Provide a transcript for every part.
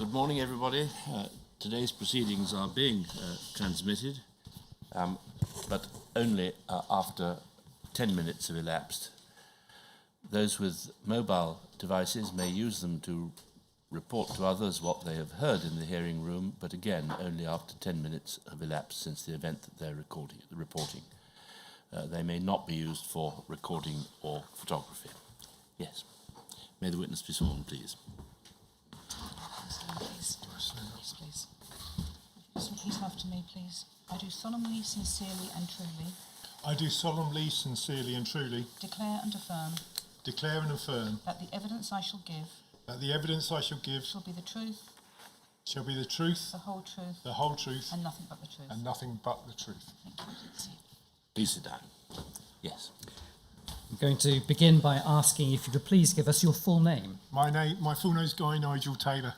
Good morning, everybody. Today's proceedings are being transmitted, but only after 10 minutes have elapsed. Those with mobile devices may use them to report to others what they have heard in the hearing room, but again, only after 10 minutes have elapsed since the event that they're reporting. They may not be used for recording or photography. Yes. May the witness be sworn, please. Please. Repeat after me, please. I do solemnly, sincerely and truly. I do solemnly, sincerely and truly. Declare and affirm. Declare and affirm. That the evidence I shall give. That the evidence I shall give. Shall be the truth. Shall be the truth. The whole truth. The whole truth. And nothing but the truth. And nothing but the truth. Thank you. Please sit down. Yes. I'm going to begin by asking if you could please give us your full name. My full name is Guy Nigel Taylor.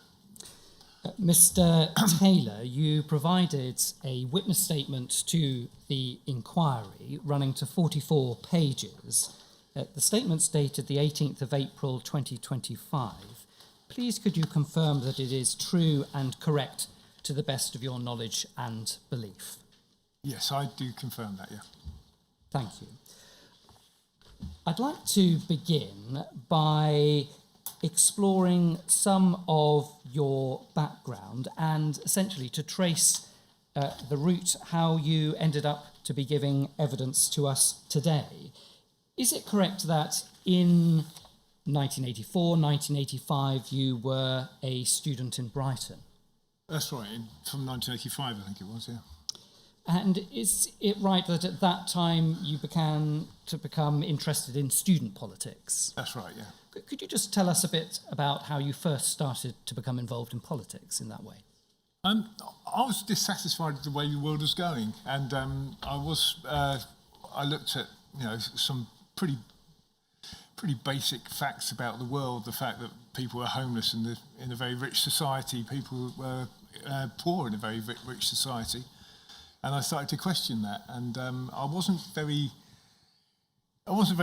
Mr. Taylor, you provided a witness statement to the inquiry running to 44 pages. The statement's dated the 18th of April 2025. Please could you confirm that it is true and correct to the best of your knowledge and belief? Yes, I do confirm that, yeah. Thank you. I'd like to begin by exploring some of your background and essentially to trace the route how you ended up to be giving evidence to us today. Is it correct that in 1984, 1985 you were a student in Brighton? That's right, from 1985 I think it was, yeah. And is it right that at that time you began to become interested in student politics? That's right, yeah. Could you just tell us a bit about how you first started to become involved in politics in that way? I was dissatisfied with the way the world was going, and I looked at some pretty basic facts about the world. The fact that people were homeless in a very rich society, people were poor in a very rich society, and I started to question that. And I wasn't very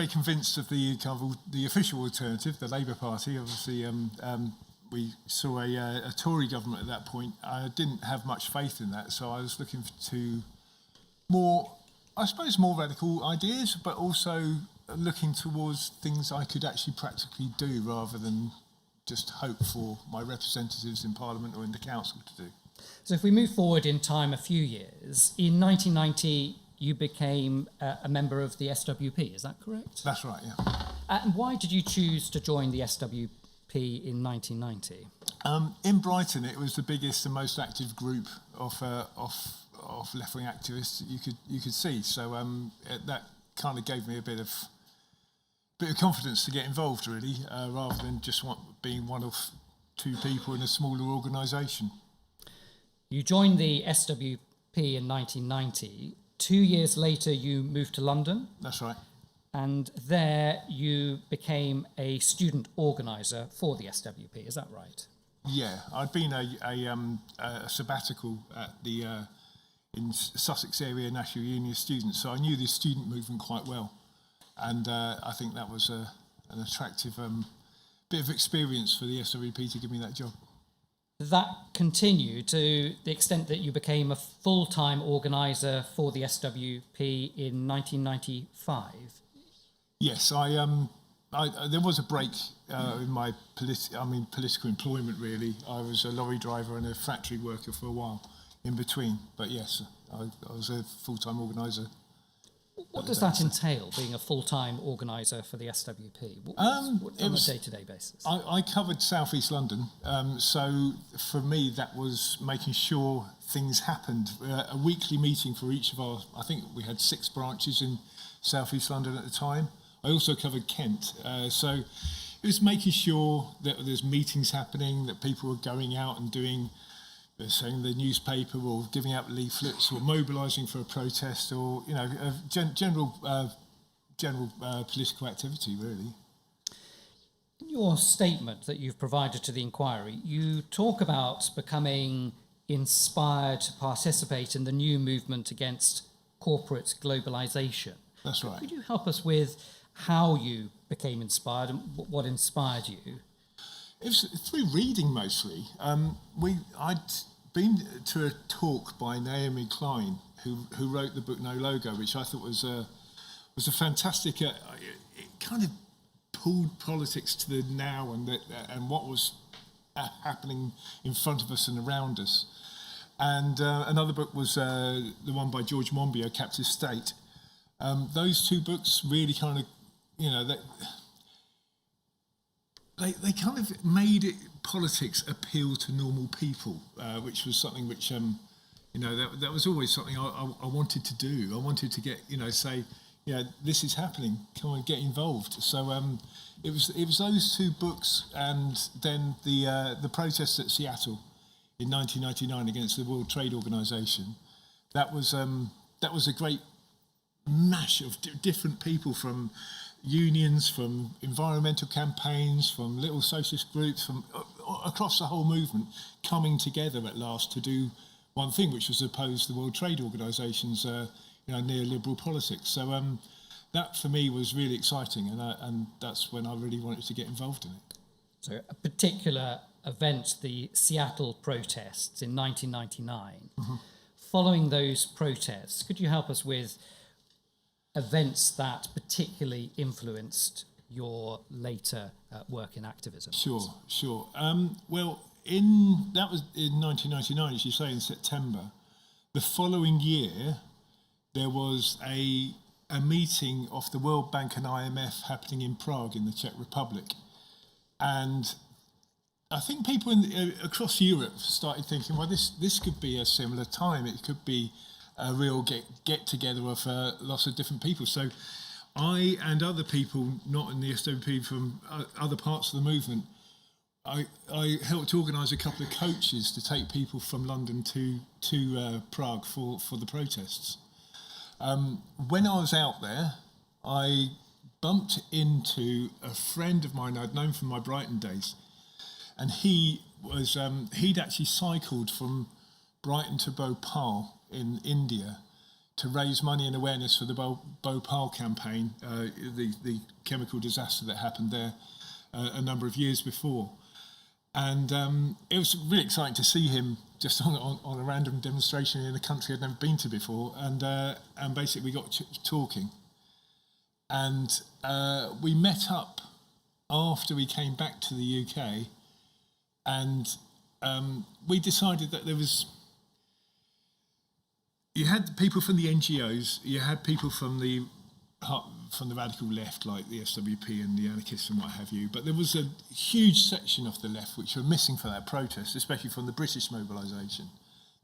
convinced of the official alternative, the Labour Party. Obviously, we saw a Tory government at that point. I didn't have much faith in that, so I was looking to more radical ideas, but also looking towards things I could actually practically do rather than just hope for my representatives in Parliament or in the council to do. So if we move forward in time a few years, in 1990 you became a member of the SWP, is that correct? That's right, yeah. And why did you choose to join the SWP in 1990? In Brighton, it was the biggest and most active group of left-wing activists that you could see. So that kind of gave me a bit of confidence to get involved, really, rather than just being one of two people in a smaller organisation. You joined the SWP in 1990. 2 years later, you moved to London. That's right. And there you became a student organiser for the SWP, is that right? Yeah, I'd been a sabbatical at in Sussex area National Union of Students, so I knew the student movement quite well. And I think that was an attractive bit of experience for the SWP to give me that job. That continued to the extent that you became a full-time organiser for the SWP in 1995? Yes, there was a break in my political employment, really. I was a lorry driver and a factory worker for a while in between. But yes, I was a full-time organiser. What does that entail, being a full-time organiser for the SWP? What on a day-to-day basis? I covered South East London, so for me that was making sure things happened. A weekly meeting for each of I think we had 6 branches in South East London at the time. I also covered Kent, so it was making sure that there's meetings happening, that people were going out and saying the newspaper or giving out leaflets or mobilising for a protest or general political activity, really. In your statement that you've provided to the inquiry, you talk about becoming inspired to participate in the new movement against corporate globalisation. That's right. Could you help us with how you became inspired and what inspired you? It was through reading mostly. I'd been to a talk by Naomi Klein, who wrote the book No Logo, which I thought was a fantastic. It kind of pulled politics to the now and what was happening in front of us and around us. And another book was the one by George Monbiot, Captive State. Those two books really kind of, they kind of made politics appeal to normal people, which was something which, that was always something I wanted to do. I wanted to get, say, this is happening, come on, get involved. So it was those two books, and then the protests at Seattle in 1999 against the World Trade Organization. That was a great mash of different people, from unions, from environmental campaigns, from little socialist groups, from across the whole movement, coming together at last to do one thing, which was oppose the World Trade Organization's neoliberal politics. So that for me was really exciting, and that's when I really wanted to get involved in it. So a particular event, the Seattle protests in 1999. Mm-hmm. Following those protests, could you help us with events that particularly influenced your later work in activism? Sure. Well, that was in 1999, as you say, in September. The following year, there was a meeting of the World Bank and IMF happening in Prague in the Czech Republic. And I think people across Europe started thinking, well, this could be a similar time. It could be a real get together of lots of different people. So I and other people not in the SWP from other parts of the movement, I helped organise a couple of coaches to take people from London to Prague for the protests. When I was out there, I bumped into a friend of mine I'd known from my Brighton days, and he'd actually cycled from Brighton to Bhopal in India to raise money and awareness for the Bhopal campaign, the chemical disaster that happened there a number of years before. And it was really exciting to see him just on a random demonstration in a country I'd never been to before. And basically we got talking. And we met up after we came back to the UK, and we decided that you had people from the NGOs, you had people from the radical left, like the SWP and the anarchists and what have you, but there was a huge section of the left which were missing for that protest, especially from the British mobilisation.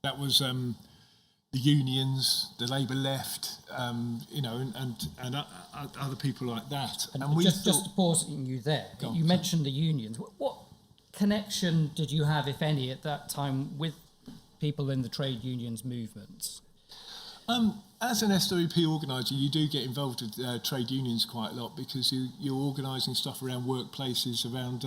That was the unions, the Labour left, and other people like that. And we just pausing you there, you mentioned the unions. What connection did you have, if any, at that time with people in the trade unions movements? As an SWP organiser, you do get involved with trade unions quite a lot, because you're organising stuff around workplaces, around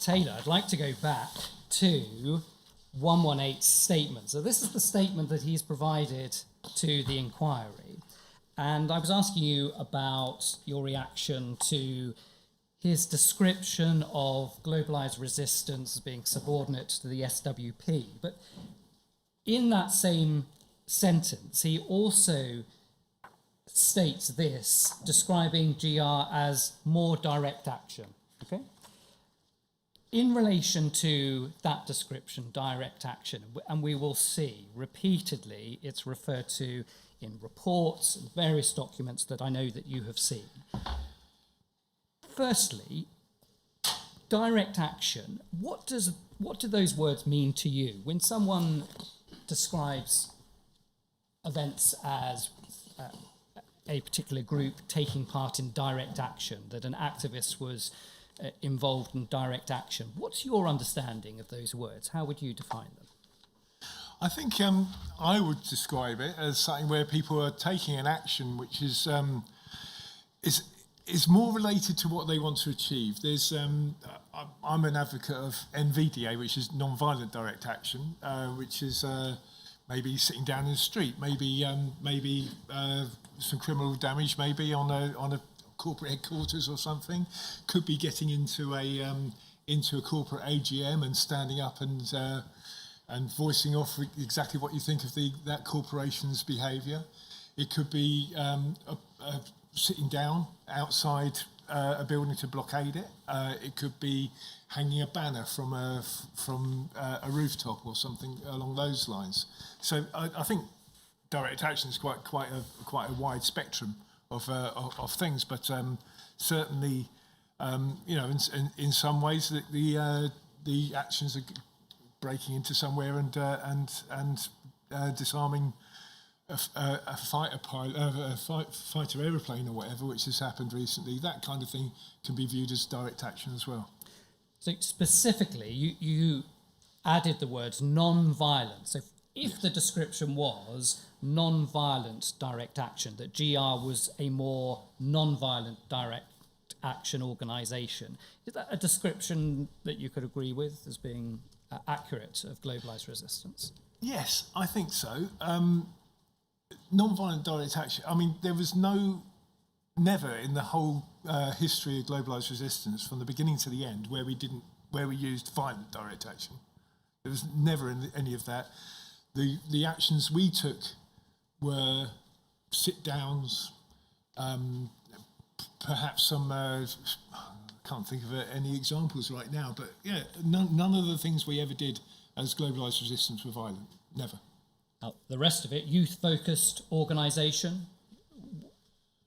Taylor, I'd like to go back to 118's statement. So this is the statement that he's provided to the inquiry. And I was asking you about your reaction to his description of globalised resistance as being subordinate to the SWP. But in that same sentence, he also states this, describing GR as more direct action. Okay? In relation to that description, direct action, and we will see repeatedly it's referred to in reports and various documents that I know that you have seen. Firstly, direct action, what do those words mean to you? When someone describes events as a particular group taking part in direct action, that an activist was involved in direct action, what's your understanding of those words? How would you define them? I think I would describe it as something where people are taking an action which is more related to what they want to achieve. There's I'm an advocate of NVDA, which is non-violent direct action, which is maybe sitting down in the street, maybe some criminal damage, maybe on a corporate headquarters or something. Could be getting into a corporate AGM and standing up and voicing off exactly what you think of that corporation's behaviour. It could be sitting down outside a building to blockade it. It could be hanging a banner from a rooftop or something along those lines. So I think direct action is quite a wide spectrum of things, but certainly in some ways the actions are breaking into somewhere and disarming a fighter aeroplane or whatever, which has happened recently. That kind of thing can be viewed as direct action as well. So specifically, you added the words non-violent. So if the description was non-violent direct action, that GR was a more non-violent direct action organisation, is that a description that you could agree with as being accurate of globalised resistance? Yes, I think so. Non-violent direct action. I mean, there was never in the whole history of globalised resistance, from the beginning to the end, where we used violent direct action. There was never any of that. The actions we took were sit-downs, perhaps some. Can't think of any examples right now, but yeah, none of the things we ever did as globalised resistance were violent. Never. Now, the rest of it, youth-focused organisation.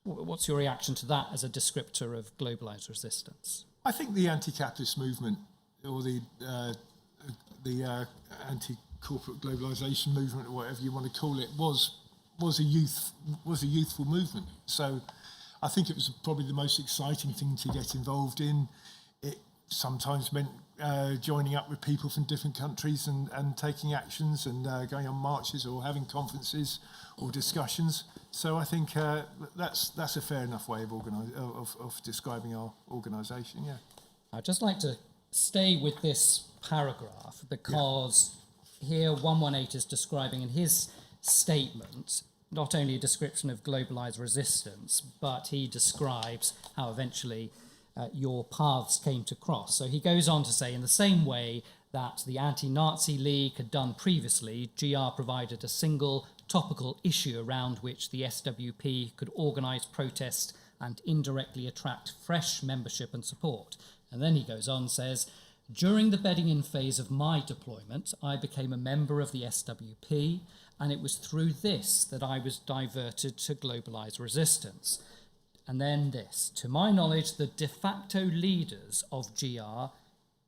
What's your reaction to that as a descriptor of globalised resistance? I think the anti-capitalist movement, or the anti-corporate globalisation movement, or whatever you want to call it, was a youthful movement. So I think it was probably the most exciting thing to get involved in. It sometimes meant joining up with people from different countries and taking actions and going on marches or having conferences or discussions. So I think that's a fair enough way of describing our organisation. Yeah. I'd just like to stay with this paragraph because here 118 is describing in his statement not only a description of globalised resistance, but he describes how eventually your paths came to cross. So he goes on to say, in the same way that the Anti-Nazi League had done previously, GR provided a single topical issue around which the SWP could organise protest and indirectly attract fresh membership and support. And then he goes on and says, during the bedding in phase of my deployment, I became a member of the SWP, and it was through this that I was diverted to globalised resistance. And then this, to my knowledge, the de facto leaders of GR,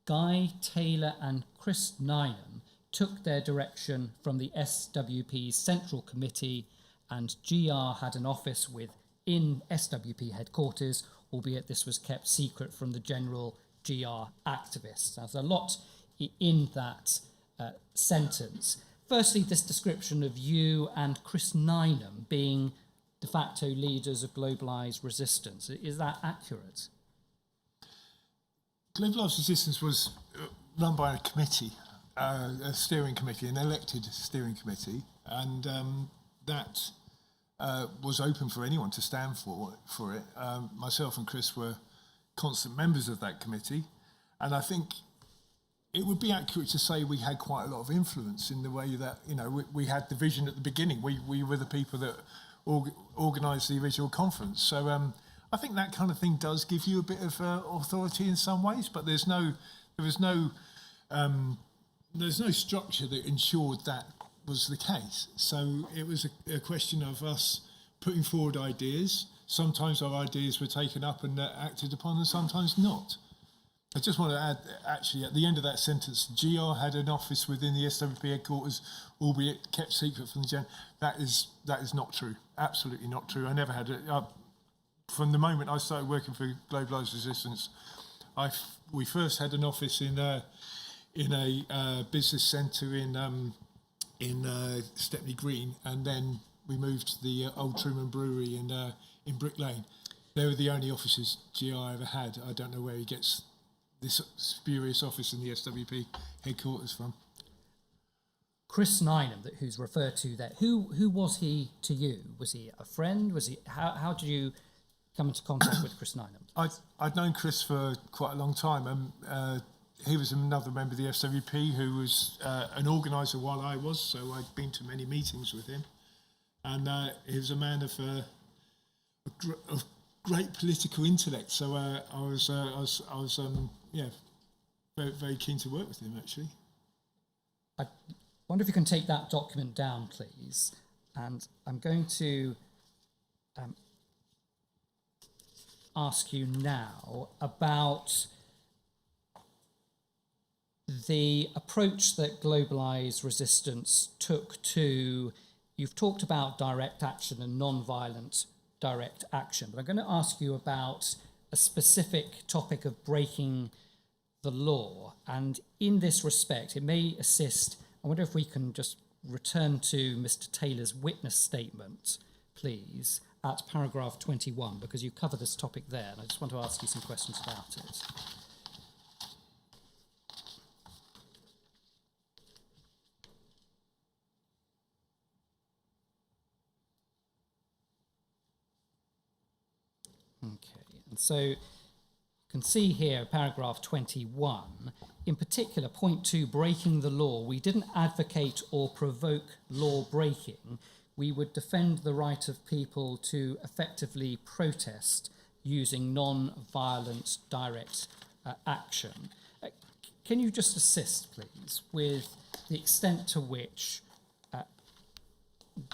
Guy, Taylor and Chris Nynham, took their direction from the SWP's Central Committee, and GR had an office within SWP headquarters, albeit this was kept secret from the general GR activists. There's a lot in that sentence. Firstly, this description of you and Chris Nynham being de facto leaders of globalised resistance. Is that accurate? Globalised Resistance was run by a committee, a steering committee, an elected steering committee, and that was open for anyone to stand for it. Myself and Chris were constant members of that committee, and I think it would be accurate to say we had quite a lot of influence in the way that, you know, we had the vision at the beginning. We were the people that organised the original conference. So I think that kind of thing does give you a bit of authority in some ways, but there was no structure that ensured that was the case. So it was a question of us putting forward ideas. Sometimes our ideas were taken up and acted upon, and sometimes not. I just want to add, actually, at the end of that sentence, GR had an office within the SWP headquarters, albeit kept secret from the Gen. That is not true. Absolutely not true. I never had it. From the moment I started working for Globalised Resistance, we first had an office in a business centre in Stepney Green, and then we moved to the Old Truman Brewery in Brick Lane. They were the only offices GR ever had. I don't know where he gets this spurious office in the SWP headquarters from. Chris Nynham, who's referred to there, who was he to you? Was he a friend? Was he? How did you come into contact with Chris Nynham? I'd known Chris for quite a long time. He was another member of the SWP who was an organiser while I was, so I'd been to many meetings with him. And he was a man of great political intellect, so I was very, very keen to work with him, actually. I wonder if you can take that document down, please. And I'm going to ask you now about the approach that Globalised Resistance took to, you've talked about direct action and non-violent direct action, but I'm going to ask you about a specific topic of breaking the law. And in this respect, it may assist, I wonder if we can just return to Mr. Taylor's witness statement, please, at paragraph 21, because you cover this topic there, and I just want to ask you some questions about it. Okay, and so you can see here, paragraph 21, in particular, point 2, breaking the law. We didn't advocate or provoke law breaking. We would defend the right of people to effectively protest using non-violent direct action. Can you just assist, please, with the extent to which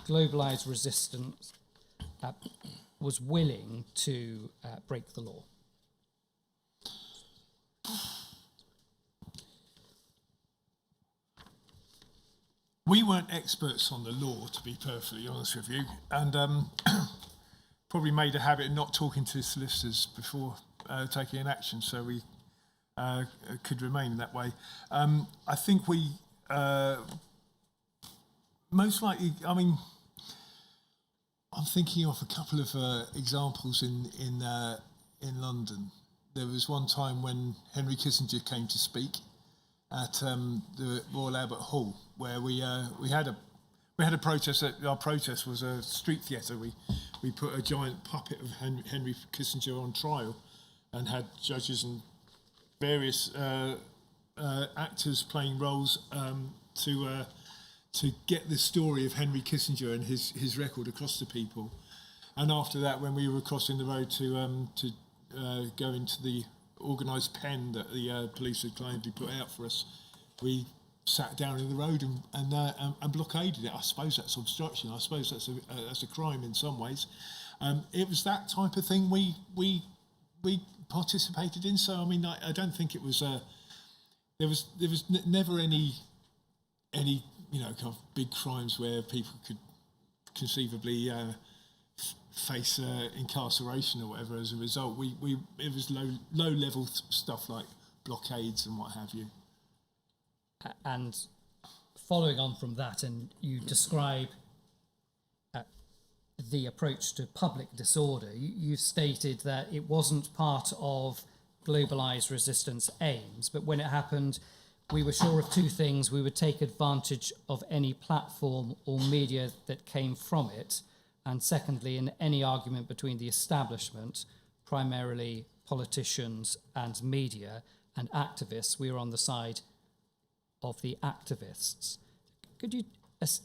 Globalised Resistance was willing to break the law? We weren't experts on the law, to be perfectly honest with you, and probably made a habit of not talking to solicitors before taking an action, so we could remain that way. I think we most likely, I mean, I'm thinking of a couple of examples in London. There was one time when Henry Kissinger came to speak at the Royal Albert Hall, where we had a protest. Our protest was a street theatre. We put a giant puppet of Henry Kissinger on trial, and had judges and various actors playing roles to get the story of Henry Kissinger and his record across to people. And after that, when we were crossing the road to go into the organised pen that the police had kindly put out for us, we sat down in the road and blockaded it. I suppose that's obstruction. I suppose that's a crime in some ways. It was that type of thing we participated in. So I mean, I don't think it was. There was never any kind of big crimes where people could conceivably face incarceration or whatever as a result. It was low level stuff like blockades and what have you. And following on from that, and you describe the approach to public disorder, you've stated that it wasn't part of globalised resistance aims, but when it happened, we were sure of two things. We would take advantage of any platform or media that came from it, and secondly, in any argument between the establishment, primarily politicians and media, and activists, we were on the side of the activists. Could you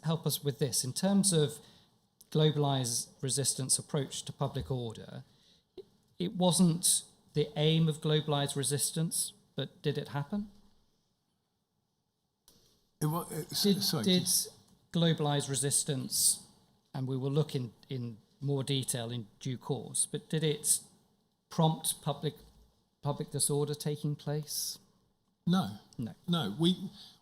help us with this? In terms of globalised resistance approach to public order, it wasn't the aim of globalised resistance, but did it happen? Did globalised resistance, and we will look in more detail in due course, but did it prompt public disorder taking place? No. We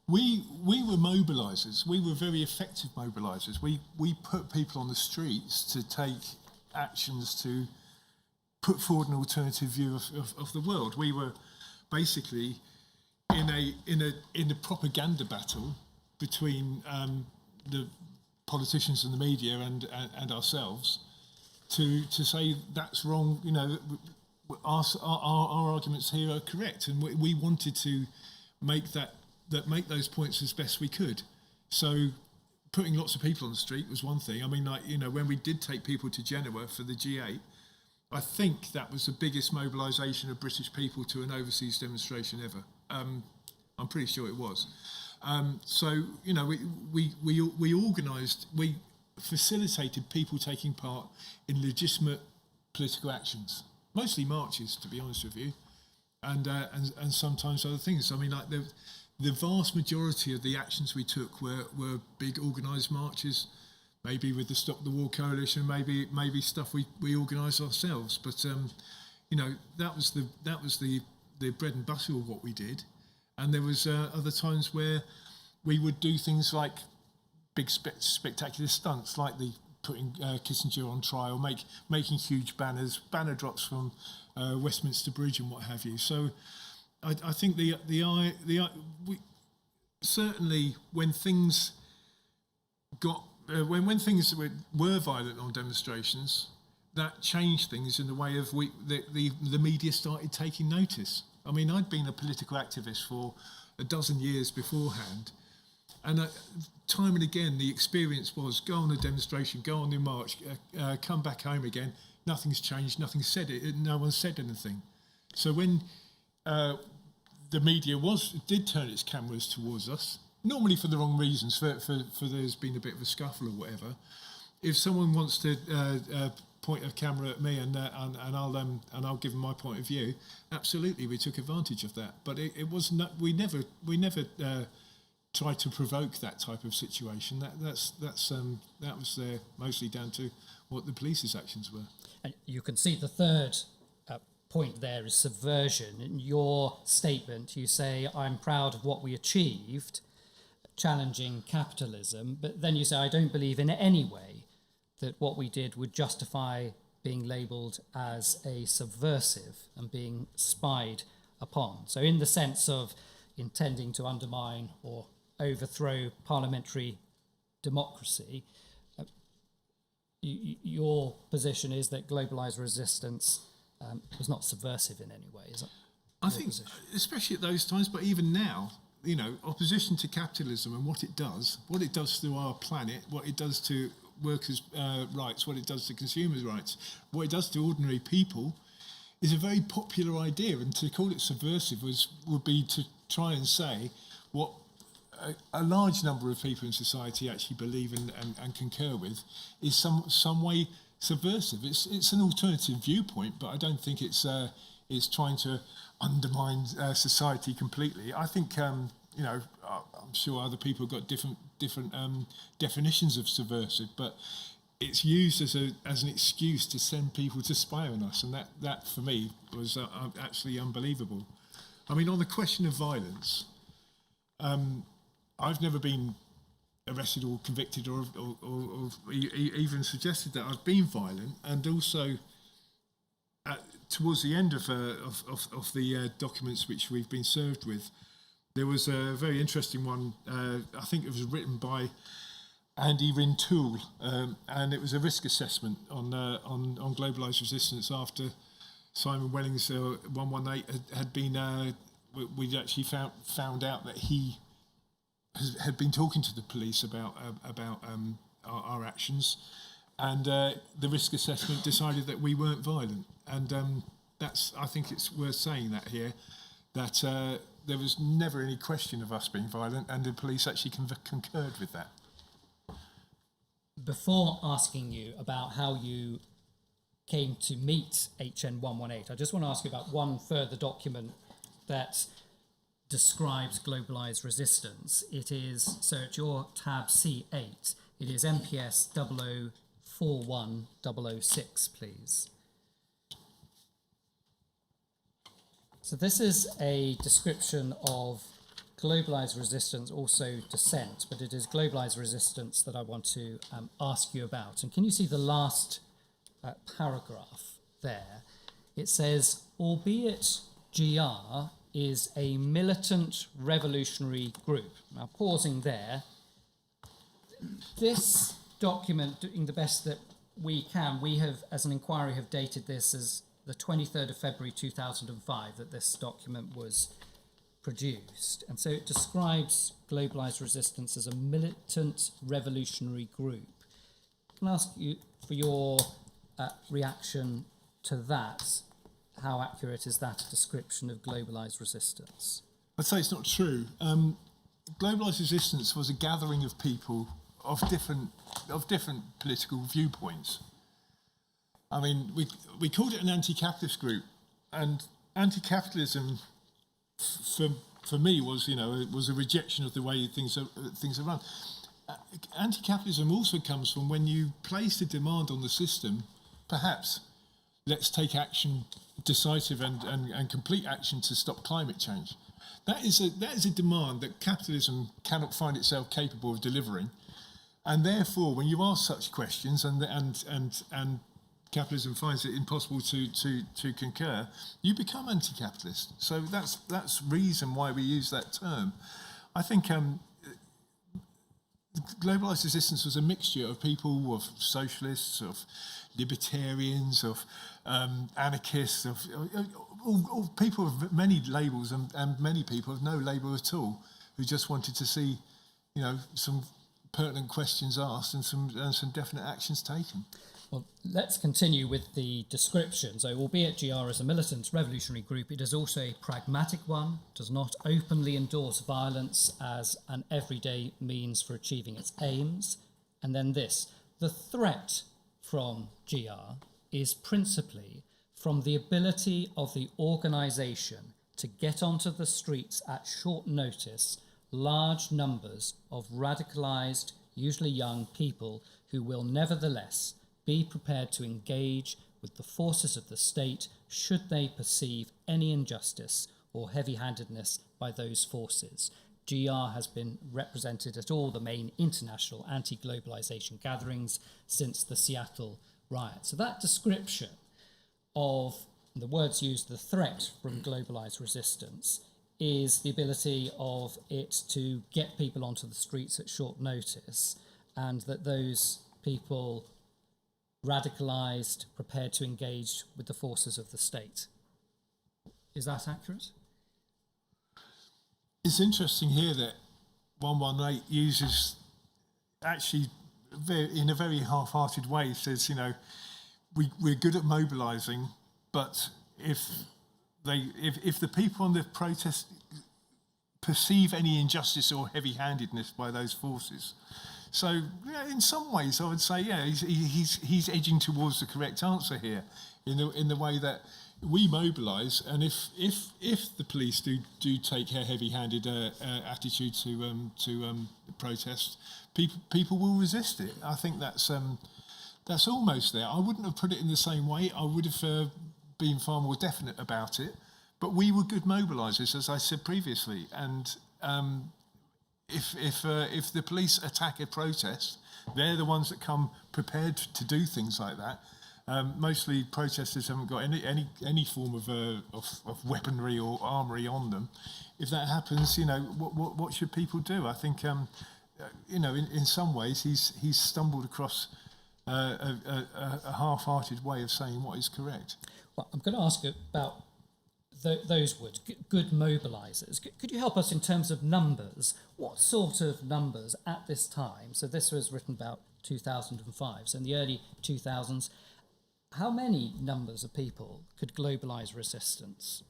were mobilisers. We were very effective mobilisers. We put people on the streets to take actions to put forward an alternative view of the world. We were basically in a propaganda battle between the politicians and the media and ourselves to say that's wrong. You know, our arguments here are correct, and we wanted to make make those points as best we could. So putting lots of people on the street was one thing. I mean, like, you know, when we did take people to Genoa for the G8, I think that was the biggest mobilisation of British people to an overseas demonstration ever. I'm pretty sure it was. So, you know, we organised, we facilitated people taking part in legitimate political actions, mostly marches, to be honest with you, and sometimes other things. I mean, like the vast majority of the actions we took were big organised marches, maybe with the Stop the War Coalition, maybe stuff we organised ourselves. But you know, that was the bread and butter of what we did. And there was other times where we would do things like big spectacular stunts, like the putting Kissinger on trial, making huge banner drops from Westminster Bridge and what have you. So I think we certainly when things got when things were violent on demonstrations, that changed things in the way of the media started taking notice. I mean, I'd been a political activist for a dozen years beforehand, and time and again the experience was go on a demonstration, go on the march, come back home again, nothing's changed, nothing's said, no one said anything. So when the media did turn its cameras towards us, normally for the wrong reasons, for there's been a bit of a scuffle or whatever. If someone wants to point a camera at me and I'll give them my point of view, absolutely, we took advantage of that. But it was not. We never tried to provoke that type of situation. That was mostly down to what the police's actions were. And you can see the third point there is subversion. In your statement, you say, "I'm proud of what we achieved, challenging capitalism," but then you say, "I don't believe in any way that what we did would justify being labelled as a subversive and being spied upon." So in the sense of intending to undermine or overthrow parliamentary democracy, your position is that globalised resistance was not subversive in any way, is it? I think, especially at those times, but even now, you know, opposition to capitalism and what it does to our planet, what it does to workers' rights, what it does to consumers' rights, what it does to ordinary people, is a very popular idea. And to call it subversive would be to try and say what a large number of people in society actually believe and concur with is some way subversive. It's an alternative viewpoint, but I don't think it's trying to undermine society completely. I think you know, I'm sure other people have got different definitions of subversive, but it's used as an excuse to send people to spy on us, and that for me was actually unbelievable. I mean, on the question of violence, I've never been arrested or convicted or even suggested that I've been violent, and also towards the end of the documents which we've been served with, there was a very interesting one. I think it was written by Andy Rintoul, and it was a risk assessment on globalised resistance after Simon Welling's 118 had been. We'd actually found out that he had been talking to the police about our actions, and the risk assessment decided that we weren't violent. And I think it's worth saying that here, that there was never any question of us being violent, and the police actually concurred with that. Before asking you about how you came to meet HN 118, I just want to ask you about one further document that describes globalised resistance. It is, so at your tab C8, it is MPS 0041-006, please. So this is a description of globalised resistance, also dissent, but it is globalised resistance that I want to ask you about. And can you see the last paragraph there? It says, albeit GR is a militant revolutionary group. Now, pausing there, this document, doing the best that we can, we have, as an inquiry, have dated this as the 23rd of February 2005 that this document was produced. And so it describes globalised resistance as a militant revolutionary group. Can I ask you for your reaction to that? How accurate is that description of globalised resistance? I'd say it's not true. Globalised resistance was a gathering of people of different political viewpoints. I mean, we called it an anti-capitalist group, and anti-capitalism, for me, was a rejection of the way things are run. Anti-capitalism also comes from when you place a demand on the system, perhaps let's take action, decisive and complete action to stop climate change. That is a demand that capitalism cannot find itself capable of delivering, and therefore, when you ask such questions and capitalism finds it impossible to concur, you become anti-capitalist. So that's reason why we use that term. I think globalised resistance was a mixture of people, of socialists, of libertarians, of anarchists, of people of many labels and many people of no label at all, who just wanted to see, some pertinent questions asked and some definite actions taken. Well, let's continue with the description. So, albeit GR is a militant revolutionary group, it is also a pragmatic one, does not openly endorse violence as an everyday means for achieving its aims. And then this, the threat from GR is principally from the ability of the organisation to get onto the streets at short notice large numbers of radicalised, usually young people who will nevertheless be prepared to engage with the forces of the state should they perceive any injustice or heavy-handedness by those forces. GR has been represented at all the main international anti-globalisation gatherings since the Seattle riot. So that description of the words used, the threat from globalised resistance, is the ability of it to get people onto the streets at short notice, and that those people radicalised, prepared to engage with the forces of the state. Is that accurate? It's interesting here that 118 uses, actually, in a very half-hearted way, says, we're good at mobilising, but if the people on the protest perceive any injustice or heavy-handedness by those forces. So, in some ways, I would say, he's edging towards the correct answer here, in the way that we mobilise, and if the police do take a heavy-handed attitude to protest, people will resist it. I think that's almost there. I wouldn't have put it in the same way. I would have been far more definite about it. But we were good mobilisers, as I said previously, and if the police attack a protest, they're the ones that come prepared to do things like that. Mostly protesters haven't got any form of weaponry or armoury on them. If that happens, what should people do? I think in some ways he's stumbled across a half-hearted way of saying what is correct. Well, I'm going to ask about those words, good mobilisers. Could you help us in terms of numbers? What sort of numbers at this time? So this was written about 2005, so in the early 2000s, how many numbers of people could globalised resistance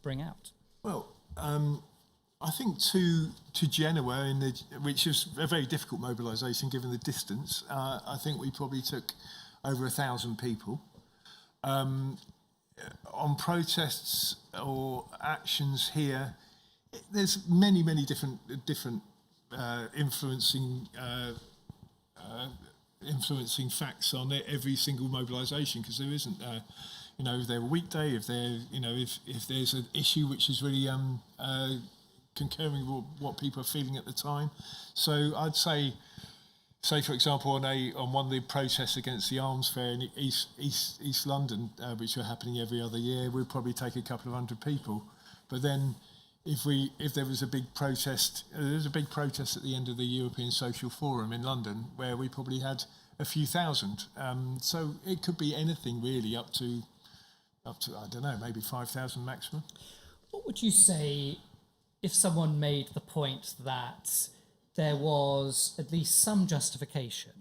bring out? Well, I think to Genoa, which is a very difficult mobilisation given the distance, I think we probably took over 1,000 people. On protests or actions here, there's many different influencing facts on every single mobilisation, because there isn't, if they're a weekday, if there's an issue which is really concurring with what people are feeling at the time. So I'd say for example, on one of the protests against the arms fair in East London, which are happening every other year, we'd probably take a couple of hundred people. But then, if there was a big protest, there's a big protest at the end of the European Social Forum in London, where we probably had a few thousand. So it could be anything really, up to I don't know, maybe 5,000 maximum. What would you say if someone made the point that there was at least some justification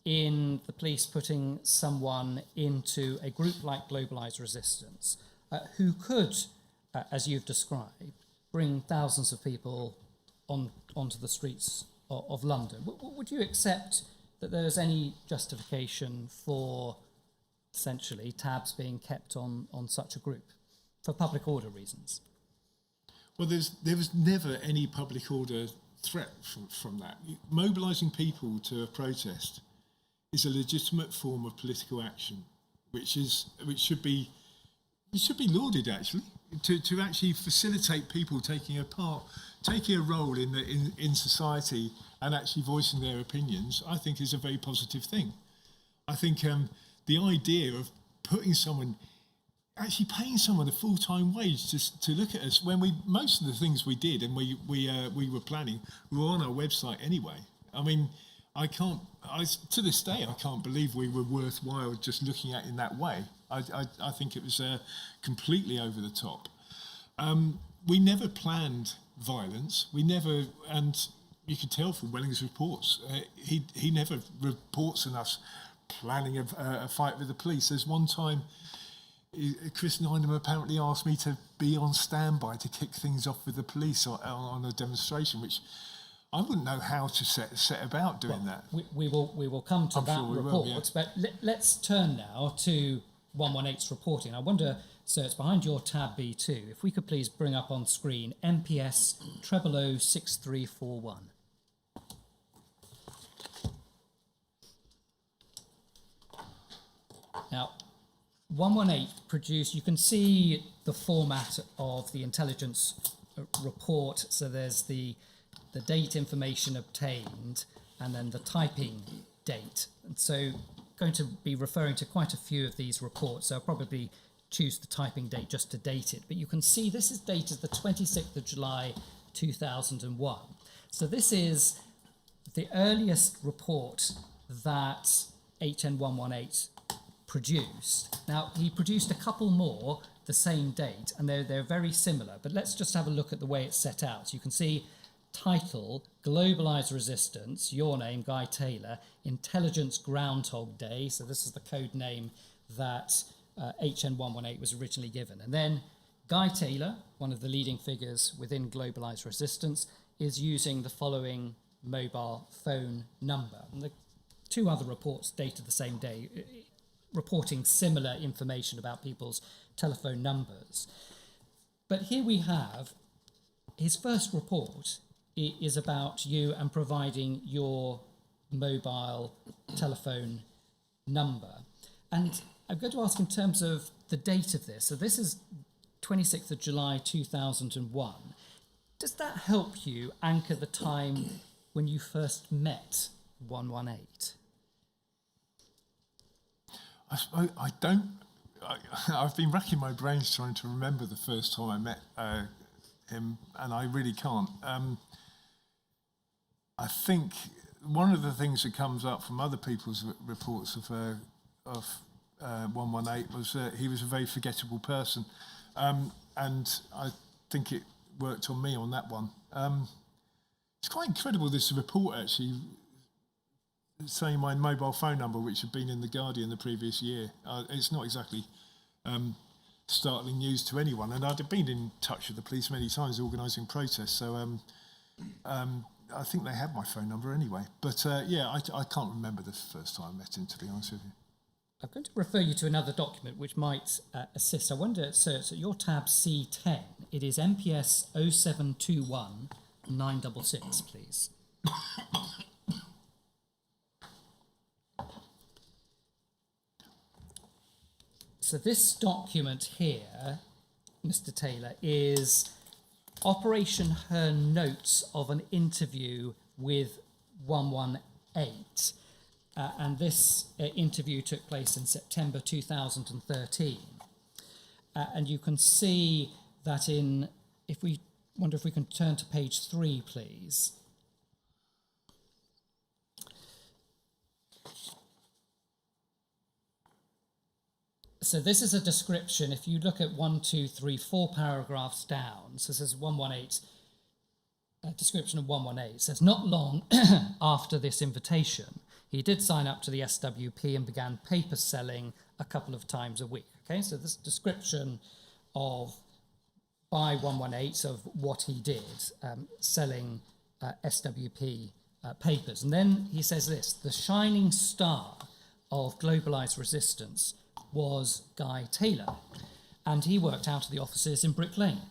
in the police putting someone into a group like Globalised Resistance who could, as you've described, bring thousands of people onto the streets of London? Would you accept that there is any justification for essentially tabs being kept on such a group for public order reasons? Well, there was never any public order threat from that. Mobilising people to a protest is a legitimate form of political action, which should be lauded actually. To actually facilitate people taking a role in society and actually voicing their opinions, I think is a very positive thing. I think the idea of actually paying someone a full-time wage to look at us, when most of the things we did and we were planning were on our website anyway. I mean, to this day I can't believe we were worthwhile just looking at in that way. I think it was completely over the top. We never planned violence. And you could tell from Welling's reports, he never reports on us planning a fight with the police. There's one time Chris Neynham apparently asked me to be on standby to kick things off with the police on a demonstration, which I wouldn't know how to set about doing that. We will come to that report, yeah. But let's turn now to 118's reporting. I wonder, sir, it's behind your tab B2. If we could please bring up on screen MPS 006341. Now, 118 produced, you can see the format of the intelligence report. So there's the date information obtained and then the typing date. And so going to be referring to quite a few of these reports. So I'll probably choose the typing date just to date it. But you can see this is dated the 26th of July 2001. So this is the earliest report that HN118 produced. Now, he produced a couple more the same date, and they're very similar, but let's just have a look at the way it's set out. So you can see title, Globalised Resistance, your name, Guy Taylor, Intelligence Groundhog Day, so this is the code name that HN118 was originally given. And then Guy Taylor, one of the leading figures within Globalised Resistance, is using the following mobile phone number. And the two other reports dated the same day, reporting similar information about people's telephone numbers. But here we have his first report is about you and providing your mobile telephone number. And I'm going to ask in terms of the date of this. So this is 26th of July 2001. Does that help you anchor the time when you first met 118? I've been racking my brains trying to remember the first time I met him, and I really can't. I think one of the things that comes up from other people's reports of 118 was that he was a very forgettable person, and I think it worked on me on that one. It's quite incredible, this report actually saying my mobile phone number, which had been in The Guardian the previous year. It's not exactly startling news to anyone, and I'd been in touch with the police many times organising protests, so I think they had my phone number anyway. But I can't remember the first time I met him, to be honest with you. I'm going to refer you to another document which might assist. I wonder, sir, it's at your tab C10. It is MPS 0721 966, please. So this document here, Mr. Taylor, is Operation Her notes of an interview with 118. And this interview took place in September 2013. And you can see that if we can turn to page 3, please. So this is a description. If you look at 1, 2, 3, 4 paragraphs down, so this is 118, a description of 118. It says, not long after this invitation, he did sign up to the SWP and began paper selling a couple of times a week. Okay, so this description by 118 of what he did, selling SWP papers. And then he says this: the shining star of globalised resistance was Guy Taylor, and he worked out of the offices in Brick Lane.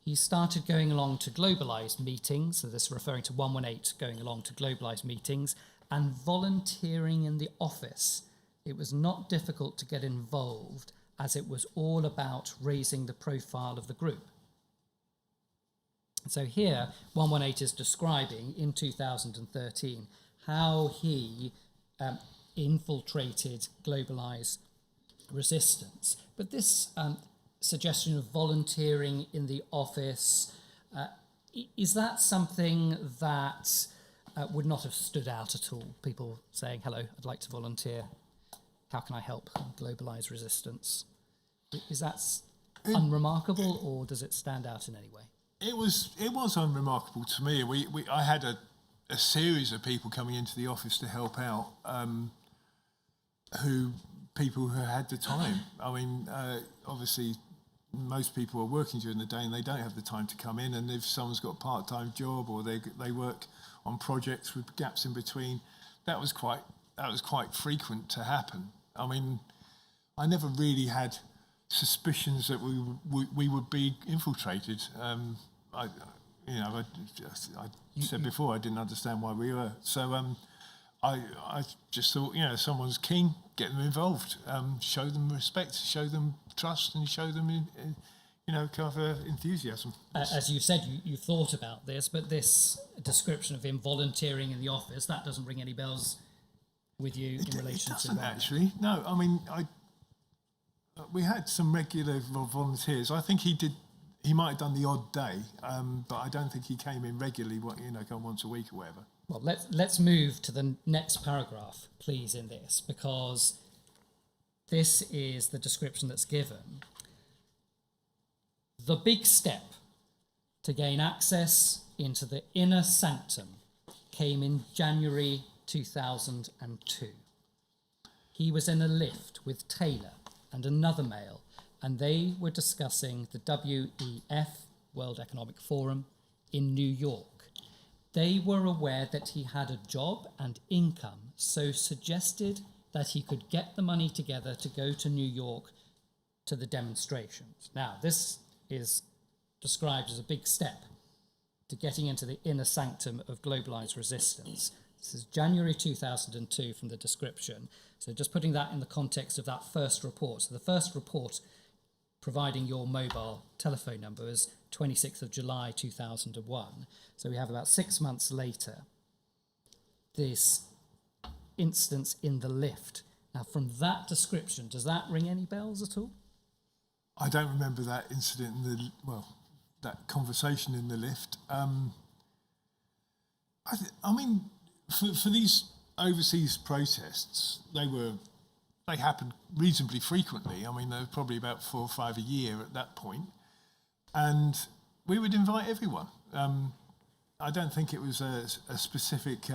He started going along to globalised meetings, so this is referring to 118 going along to globalised meetings, and volunteering in the office. It was not difficult to get involved, as it was all about raising the profile of the group. So here, 118 is describing, in 2013, how he infiltrated globalised resistance. But this suggestion of volunteering in the office, is that something that would not have stood out at all? People saying, hello, I'd like to volunteer. How can I help globalised resistance? Is that unremarkable, or does it stand out in any way? It was unremarkable to me. I had a series of people coming into the office to help out, people who had the time. I mean, obviously, most people are working during the day and they don't have the time to come in. And if someone's got a part-time job or they work on projects with gaps in between, that was quite frequent to happen. I mean, I never really had suspicions that we would be infiltrated. I said before I didn't understand why we were. So I just thought, someone's keen, get them involved, show them respect, show them trust, and show them, kind of enthusiasm. As you said, you thought about this, but this description of him volunteering in the office, that doesn't ring any bells with you in relation to that? Actually, no. I mean, we had some regular volunteers. I think he might have done the odd day, but I don't think he came in regularly, once a week or whatever. Well, let's move to the next paragraph, please, in this, because this is the description that's given. The big step to gain access into the inner sanctum came in January 2002. He was in a lift with Taylor and another male, and they were discussing the WEF, World Economic Forum, in New York. They were aware that he had a job and income, so suggested that he could get the money together to go to New York to the demonstrations. Now, this is described as a big step to getting into the inner sanctum of globalised resistance. This is January 2002 from the description. So just putting that in the context of that first report. So the first report providing your mobile telephone number is 26th of July 2001. So we have about 6 months later this instance in the lift. Now, from that description, does that ring any bells at all? I don't remember that incident that conversation in the lift. I mean, for these overseas protests, they happened reasonably frequently. I mean, there were probably about 4 or 5 a year at that point, and we would invite everyone. I don't think it was a specific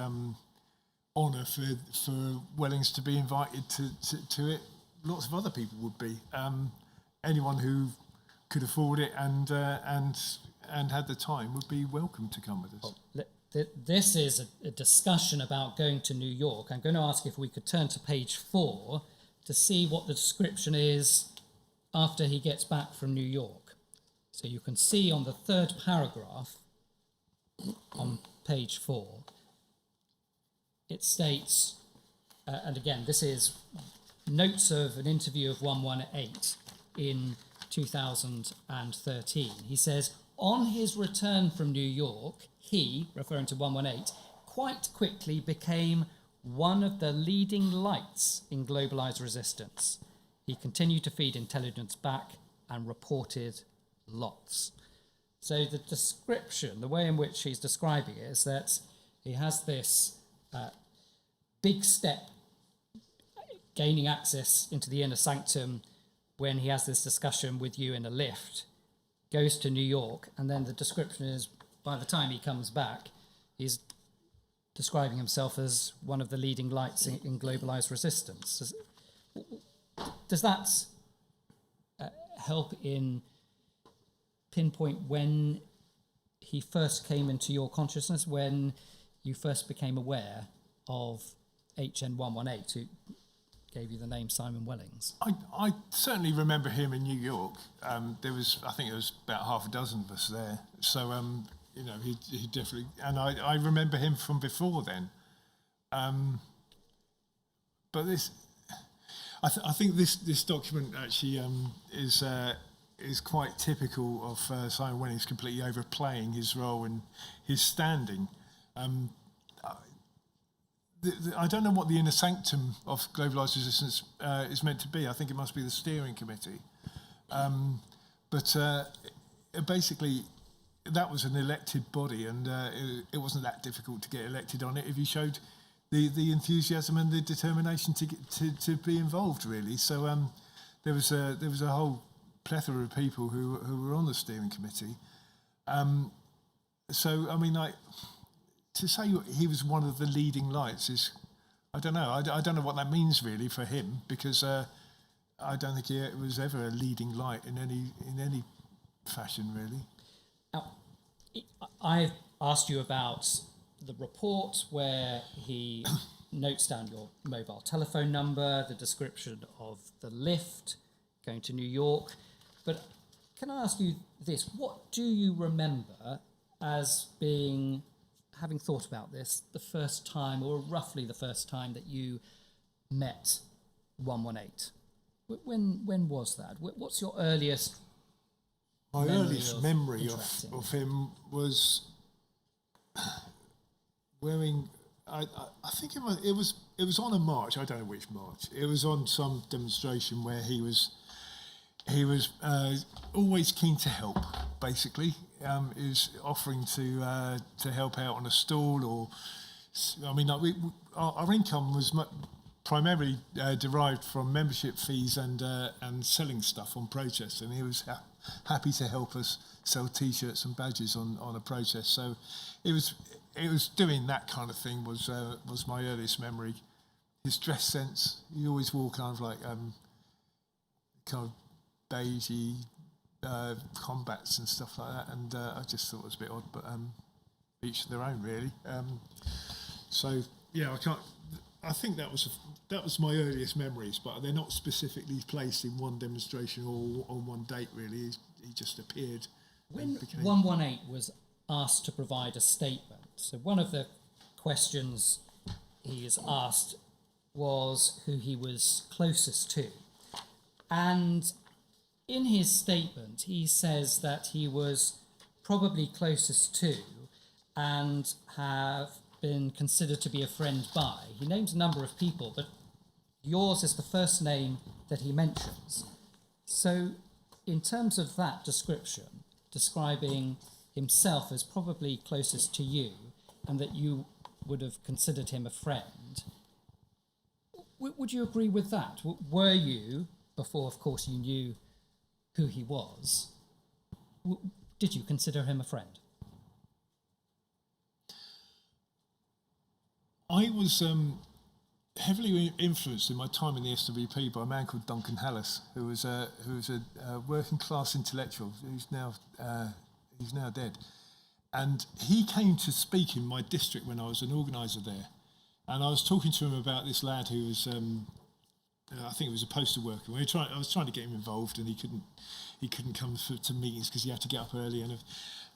honour for Wellings to be invited to it. Lots of other people would be. Anyone who could afford it and had the time would be welcome to come with us. This is a discussion about going to New York. I'm going to ask if we could turn to page 4 to see what the description is after he gets back from New York. So you can see on the 3rd paragraph on page 4, it states, and again, this is notes of an interview of 118 in 2013. He says, on his return from New York, he, referring to 118, quite quickly became one of the leading lights in globalised resistance. He continued to feed intelligence back and reported lots. So the description, the way in which he's describing it, is that he has this big step gaining access into the inner sanctum when he has this discussion with you in a lift, goes to New York, and then the description is by the time he comes back, he's describing himself as one of the leading lights in globalised resistance. Does that help in pinpoint when he first came into your consciousness, when you first became aware of HN 118, who gave you the name Simon Wellings? I certainly remember him in New York. I think there was about half a dozen of us there. So, he definitely, and I remember him from before then. But this, I think this document actually is quite typical of Simon Wellings completely overplaying his role and his standing. I don't know what the inner sanctum of globalised resistance is meant to be. I think it must be the steering committee. But basically, that was an elected body, and it wasn't that difficult to get elected on it if you showed the enthusiasm and the determination to be involved, really. So there was a whole plethora of people who were on the steering committee. So, I mean, to say he was one of the leading lights is, I don't know. I don't know what that means really for him, because I don't think he was ever a leading light in any fashion, really. Now, I asked you about the report where he notes down your mobile telephone number, the description of the lift going to New York. But can I ask you this? What do you remember as being, having thought about this, the first time, or roughly the first time that you met 118? When was that? What's your earliest My earliest memory interacting? of him was wearing, I think it was on a march. I don't know which march. It was on some demonstration where he was always keen to help. Basically, is offering to help out on a stall, or I mean, our income was primarily derived from membership fees and selling stuff on protest, and he was happy to help us sell T-shirts and badges on a protest. So it was doing that kind of thing was my earliest memory. His dress sense, he always wore kind of like kind of beigey combats and stuff like that, and I just thought it was a bit odd, but each their own, really. So yeah, I think that was my earliest memories, but they're not specifically placed in one demonstration or on one date, really. He just appeared. When 118 was asked to provide a statement, so one of the questions he is asked was who he was closest to, and in his statement he says that he was probably closest to and have been considered to be a friend by. He names a number of people, but yours is the first name that he mentions. So in terms of that description, describing himself as probably closest to you, and that you would have considered him a friend. Would you agree with that? Were you, before of course you knew who he was, did you consider him a friend? I was heavily influenced in my time in the SWP by a man called Duncan Hallis, who was a working class intellectual who's now dead, and he came to speak in my district when I was an organiser there, and I was talking to him about this lad who was I think it was a postal worker. I was trying to get him involved, and he couldn't come to meetings because he had to get up early,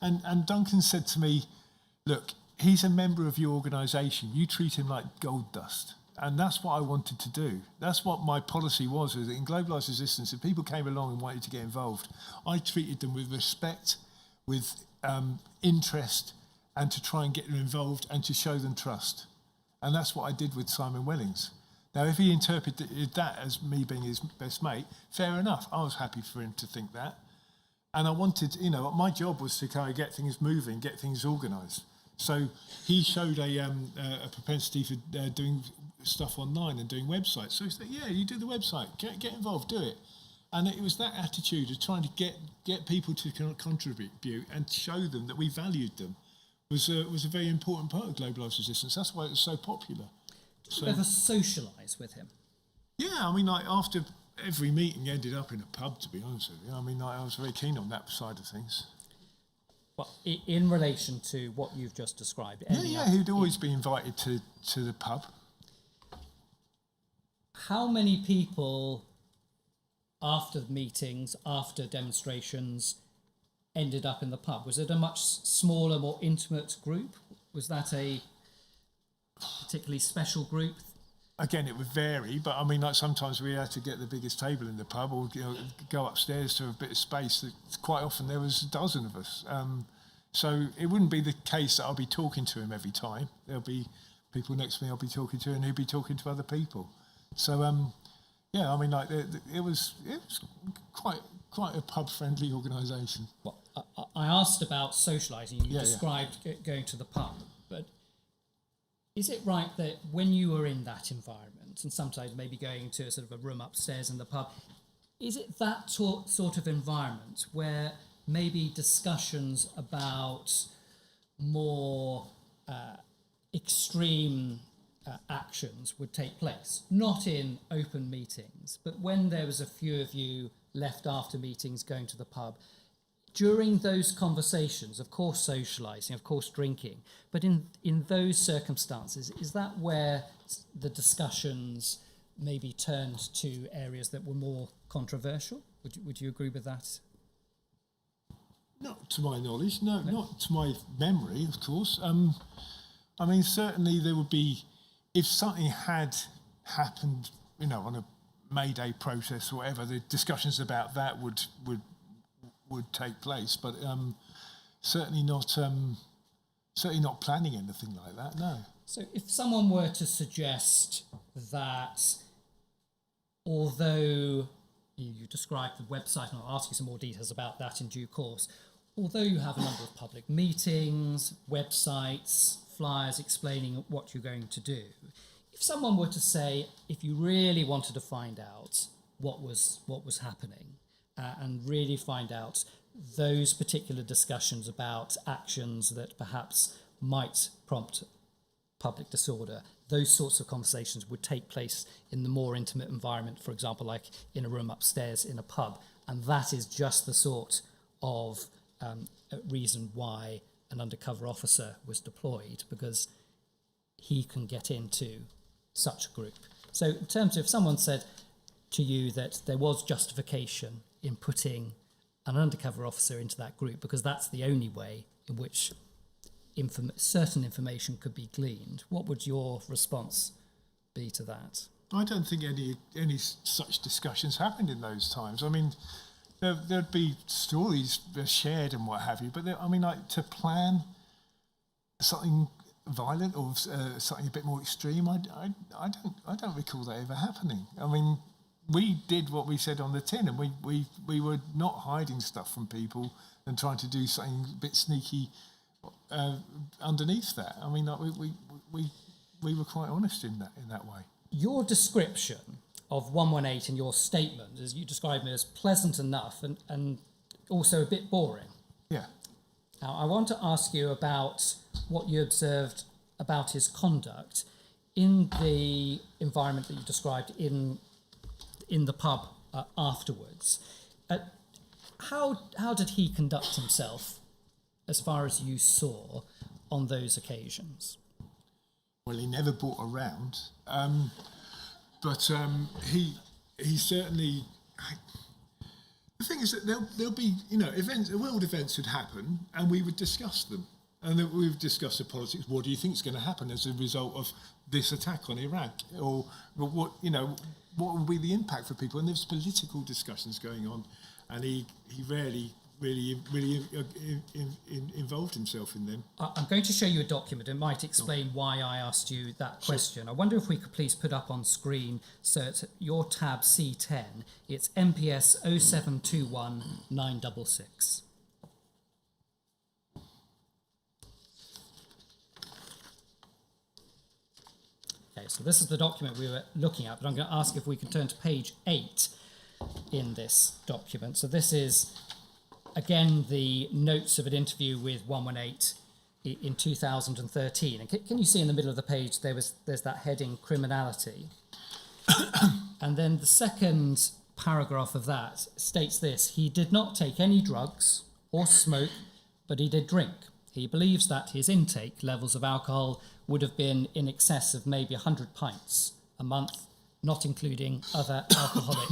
and Duncan said to me, "Look, he's a member of your organisation. You treat him like gold dust." And that's what I wanted to do. That's what my policy was in globalised resistance. If people came along and wanted to get involved, I treated them with respect, with interest, and to try and get them involved and to show them trust. And that's what I did with Simon Wellings. Now, if he interpreted that as me being his best mate, fair enough. I was happy for him to think that. And I wanted, my job was to kind of get things moving, get things organised. So he showed a propensity for doing stuff online and doing websites. So he said, "Yeah, you do the website, get involved, do it." And it was that attitude of trying to get people to contribute and show them that we valued them was a very important part of globalised resistance. That's why it was so popular. Did you ever socialise with him? Yeah, after every meeting ended up in a pub, to be honest with you. I was very keen on that side of things. Well, in relation to what you've just described. He'd always be invited to the pub. How many people, after meetings, after demonstrations, ended up in the pub? Was it a much smaller, more intimate group? Was that a particularly special group? Again, it would vary, but sometimes we had to get the biggest table in the pub, or go upstairs to a bit of space. Quite often there was a dozen of us, so it wouldn't be the case that I'll be talking to him every time. There'll be people next to me I'll be talking to, and he'll be talking to other people. So it was quite a pub friendly organisation. Well, I asked about socialising. You described going to the pub, but is it right that when you were in that environment, and sometimes maybe going to sort of a room upstairs in the pub, is it that sort of environment where maybe discussions about more extreme actions would take place? Not in open meetings, but when there was a few of you left after meetings going to the pub, during those conversations, of course socialising, of course drinking, but in those circumstances, is that where the discussions maybe turned to areas that were more controversial? Would you agree with that? Not to my knowledge, no, not to my memory, of course. Certainly there would be, if something had happened, on a May Day protest or whatever, the discussions about that would take place, but certainly not planning anything like that. No. So, if someone were to suggest that, although you described the website, and I'll ask you some more details about that in due course, although you have a number of public meetings, websites, flyers explaining what you're going to do, if someone were to say, if you really wanted to find out what was happening, and really find out those particular discussions about actions that perhaps might prompt public disorder, those sorts of conversations would take place in the more intimate environment, for example, like in a room upstairs in a pub. And that is just the sort of reason why an undercover officer was deployed, because he can get into such a group. So in terms of, if someone said to you that there was justification in putting an undercover officer into that group because that's the only way in which certain information could be gleaned, what would your response be to that? I don't think any such discussions happened in those times. There'd be stories shared and what have you, but to plan something violent or something a bit more extreme, I don't recall that ever happening. We did what we said on the tin, and we were not hiding stuff from people and trying to do something a bit sneaky underneath that. I mean, like we were quite honest in that way. Your description of 118 in your statement, as you described it, as pleasant enough and also a bit boring. Yeah. Now, I want to ask you about what you observed about his conduct in the environment that you described in the pub afterwards. How did he conduct himself, as far as you saw, on those occasions? Well, he never brought around, but he certainly. The thing is that there'll be events, world events would happen, and we would discuss them, and then we would discuss the politics. What do you think is going to happen as a result of this attack on Iraq, or what will be the impact for people? And there's political discussions going on, and he rarely really involved himself in them. I'm going to show you a document. It might explain why I asked you that question. I wonder if we could please put up on screen, so it's your tab C10. It's MPS 0721966. Okay, so this is the document we were looking at, but I'm going to ask if we can turn to page 8 in this document. So this is, again, the notes of an interview with 118 in 2013. And can you see in the middle of the page there's that heading, criminality? And then the second paragraph of that states this: he did not take any drugs or smoke, but he did drink. He believes that his intake levels of alcohol would have been in excess of maybe 100 pints a month, not including other alcoholic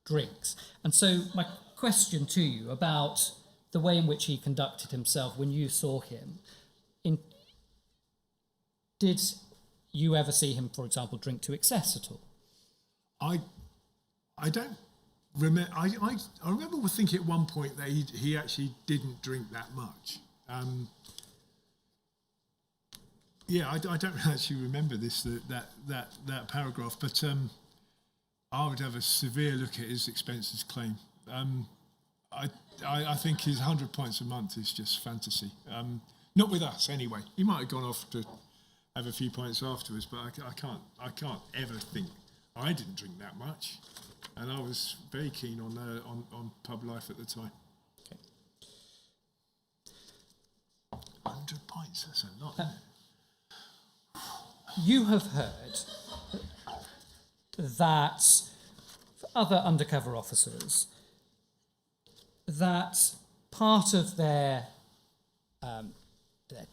drinks. And so my question to you about the way in which he conducted himself when you saw him, did you ever see him, for example, drink to excess at all? I don't remember. I remember thinking at one point that he actually didn't drink that much. I don't actually remember that paragraph, but I would have a severe look at his expenses claim. I think his 100 pints a month is just fantasy. Not with us, anyway. He might have gone off to have a few pints afterwards, but I can't ever think. I didn't drink that much, and I was very keen on pub life at the time. Okay. 100 pints, that's a lot, isn't it? You have heard that for other undercover officers, that part of their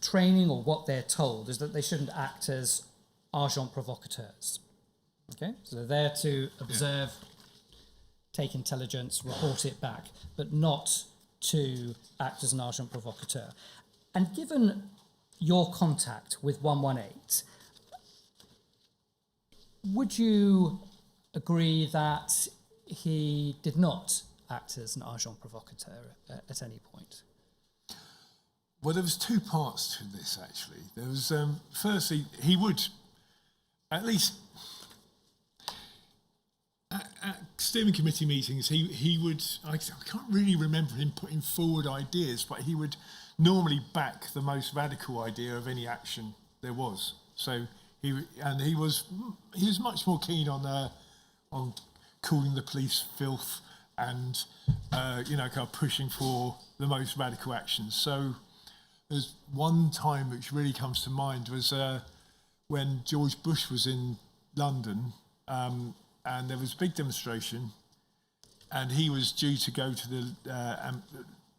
training or what they're told is that they shouldn't act as agents provocateurs. Okay, so they're there to observe, take intelligence, report it back, but not to act as an agent provocateur. And given your contact with 118, would you agree that he did not act as an agent provocateur at any point? Well, there was two parts to this, actually. There was, firstly, he would, at least at steering committee meetings, he would, I can't really remember him putting forward ideas, but he would normally back the most radical idea of any action there was. So he was much more keen on calling the police filth and kind of pushing for the most radical actions. So there's one time which really comes to mind was when George Bush was in London, and there was a big demonstration, and he was due to go to the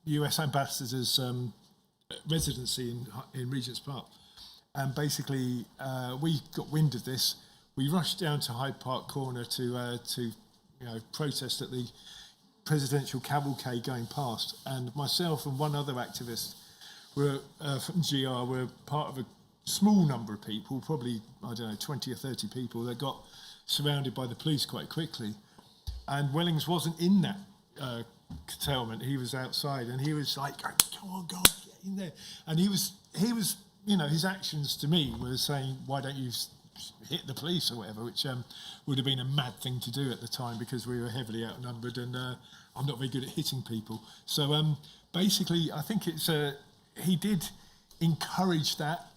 US ambassador's residency in Regent's Park. And basically, we got wind of this. We rushed down to Hyde Park Corner to protest at the presidential cavalcade going past. And myself and one other activist were from GR were part of a small number of people, probably 20 or 30 people that got surrounded by the police quite quickly. And Wellings wasn't in that curtailment. He was outside, and he was like, "Come on, God, get in there!" And he was. His actions to me were saying, "Why don't you hit the police or whatever?" Which would have been a mad thing to do at the time because we were heavily outnumbered, and I'm not very good at hitting people. So basically, I think it's he did encouraged that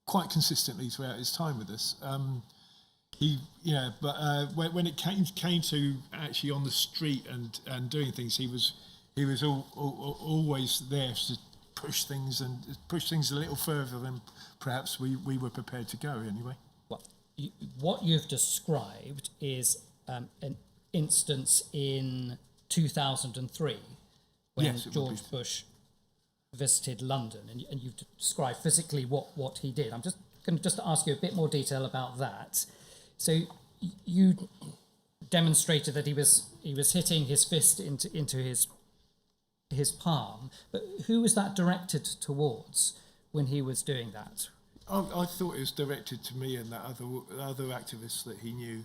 quite consistently throughout his time with us. When it came to actually on the street and doing things, he was always there to push things a little further than perhaps we were prepared to go anyway. Well, what you've described is an instance in 2003 when Yes, George Bush visited London, and you've described physically what he did. I'm just going to ask you a bit more detail about that. So you demonstrated that he was hitting his fist into his palm, but who was that directed towards when he was doing that? I thought it was directed to me and that other activists that he knew.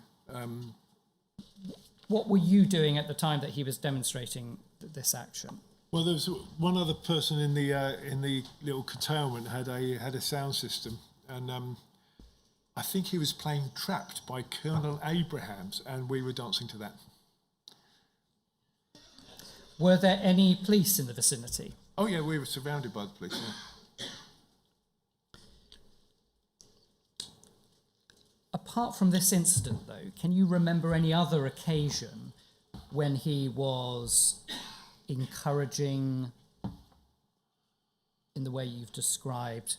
What were you doing at the time that he was demonstrating this action? Well, there was one other person in the little curtailment had a sound system, and I think he was playing Trapped by Colonel Abrahams, and we were dancing to that. Were there any police in the vicinity? Oh yeah, we were surrounded by the police. Yeah. Apart from this incident, though, can you remember any other occasion when he was encouraging in the way you've described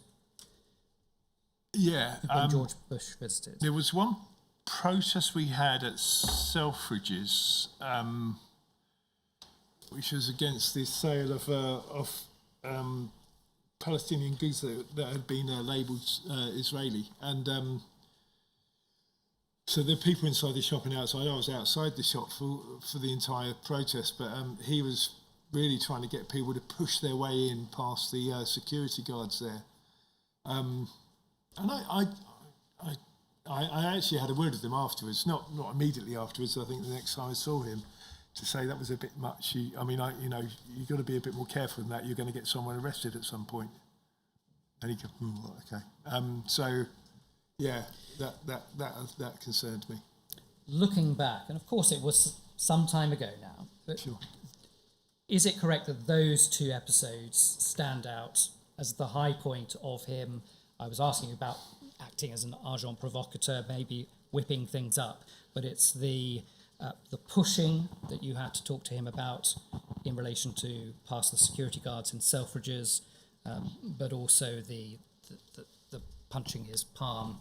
Yeah. when George Bush visited? There was one protest we had at Selfridges, which was against the sale of Palestinian goods that had been labelled Israeli, and so there were people inside the shop and outside. I was outside the shop for the entire protest, but he was really trying to get people to push their way in past the security guards there. And I actually had a word with him afterwards, not immediately afterwards. I think the next time I saw him, to say that was a bit much. You've got to be a bit more careful than that. You're going to get someone arrested at some point. And he goes, okay. So, yeah, that concerned me. Looking back, and of course it was some time ago now, but Sure. is it correct that those two episodes stand out as the high point of him? I was asking about acting as an agent provocateur, maybe whipping things up, but it's the pushing that you had to talk to him about in relation to past the security guards in Selfridges, but also the punching his palm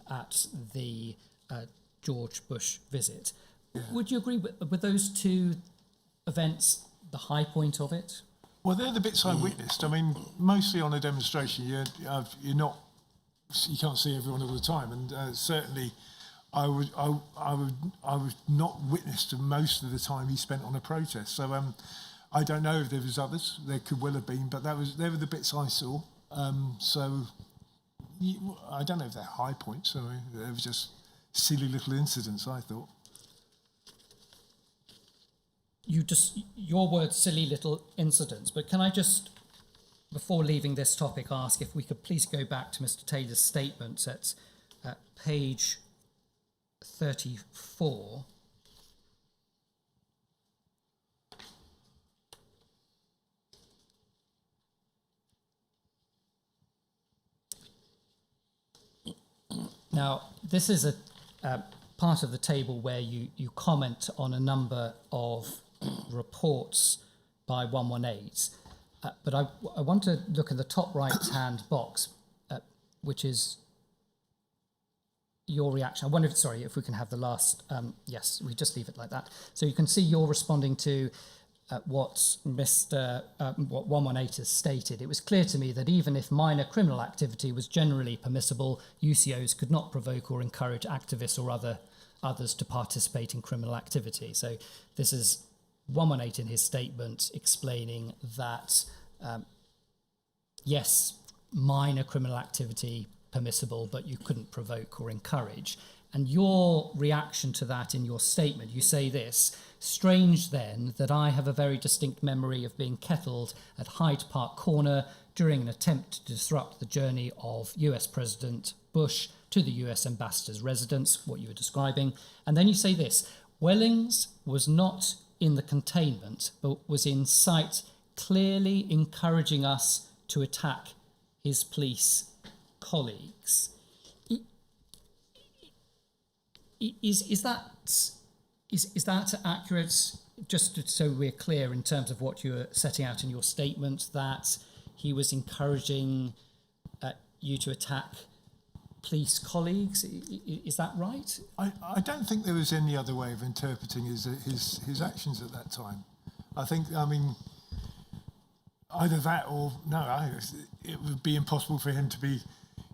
at the George Bush visit. Yeah. Would you agree with those two events the high point of it? Well, they're the bits I witnessed. I mean, mostly on a demonstration, you can't see everyone all the time, and certainly, I would not witness to most of the time he spent on a protest. So I don't know if there was others. There could well have been, but they were the bits I saw. I don't know if they're high points. So they were just silly little incidents, I thought. Your words, silly little incidents, but can I just, before leaving this topic, ask if we could please go back to Mr. Taylor's statement at page 34. Now, this is a part of the table where you comment on a number of reports by 118, but I want to look at the top right-hand box, which is your reaction. I wonder if we can have the last, yes, we just leave it like that. So you can see you're responding to what 118 has stated. It was clear to me that even if minor criminal activity was generally permissible, UCOs could not provoke or encourage activists or others to participate in criminal activity. So this is 118 in his statement explaining that, yes, minor criminal activity permissible, but you couldn't provoke or encourage. And your reaction to that in your statement, you say this: strange then that I have a very distinct memory of being kettled at Hyde Park Corner during an attempt to disrupt the journey of US President Bush to the US ambassador's residence, what you were describing. And then you say this: Wellings was not in the containment, but was in sight, clearly encouraging us to attack his police colleagues. Is that accurate? Just so we're clear in terms of what you're setting out in your statement, that he was encouraging you to attack police colleagues. Is that right? I don't think there was any other way of interpreting his actions at that time. I think, either that or no, it would be impossible for him to be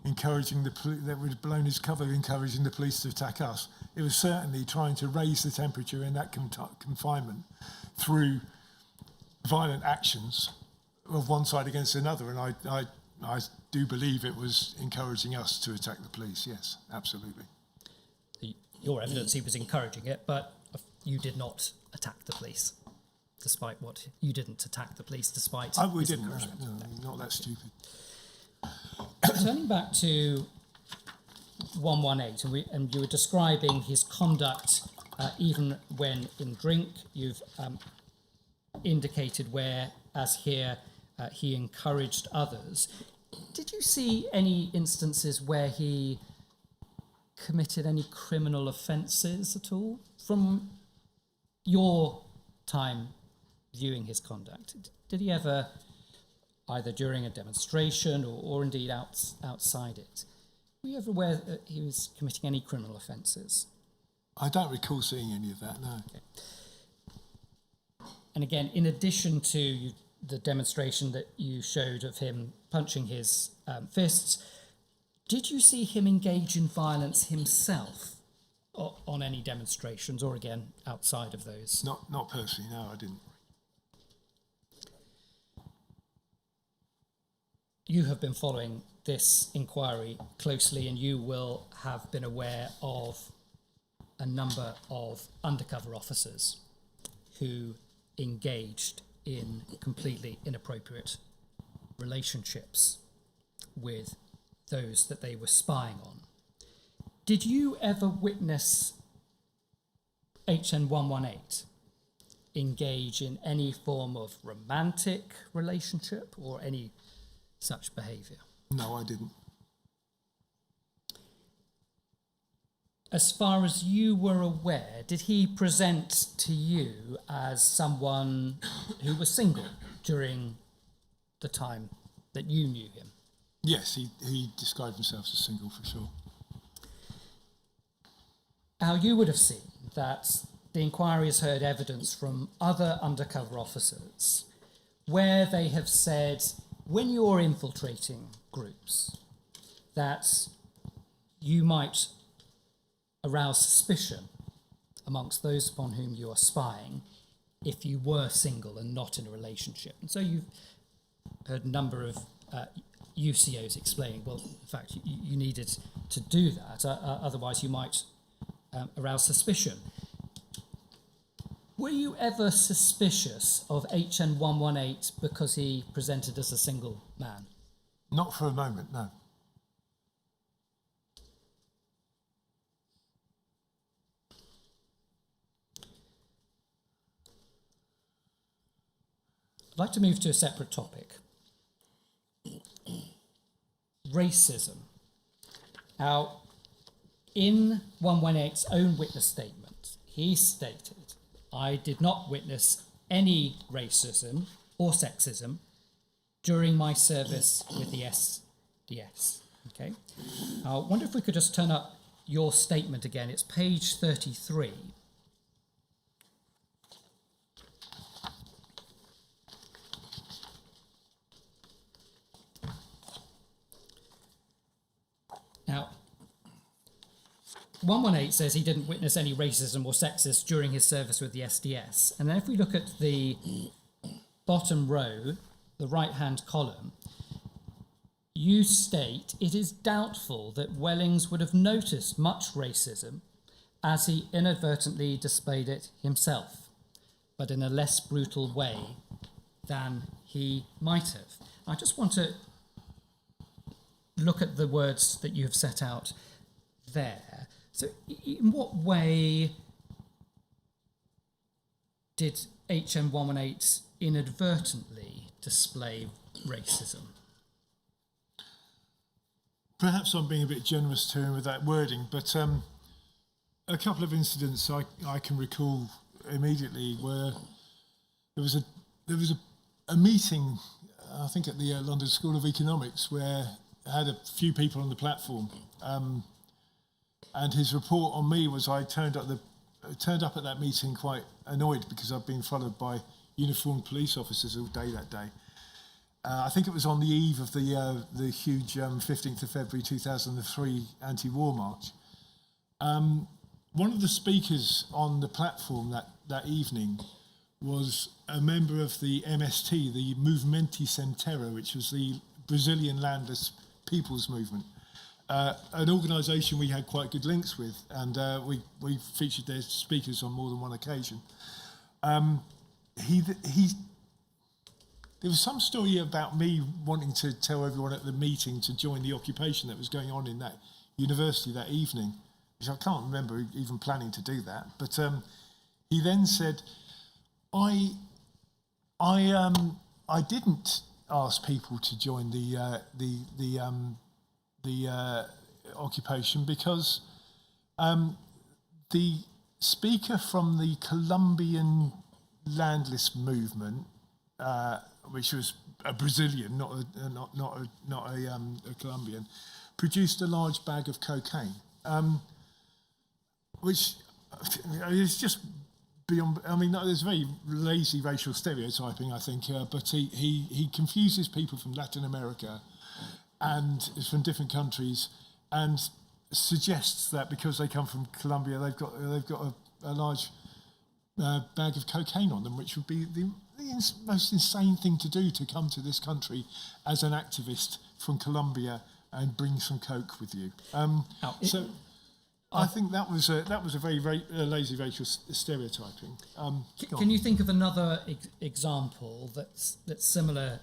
encouraging the police, that would have blown his cover, encouraging the police to attack us. It was certainly trying to raise the temperature in that confinement through violent actions of one side against another, and I do believe it was encouraging us to attack the police. Yes, absolutely. Your evidence, he was encouraging it, but you did not attack the police, despite what you didn't attack the police, despite. We didn't. No, not that stupid. Turning back to 118, and you were describing his conduct even when in drink. You've indicated where, as here, he encouraged others. Did you see any instances where he committed any criminal offences at all from your time viewing his conduct? Did he ever, either during a demonstration or indeed outside it, were you ever aware that he was committing any criminal offences? I don't recall seeing any of that, no. Okay. And again, in addition to the demonstration that you showed of him punching his fists, did you see him engage in violence himself on any demonstrations, or again, outside of those? Not personally, no, I didn't. You have been following this inquiry closely, and you will have been aware of a number of undercover officers who engaged in completely inappropriate relationships with those that they were spying on. Did you ever witness HN 118 engage in any form of romantic relationship or any such behaviour? No, I didn't. As far as you were aware, did he present to you as someone who was single during the time that you knew him? Yes, he described himself as single for sure. Now, you would have seen that the inquiry has heard evidence from other undercover officers where they have said, when you're infiltrating groups, that you might arouse suspicion amongst those upon whom you are spying if you were single and not in a relationship. And so you've heard a number of UCOs explaining, well, in fact, you needed to do that, otherwise you might arouse suspicion. Were you ever suspicious of HN 118 because he presented as a single man? Not for a moment, no. I'd like to move to a separate topic. Racism. Now, in 118's own witness statement, he stated, I did not witness any racism or sexism during my service with the SDS. Okay. I wonder if we could just turn up your statement again. It's page 33. Now, 118 says he didn't witness any racism or sexism during his service with the SDS. And then if we look at the bottom row, the right-hand column, you state it is doubtful that Wellings would have noticed much racism as he inadvertently displayed it himself, but in a less brutal way than he might have. I just want to look at the words that you have set out there. So in what way did HM 118 inadvertently display racism? perhaps I'm being a bit generous to him with that wording, but a couple of incidents I can recall immediately where there was a meeting, I think at the London School of Economics, where I had a few people on the platform, and his report on me was I turned up at that meeting quite annoyed because I'd been followed by uniformed police officers all day that day. I think it was on the eve of the huge 15th of February 2003 anti-war march. One of the speakers on the platform that evening was a member of the MST, the Movimento Sem Terra, which was the Brazilian landless people's movement, an organisation we had quite good links with, and we featured their speakers on more than one occasion. There was some story about me wanting to tell everyone at the meeting to join the occupation that was going on in that university that evening, which I can't remember even planning to do that. But he then said, I didn't ask people to join the occupation because the speaker from the Colombian landless movement, which was a Brazilian, not a Colombian, produced a large bag of cocaine, which is just beyond. I mean, there's very lazy racial stereotyping, I think, but he confuses people from Latin America and from different countries, and suggests that because they come from Colombia, they've got a large bag of cocaine on them, which would be the most insane thing to do, to come to this country as an activist from Colombia and bring some coke with you. I think that was a very lazy racial stereotyping. Can you think of another example that's similar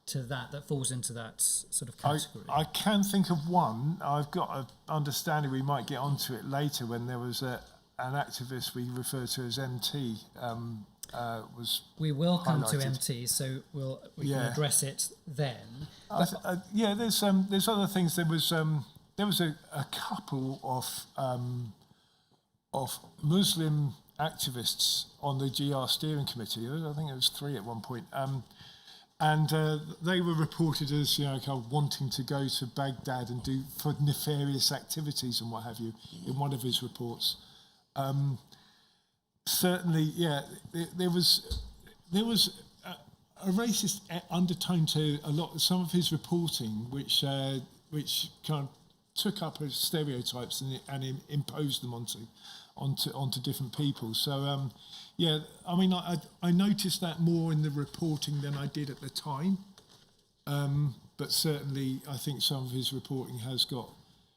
to that falls into that sort of category? I can think of one. I've got an understanding we might get onto it later, when there was an activist we refer to as MT. We will come highlighted. to MT, so we can address it then. There's other things. There was a couple of Muslim activists on the GR steering committee. I think it was 3 at one point, and they were reported as kind of wanting to go to Baghdad and do for nefarious activities and what have you in one of his reports. Certainly, there was a racist undertone to some of his reporting, which kind of took up as stereotypes and imposed them onto different people. So I mean, I noticed that more in the reporting than I did at the time, but certainly I think some of his reporting has got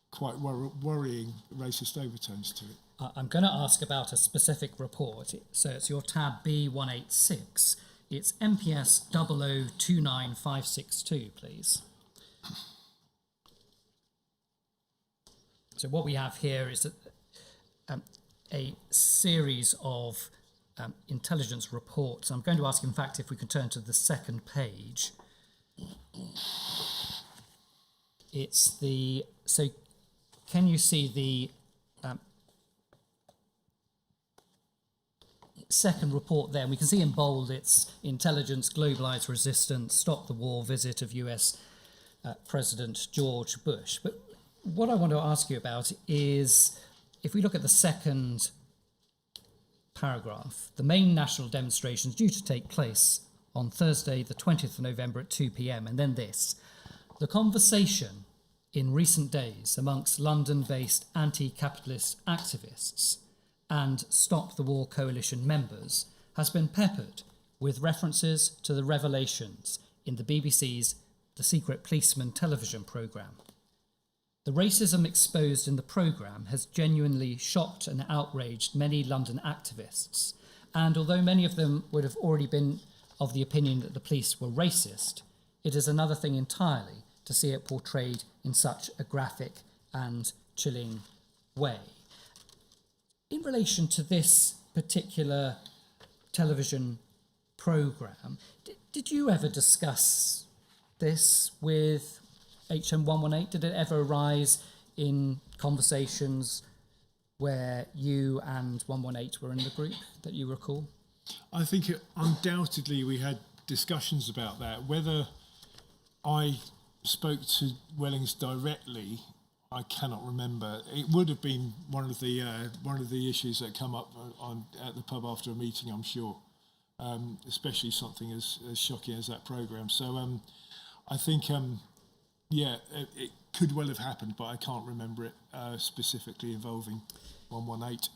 quite worrying racist overtones to it. I'm going to ask about a specific report. So it's your tab B186. It's MPS 0029562, please. So what we have here is a series of intelligence reports. I'm going to ask, in fact, if we can turn to the second page. So can you see the second report there? We can see in bold it's Intelligence, Globalised Resistance, Stop the War, Visit of US President George Bush. But what I want to ask you about is, if we look at the second paragraph, the main national demonstration is due to take place on Thursday, the 20th of November at 2 p.m. And then this: the conversation in recent days amongst London-based anti-capitalist activists and Stop the War Coalition members has been peppered with references to the revelations in the BBC's The Secret Policeman television programme. The racism exposed in the programme has genuinely shocked and outraged many London activists, and although many of them would have already been of the opinion that the police were racist, it is another thing entirely to see it portrayed in such a graphic and chilling way. In relation to this particular television programme, did you ever discuss this with HM 118? Did it ever arise in conversations where you and 118 were in the group that you recall? I think undoubtedly we had discussions about that. Whether I spoke to Wellings directly, I cannot remember. It would have been one of the issues that come up at the pub after a meeting, I'm sure. Especially something as shocking as that programme. So I think, it could well have happened, but I can't remember it specifically involving 118.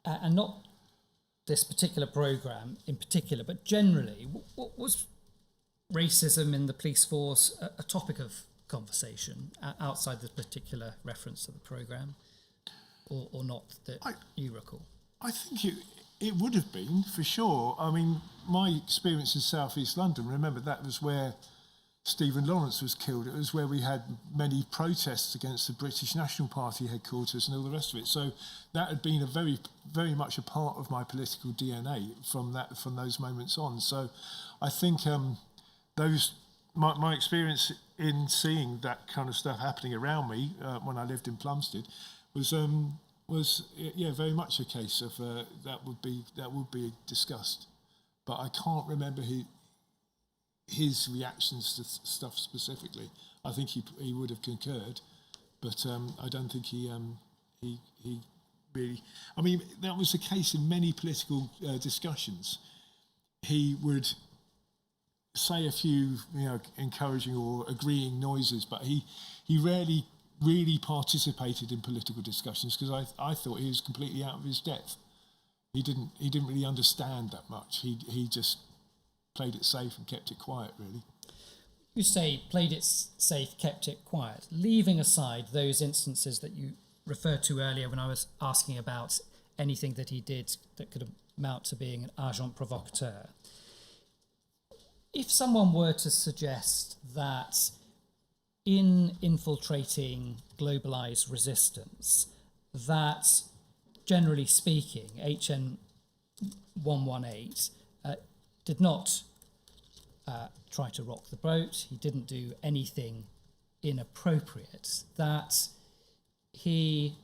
And not this particular programme in particular, but generally, what was racism in the police force a topic of conversation outside the particular reference to the programme, or not that you recall? I think it would have been, for sure. I mean, my experience in South East London, remember, that was where Stephen Lawrence was killed. It was where we had many protests against the British National Party headquarters and all the rest of it. So that had been a very, very much a part of my political DNA from those moments on. So I think my experience in seeing that kind of stuff happening around me when I lived in Plumstead was very much a case of that would be discussed, but I can't remember his reactions to stuff specifically. I think he would have concurred, but I don't think he really. I mean, that was the case in many political discussions. He would say a few, encouraging or agreeing noises, but he rarely really participated in political discussions, because I thought he was completely out of his depth. He didn't really understand that much. He just played it safe and kept it quiet, really. You say played it safe, kept it quiet, leaving aside those instances that you referred to earlier when I was asking about anything that he did that could amount to being an agent provocateur. If someone were to suggest that in infiltrating globalised resistance, that generally speaking, HN 118 did not try to rock the boat, he didn't do anything inappropriate, that he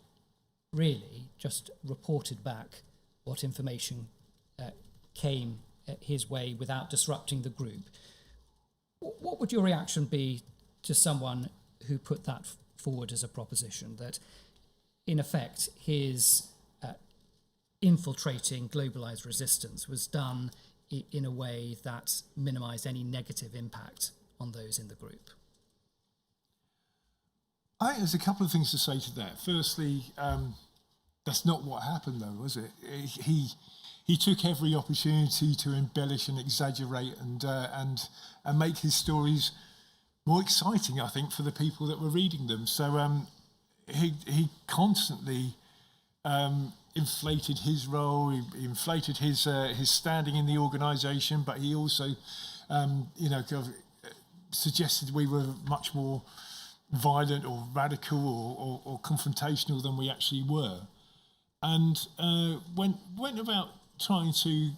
really just reported back what information came his way without disrupting the group. What would your reaction be to someone who put that forward as a proposition, that in effect his infiltrating globalised resistance was done in a way that minimised any negative impact on those in the group? I think there's a couple of things to say to that. Firstly, that's not what happened, though, was it? He took every opportunity to embellish and exaggerate and make his stories more exciting, I think, for the people that were reading them. So he constantly inflated his role, he inflated his standing in the organisation, but he also, suggested we were much more violent or radical or confrontational than we actually were, and went about trying to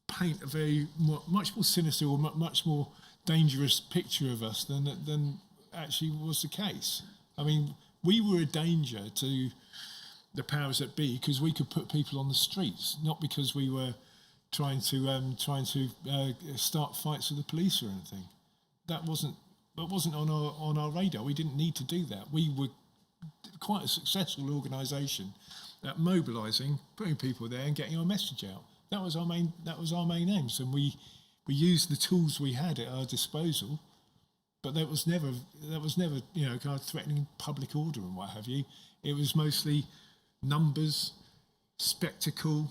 paint a much more sinister or much more dangerous picture of us than actually was the case. I mean, we were a danger to the powers that be because we could put people on the streets, not because we were trying to start fights with the police or anything. That wasn't on our radar. We didn't need to do that. We were quite a successful organisation at mobilising, putting people there, and getting our message out. That was our main aims, and we used the tools we had at our disposal. But that was never kind of threatening public order and what have you. It was mostly numbers, spectacle,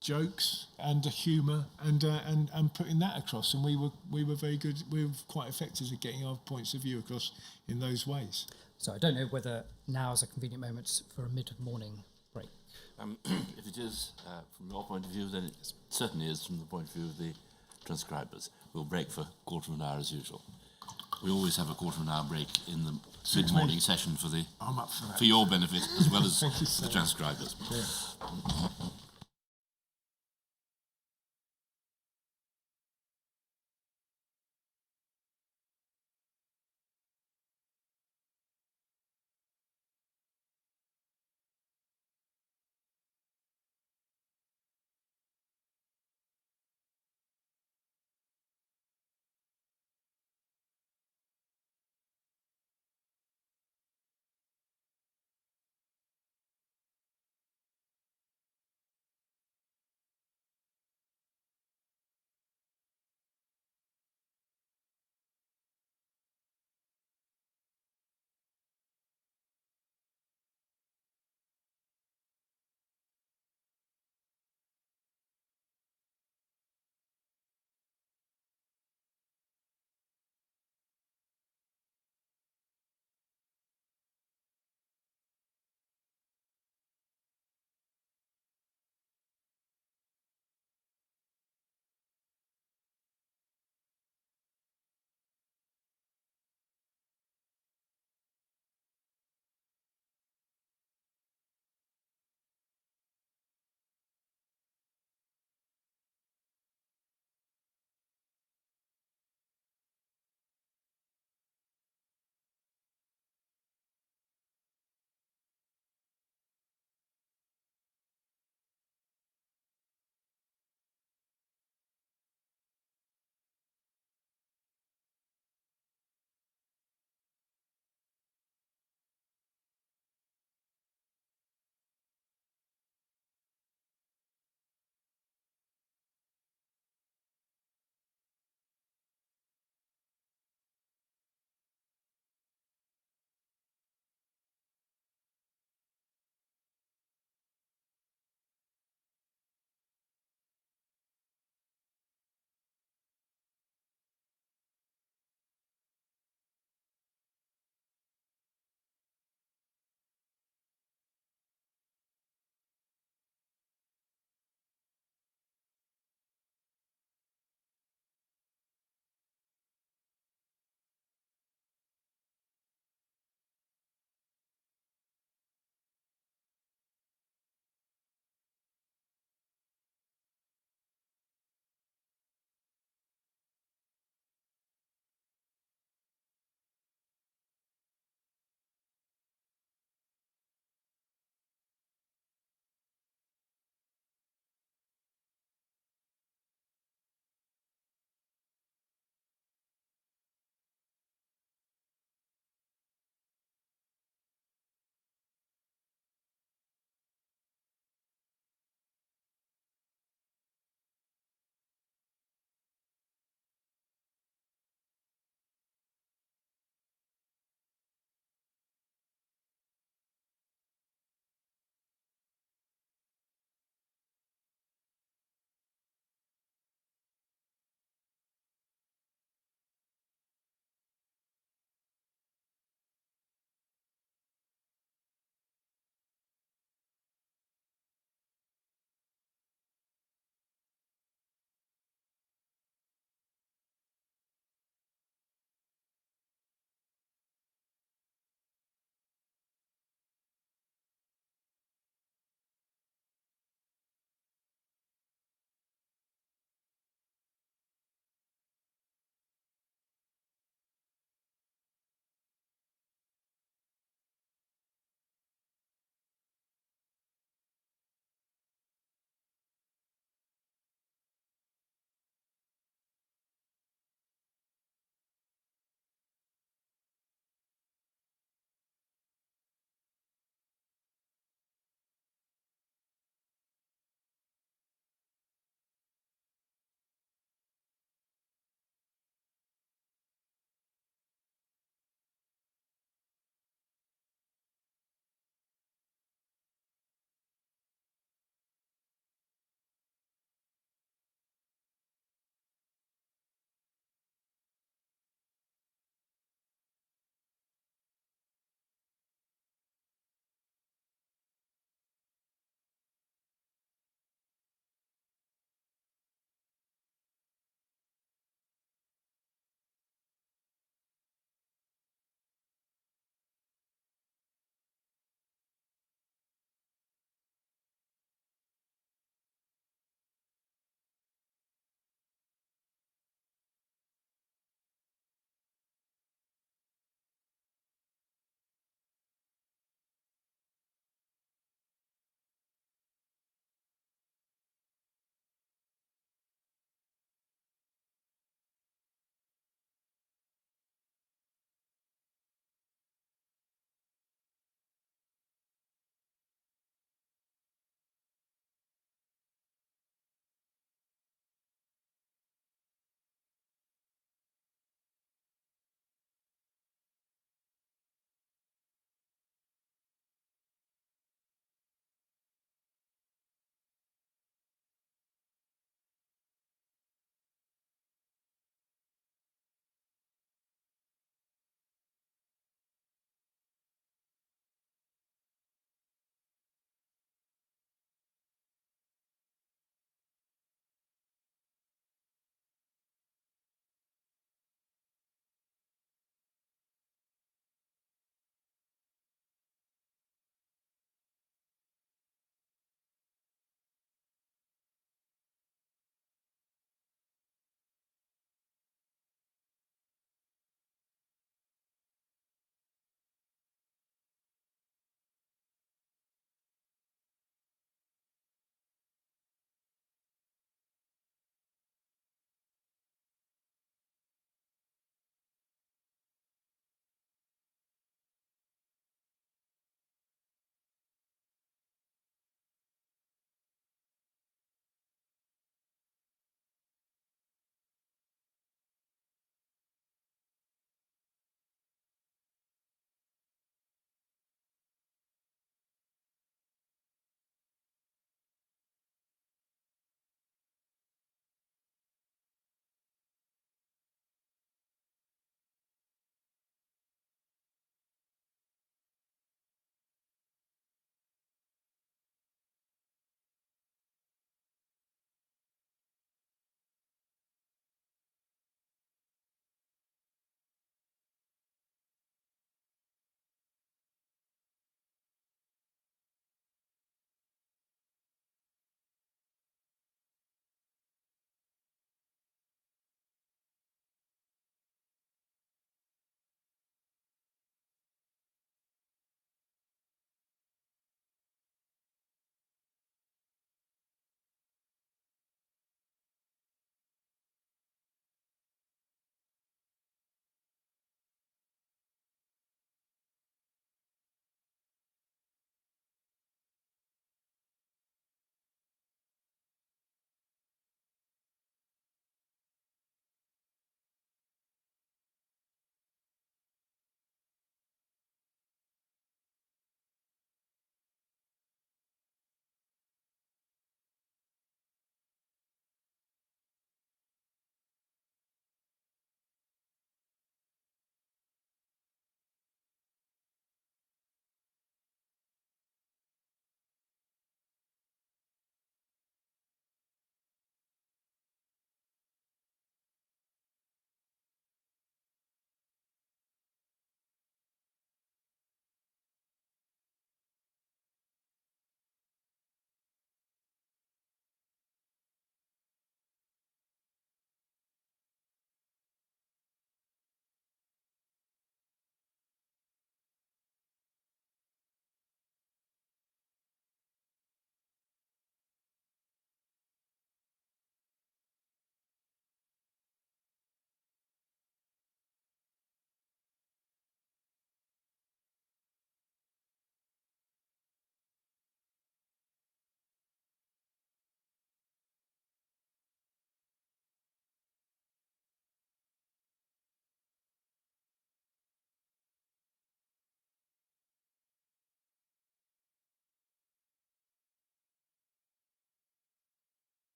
jokes, and humour, and putting that across. And we were very good. We were quite effective at getting our points of view across in those ways. So I don't know whether now is a convenient moment for a mid-morning break. If it is from your point of view, then it certainly is from the point of view of the transcribers. We'll break for a quarter of an hour as usual. We always have a quarter of an hour break in the mid-morning session I'm up for that. for your benefit as well as Thank you so the transcribers. Yeah.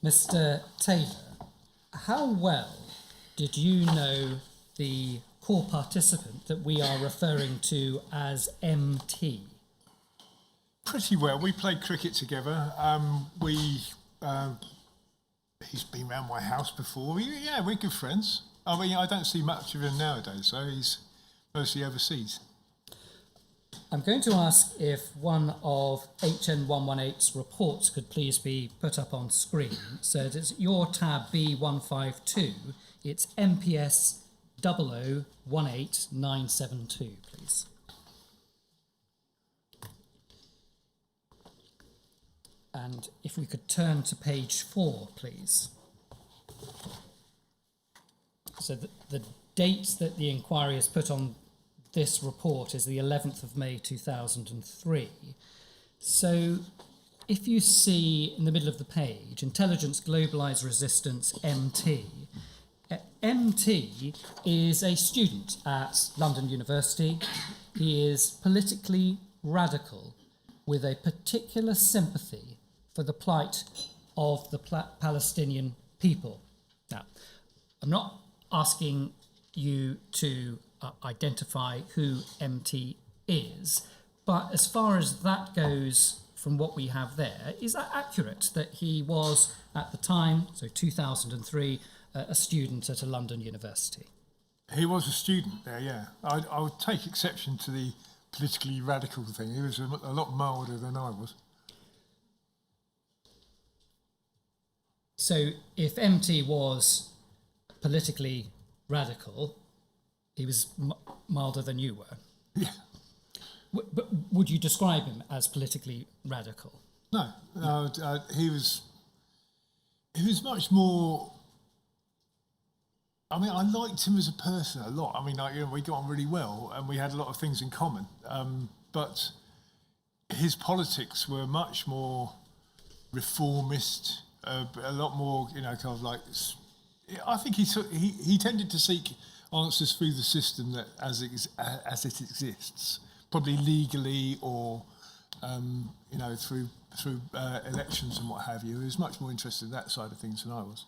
Mr. Taylor, how well did you know the core participant that we are referring to as MT? Pretty well. We played cricket together. He's been round my house before. We're good friends. I mean, I don't see much of him nowadays, so he's mostly overseas. I'm going to ask if one of HN118's reports could please be put up on screen. So it's your tab B152. It's MPS 0018972, please. And if we could turn to page 4, please. So the date that the inquiry is put on this report is the 11th of May 2003. So if you see in the middle of the page, Intelligence Globalised Resistance MT, MT is a student at London University. He is politically radical with a particular sympathy for the plight of the Palestinian people. Now, I'm not asking you to identify who MT is, but as far as that goes from what we have there, is that accurate that he was at the time, so 2003, a student at a London university? He was a student there, yeah. I would take exception to the politically radical thing. He was a lot milder than I was. So if MT was politically radical, he was milder than you were. Yeah. But would you describe him as politically radical? No, he was much more. I mean, I liked him as a person a lot. I mean, we got on really well, and we had a lot of things in common. But his politics were much more reformist, a lot more, kind of like. I think he tended to seek answers through the system that as it exists, probably legally or through elections and what have you. He was much more interested in that side of things than I was.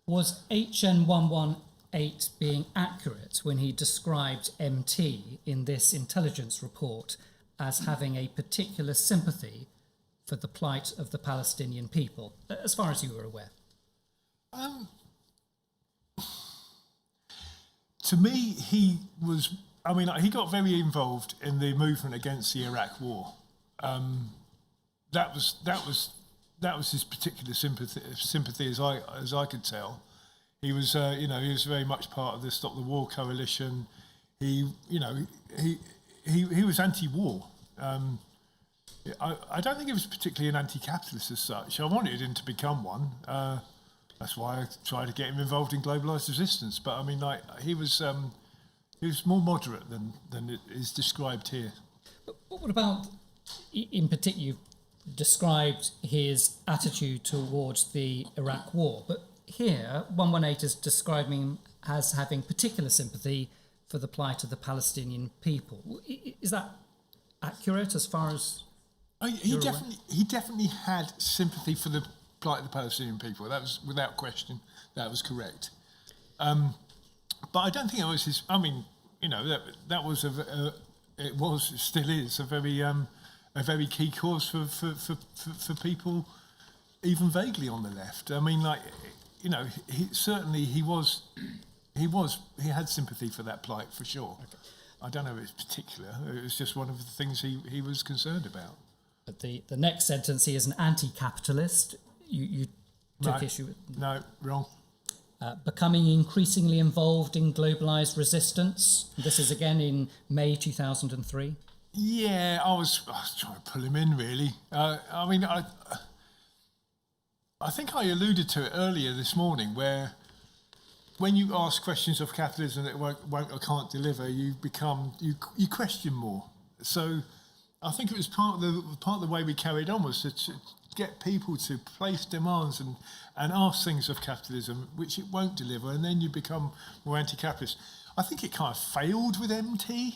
Was HN118 being accurate when he described MT in this intelligence report as having a particular sympathy for the plight of the Palestinian people, as far as you were aware? To me, he was. I mean, he got very involved in the movement against the Iraq War. That was his particular sympathy, as I could tell. He was, he was very much part of the Stop the War coalition. He was anti-war. I don't think he was particularly an anti-capitalist as such. I wanted him to become one. That's why I tried to get him involved in globalised resistance. But I mean, he was more moderate than it is described here. But what about, in particular, you've described his attitude towards the Iraq War, but here 118 is describing him as having particular sympathy for the plight of the Palestinian people. Is that accurate as far as he definitely had sympathy for the plight of the Palestinian people. That was without question. That was correct. But I don't think it was his. I mean, that was it still is a very key cause for people, even vaguely on the left. I mean, he had sympathy for that plight for sure. Okay. I don't know if it's particular. It was just one of the things he was concerned about. But the next sentence, he is an anti-capitalist. You took issue with... No, wrong. Becoming increasingly involved in globalised resistance. This is again in May 2003. Yeah, I was trying to pull him in, really. I mean, I think I alluded to it earlier this morning, where when you ask questions of capitalism that won't or can't deliver, you question more. So I think it was part of the way we carried on was to get people to place demands and ask things of capitalism which it won't deliver, and then you become more anti-capitalist. I think it kind of failed with MT,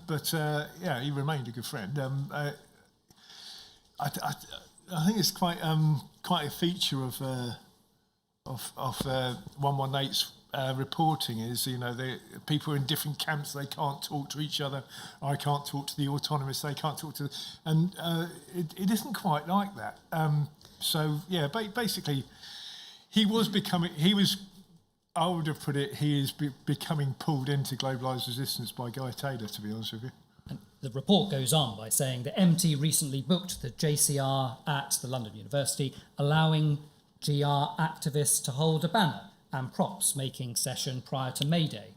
but he remained a good friend. I think it's quite a feature of 118's reporting is, the people are in different camps, they can't talk to each other. I can't talk to the autonomous, they can't talk to, and it isn't quite like that. Basically, I would have put it, he is becoming pulled into globalised resistance by Guy Taylor, to be honest with you. And the report goes on by saying that MT recently booked the JCR at the London University, allowing GR activists to hold a banner and props making session prior to May Day.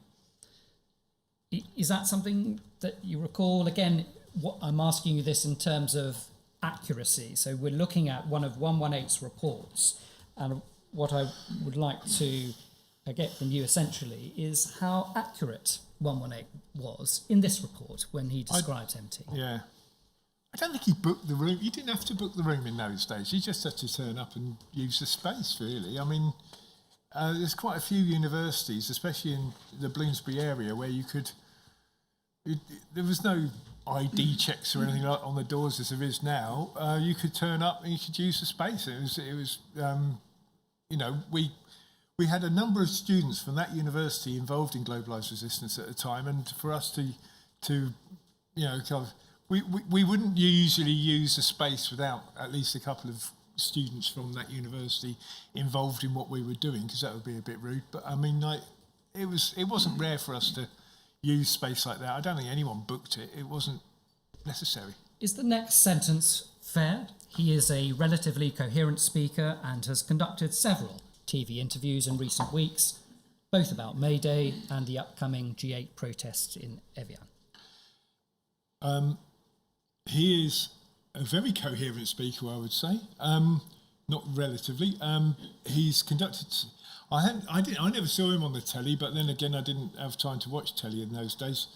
Is that something that you recall? Again, what I'm asking you this in terms of accuracy. So we're looking at one of 118's reports, and what I would like to get from you essentially is how accurate 118 was in this report when he describes MT. Yeah. I don't think he booked the room. You didn't have to book the room in those days. You just had to turn up and use the space, really. I mean, there's quite a few universities, especially in the Bloomsbury area, where there was no ID checks or anything like on the doors as there is now. You could turn up and you could use the space. It was we had a number of students from that university involved in globalised resistance at the time, and for us to we wouldn't usually use the space without at least a couple of students from that university involved in what we were doing, because that would be a bit rude. But I mean, it wasn't rare for us to use space like that. I don't think anyone booked it. It wasn't necessary. Is the next sentence fair? He is a relatively coherent speaker and has conducted several TV interviews in recent weeks, both about May Day and the upcoming G8 protests in Evian. He is a very coherent speaker, I would say. Not relatively. He's conducted. I never saw him on the telly, but then again, I didn't have time to watch telly in those days.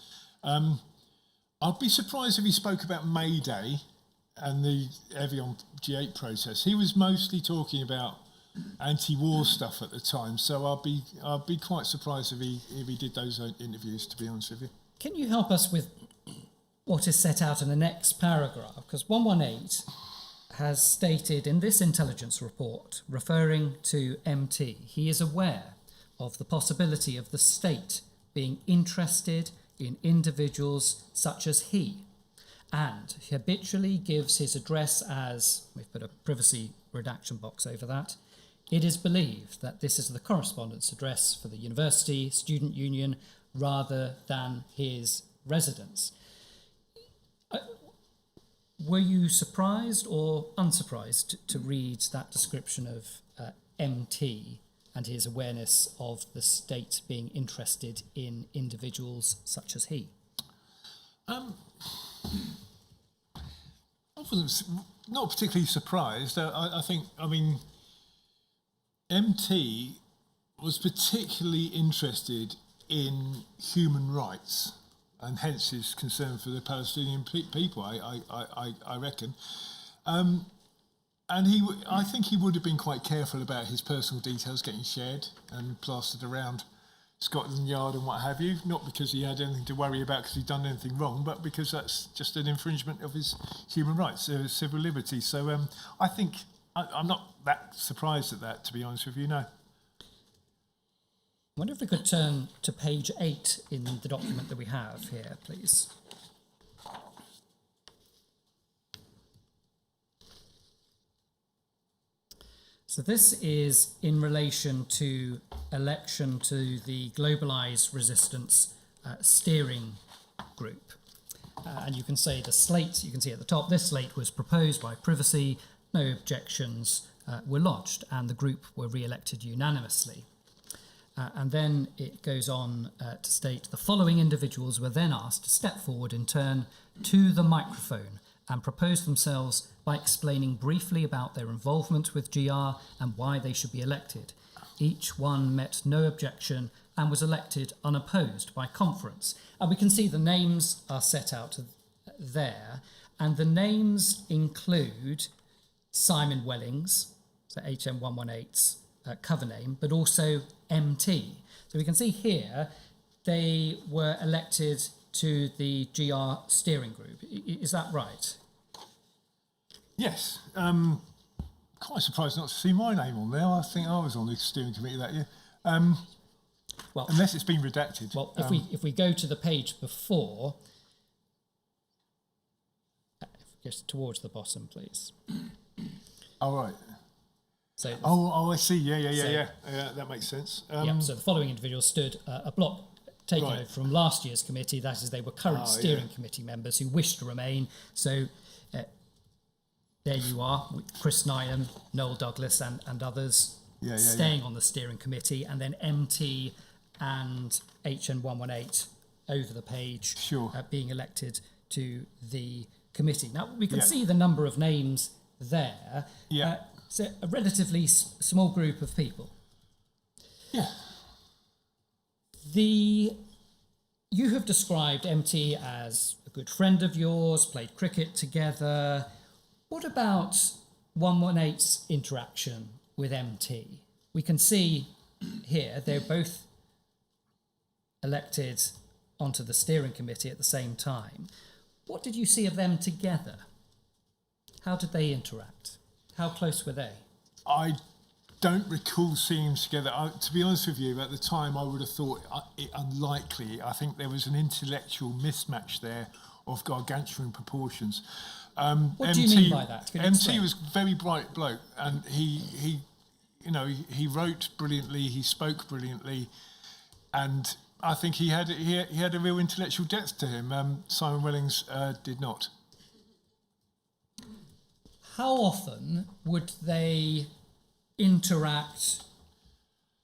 I'd be surprised if he spoke about May Day and the Evian G8 protests. He was mostly talking about anti-war stuff at the time, so I'd be quite surprised if he did those interviews, to be honest with you. Can you help us with what is set out in the next paragraph? Because 118 has stated in this intelligence report, referring to MT, he is aware of the possibility of the state being interested in individuals such as he, and habitually gives his address as, we've put a privacy redaction box over that, it is believed that this is the correspondence address for the university student union rather than his residence. Were you surprised or unsurprised to read that description of MT and his awareness of the state being interested in individuals such as he? I wasn't not particularly surprised. I mean, MT was particularly interested in human rights, and hence his concern for the Palestinian people, I reckon. And I think he would have been quite careful about his personal details getting shared and plastered around Scotland Yard and what have you, not because he had anything to worry about because he'd done anything wrong, but because that's just an infringement of his human rights, civil liberties. So I think I'm not that surprised at that, to be honest with you, no. I wonder if we could turn to page 8 in the document that we have here, please. So this is in relation to election to the Globalised Resistance Steering Group. And you can see the slate, you can see at the top, this slate was proposed by Privacy, no objections were lodged, and the group were re-elected unanimously. And then it goes on to state the following individuals were then asked to step forward in turn to the microphone and propose themselves by explaining briefly about their involvement with GR and why they should be elected. Each one met no objection and was elected unopposed by conference. And we can see the names are set out there, and the names include Simon Wellings, so HM118's cover name, but also MT. So we can see here they were elected to the GR steering group. Is that right? Yes. Quite surprised not to see my name on there. I think I was on the steering committee that year. Well, Unless it's been redacted. well, if we go to the page before, just towards the bottom, please. Oh, right. So I see. Yeah, So- that makes sense. so the following individuals stood a block taken Right. over from last year's committee. That is, they were current Oh, steering yeah. committee members who wished to remain. So there you are, with Chris Nyham, Noel Douglas, and others Yeah. staying on the steering committee, and then MT and HN118 over the page, Sure. being elected to the committee. Now we can Yeah. see the number of names there. Yeah. So a relatively small group of people. Yeah. You have described MT as a good friend of yours, played cricket together. What about 118's interaction with MT? We can see here they're both elected onto the steering committee at the same time. What did you see of them together? How did they interact? How close were they? I don't recall seeing them together. To be honest with you, at the time I would have thought it unlikely. I think there was an intellectual mismatch there of gargantuan proportions. What do you mean by that? Can you MT explain? was a very bright bloke, and he wrote brilliantly, he spoke brilliantly, and I think he had a real intellectual depth to him. Simon Wellings did not. How often would they interact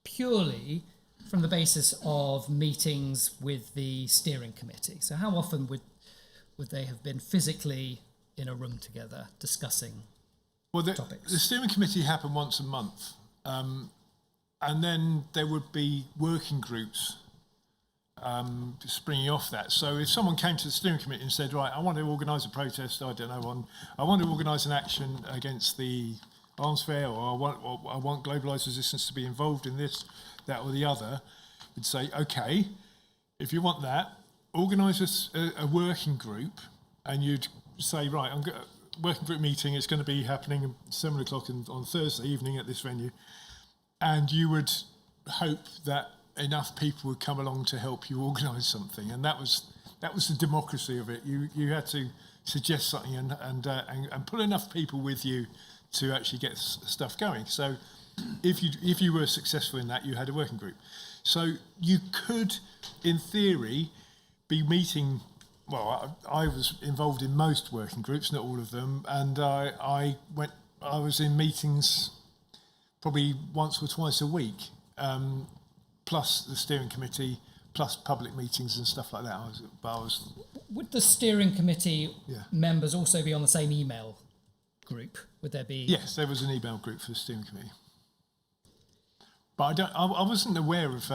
purely from the basis of meetings with the steering committee? So how often would they have been physically in a room together discussing topics? The steering committee happened once a month, and then there would be working groups springing off that. So if someone came to the steering committee and said, right, I want to organise a protest, I don't know, I want to organise an action against the arms fair, or I want globalised resistance to be involved in this, that or the other, would say, okay, if you want that, organise a working group, and you'd say, right, working group meeting is going to be happening at 7 o'clock on Thursday evening at this venue, and you would hope that enough people would come along to help you organise something, and that was the democracy of it. You had to suggest something and put enough people with you to actually get stuff going. So if you were successful in that, you had a working group. So you could, in theory, be meeting. Well, I was involved in most working groups, not all of them, and I was in meetings probably once or twice a week. Plus the steering committee, plus public meetings and stuff like that. Would the steering committee Yeah. members also be on the same email group? Would there be? Yes, there was an email group for the steering committee, but I wasn't aware of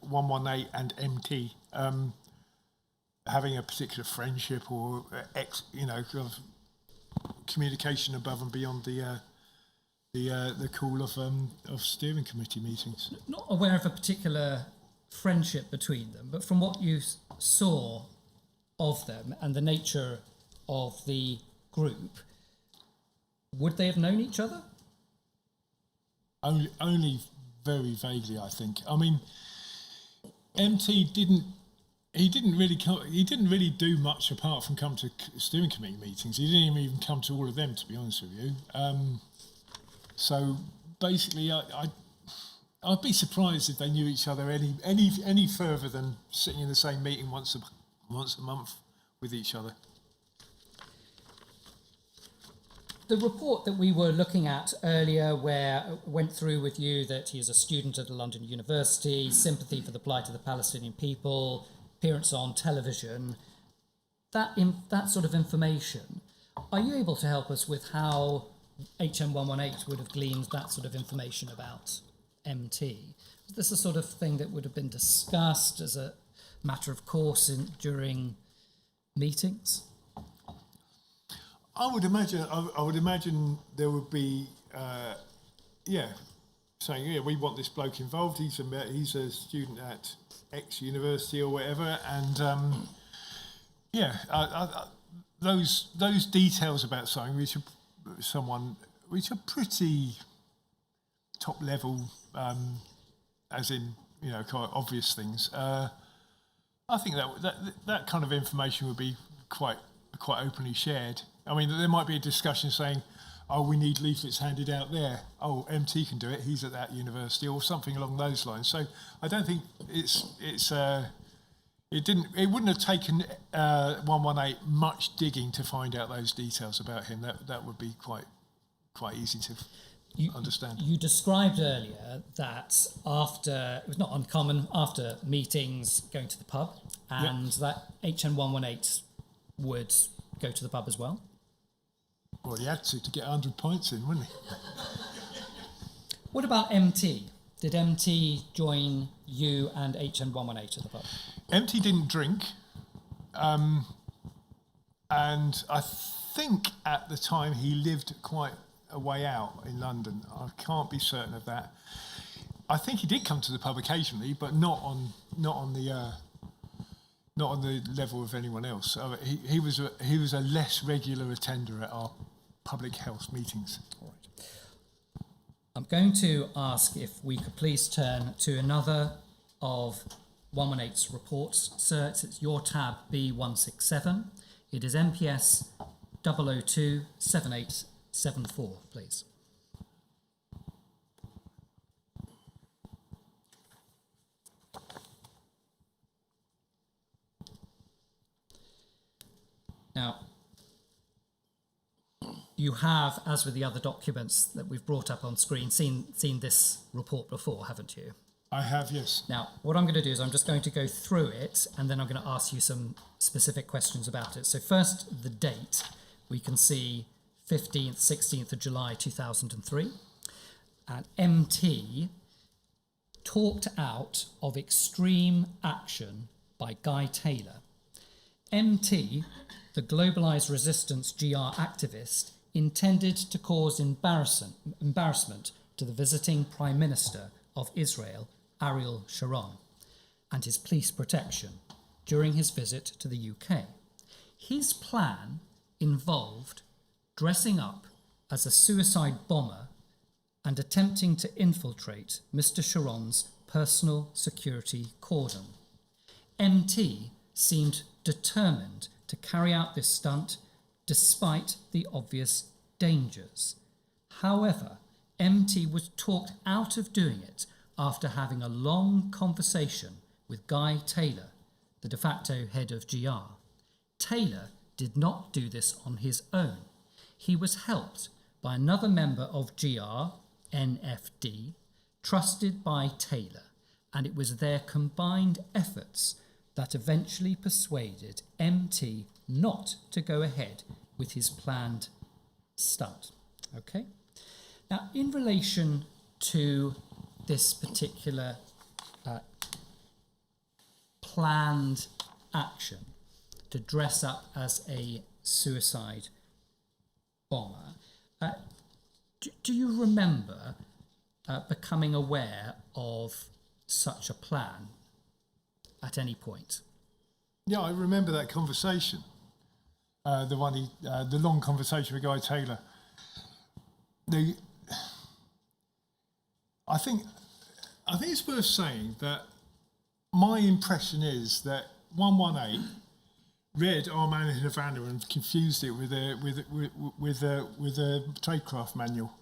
118 and MT having a particular friendship or kind of communication above and beyond the call of steering committee meetings. Not aware of a particular friendship between them, but from what you saw of them and the nature of the group, would they have known each other? Only very vaguely, I think. I mean, MT didn't really do much apart from come to steering committee meetings. He didn't even come to all of them, to be honest with you. So basically, I'd be surprised if they knew each other any further than sitting in the same meeting once a month with each other. The report that we were looking at earlier, where went through with you that he is a student at a London university, sympathy for the plight of the Palestinian people, appearance on television, that sort of information, are you able to help us with how HM118 would have gleaned that sort of information about MT? Is this the sort of thing that would have been discussed as a matter of course during meetings? I would imagine there would be, saying, we want this bloke involved. He's a student at X university or whatever, and those details about something which are pretty top level, as in quite obvious things. I think that kind of information would be quite openly shared. I mean, there might be a discussion saying, "Oh, we need leaflets handed out there. Oh, MT can do it. He's at that university," or something along those lines. So I don't think it wouldn't have taken 118 much digging to find out those details about him. That would be quite easy to understand. You described earlier that it was not uncommon after meetings going to the pub, and that HN 118 would go to the pub as well. Well, he had to get 100 pints in, wouldn't he? What about MT? Did MT join you and HN 118 at the pub? MT didn't drink, and I think at the time he lived quite a way out in London. I can't be certain of that. I think he did come to the pub occasionally, but not on the level of anyone else. He was a less regular attender at our public health meetings. All right. I'm going to ask if we could please turn to another of 118's reports. Sir, it's your tab B167. It is MPS 002 7874, please. Now, you have, as with the other documents that we've brought up on screen, seen this report before, haven't you? I have, yes. Now, what I'm going to do is I'm just going to go through it, and then I'm going to ask you some specific questions about it. So first, the date. We can see 15th, 16th of July 2003. And MT talked out of extreme action by Guy Taylor. MT, the globalised resistance GR activist, intended to cause embarrassment to the visiting Prime Minister of Israel, Ariel Sharon, and his police protection during his visit to the UK. His plan involved dressing up as a suicide bomber and attempting to infiltrate Mr. Sharon's personal security cordon. MT seemed determined to carry out this stunt despite the obvious dangers. However, MT was talked out of doing it after having a long conversation with Guy Taylor, the de facto head of GR. Taylor did not do this on his own. He was helped by another member of GR, NFD, trusted by Taylor, and it was their combined efforts that eventually persuaded MT not to go ahead with his planned stunt. Okay? Now, in relation to this particular planned action to dress up as a suicide bomber, do you remember becoming aware of such a plan at any point? Yeah, I remember that conversation. The long conversation with Guy Taylor. I think it's worth saying that my impression is that 118 read Our Man in Havana and confused it with a tradecraft manual.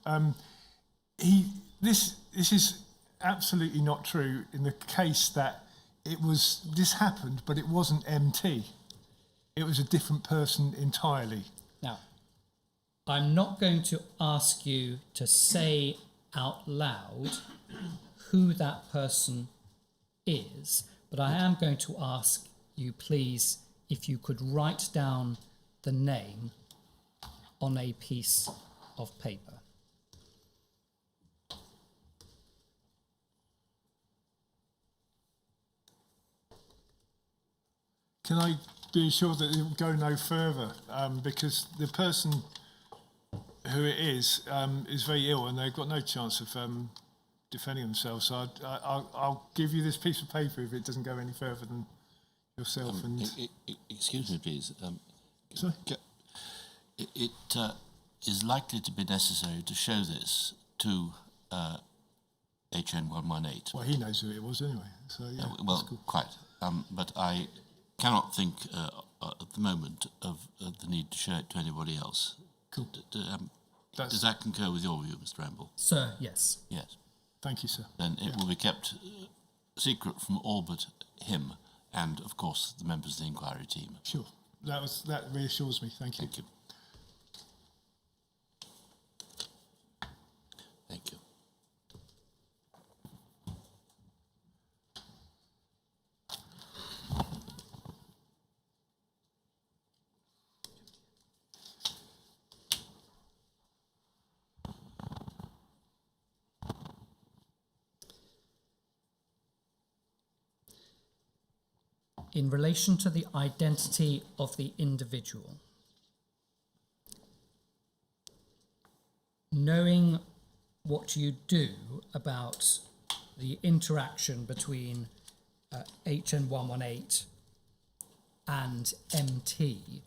This is absolutely not true in the case that this happened, but it wasn't MT. It was a different person entirely. Now, I'm not going to ask you to say out loud who that person is, but I am going to ask you, please, if you could write down the name on a piece of paper. Can I be assured that it will go no further? Because the person who it is very ill and they've got no chance of defending themselves. So I'll give you this piece of paper if it doesn't go any further than yourself. Excuse me, please. Sorry? It is likely to be necessary to show this to HN 118. Well, he knows who it was anyway, so yeah. Well, that's cool. quite. But I cannot think at the moment of the need to show it to anybody else. Cool. Does that concur with your view, Mr. Ramble? Sir, yes. Yes. Thank you, sir. Then it will be kept secret from all but him and, of course, the members of the inquiry team. Sure. That reassures me. Thank you. Thank you. Thank you. In relation to the identity of the individual, knowing what you do about the interaction between HN 118 and MT,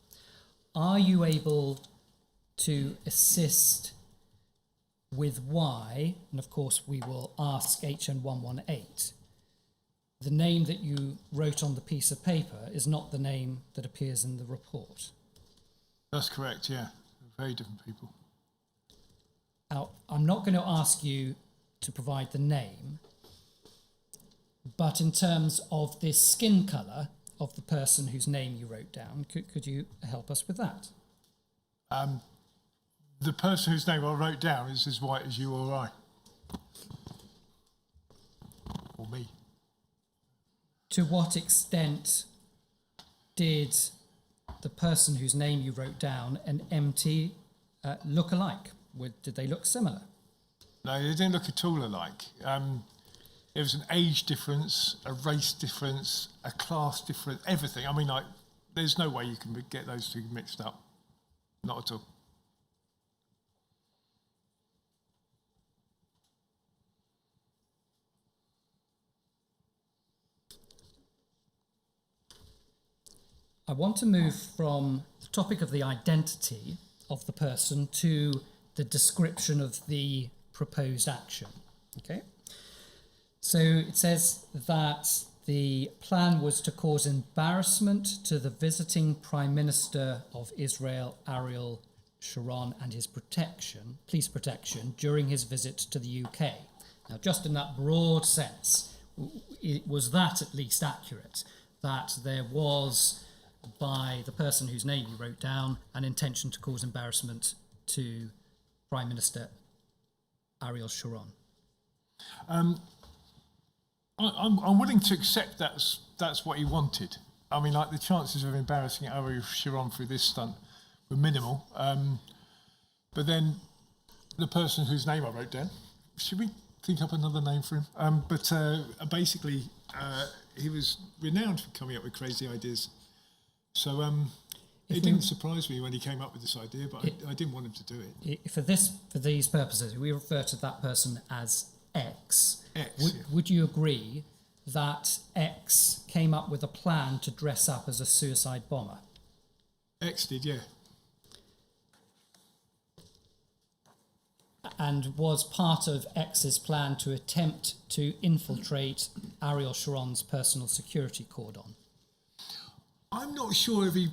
are you able to assist with why, and of course we will ask HN 118, the name that you wrote on the piece of paper is not the name that appears in the report? That's correct, yeah. Very different people. Now, I'm not going to ask you to provide the name, but in terms of the skin colour of the person whose name you wrote down, could you help us with that? The person whose name I wrote down is as white as you or I. Or me. To what extent did the person whose name you wrote down and MT look alike? Did they look similar? No, they didn't look at all alike. There was an age difference, a race difference, a class difference, everything. I mean, like, there's no way you can get those two mixed up. Not at all. I want to move from the topic of the identity of the person to the description of the proposed action. Okay? So it says that the plan was to cause embarrassment to the visiting Prime Minister of Israel, Ariel Sharon, and his police protection during his visit to the UK. Now, just in that broad sense, was that at least accurate? That there was, by the person whose name you wrote down, an intention to cause embarrassment to Prime Minister Ariel Sharon? I'm willing to accept that's what he wanted. I mean, like, the chances of embarrassing Ariel Sharon through this stunt were minimal. But then the person whose name I wrote down, should we think up another name for him? Basically, he was renowned for coming up with crazy ideas. So it didn't surprise me when he came up with this idea, but I didn't want him to do it. For these purposes, we refer to that person as X. X, Would you agree that X came up with a plan to dress up as a suicide bomber? X did, yeah. And was part of X's plan to attempt to infiltrate Ariel Sharon's personal security cordon? I'm not sure if he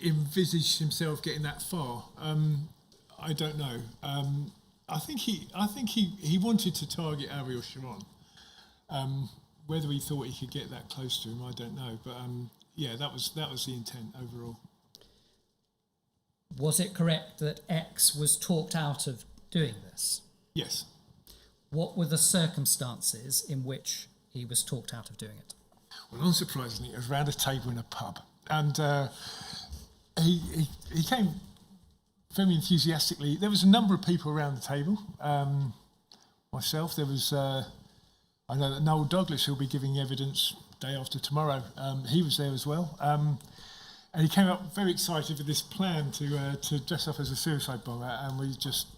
envisaged himself getting that far. I don't know. I think he wanted to target Ariel Sharon. Whether he thought he could get that close to him, I don't know. But yeah, that was the intent overall. Was it correct that X was talked out of doing this? Yes. What were the circumstances in which he was talked out of doing it? Well, unsurprisingly, it was around a table in a pub, and he came very enthusiastically. There was a number of people around the table. Myself, there was. I know that Noel Douglas, who'll be giving evidence day after tomorrow, he was there as well. And he came up very excited with this plan to dress up as a suicide bomber, and we just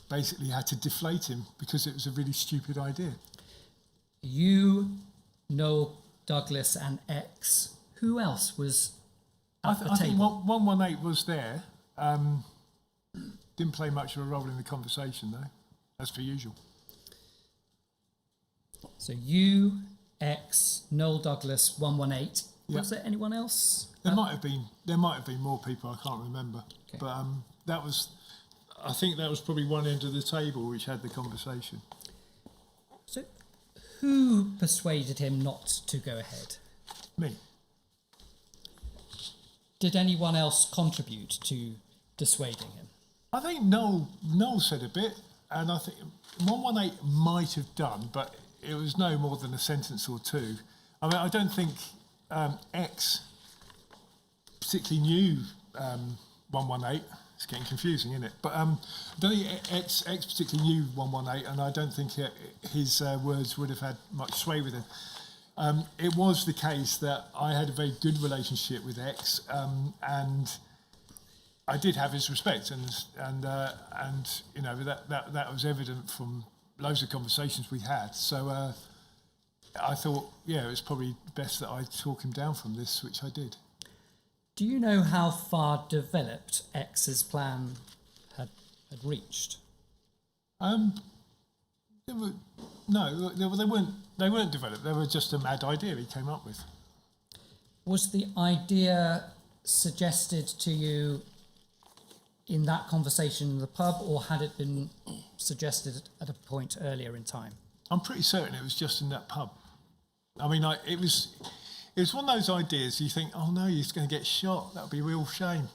basically had to deflate him because it was a really stupid idea. You, Noel Douglas, and X. Who else was at the I table? think 118 was there. Didn't play much of a role in the conversation, though, as per usual. So you, X, Noel Douglas, 118. Yeah. Was there anyone else? There might have been more people. I can't remember. Okay. But I think that was probably one end of the table which had the conversation. So who persuaded him not to go ahead? Me. Did anyone else contribute to dissuading him? I think Noel said a bit, and I think 118 might have done, but it was no more than a sentence or two. I mean, I don't think X particularly knew 118. It's getting confusing, isn't it? But I don't think X particularly knew 118, and I don't think his words would have had much sway with him. It was the case that I had a very good relationship with X, and I did have his respect, and you know that was evident from loads of conversations we had. So I thought, yeah, it was probably best that I talk him down from this, which I did. Do you know how far developed X's plan had reached? They weren't developed. They were just a mad idea he came up with. Was the idea suggested to you in that conversation in the pub, or had it been suggested at a point earlier in time? I'm pretty certain it was just in that pub. I mean, it was one of those ideas you think, oh no, he's going to get shot. That would be a real shame.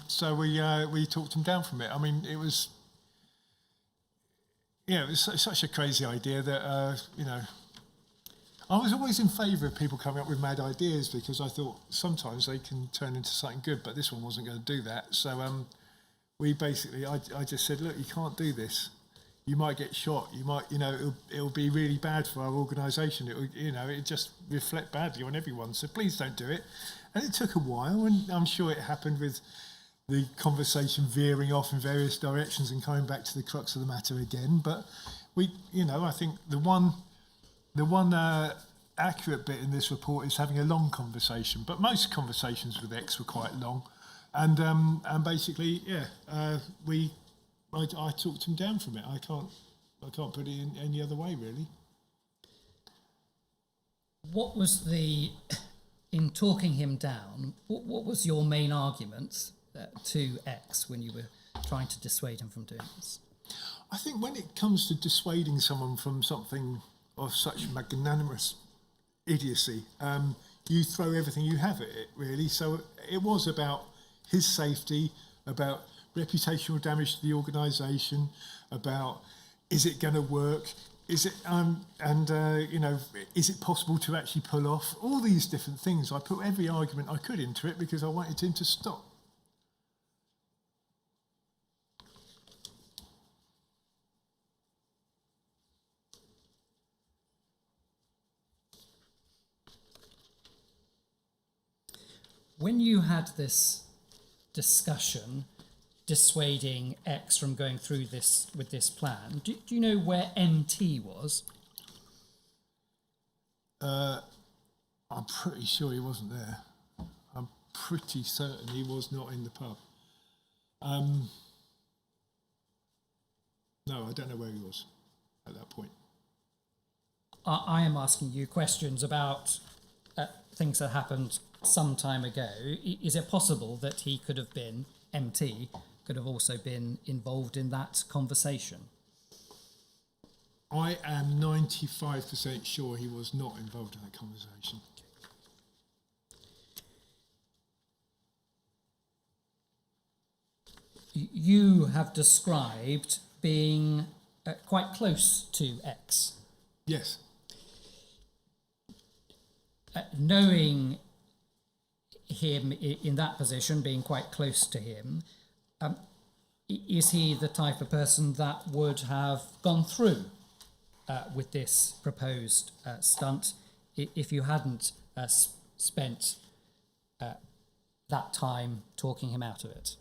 So we talked him down from it. I mean, it was such a crazy idea that you know. I was always in favour of people coming up with mad ideas because I thought sometimes they can turn into something good, but this one wasn't going to do that. So we basically, I just said, look, you can't do this. You might get shot. You might, it'll be really bad for our organisation. It just reflect badly on everyone. So please don't do it. And it took a while, and I'm sure it happened with the conversation veering off in various directions and coming back to the crux of the matter again. But I think the one accurate bit in this report is having a long conversation. But most conversations with X were quite long, and basically, I talked him down from it. I can't put it in any other way, really. What was in talking him down, what was your main argument to X when you were trying to dissuade him from doing this? I think when it comes to dissuading someone from something of such magnanimous idiocy, you throw everything you have at it, really. So it was about his safety, about reputational damage to the organisation, about is it going to work, is it is it possible to actually pull off all these different things. I put every argument I could into it because I wanted him to stop. When you had this discussion dissuading X from going through with this plan, do you know where MT was? I'm pretty sure he wasn't there. I'm pretty certain he was not in the pub. No, I don't know where he was at that point. I am asking you questions about things that happened some time ago. Is it possible that he could have been, MT, could have also been involved in that conversation? I am 95% sure he was not involved in that conversation. You have described being quite close to X. Yes. Knowing him in that position, being quite close to him, is he the type of person that would have gone through with this proposed stunt if you hadn't spent that time talking him out of it?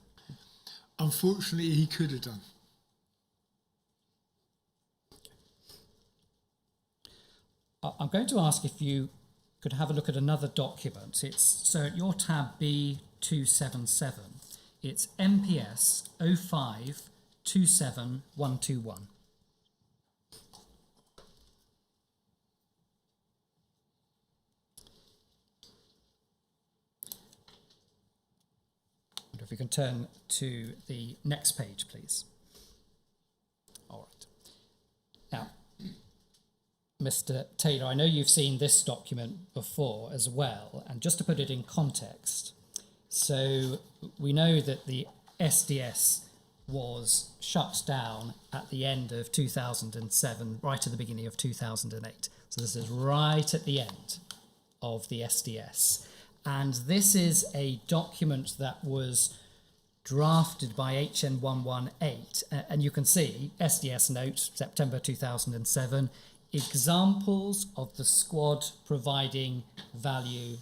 Unfortunately, he could have done. I'm going to ask if you could have a look at another document. So at your tab B277, It's MPS 0527121. If we can turn to the next page, please. All right. Now, Mr. Taylor, I know you've seen this document before as well, and just to put it in context, so we know that the SDS was shut down at the end of 2007, right at the beginning of 2008. So this is right at the end of the SDS. And this is a document that was drafted by HN 118. And you can see SDS note, September 2007, examples of the squad providing value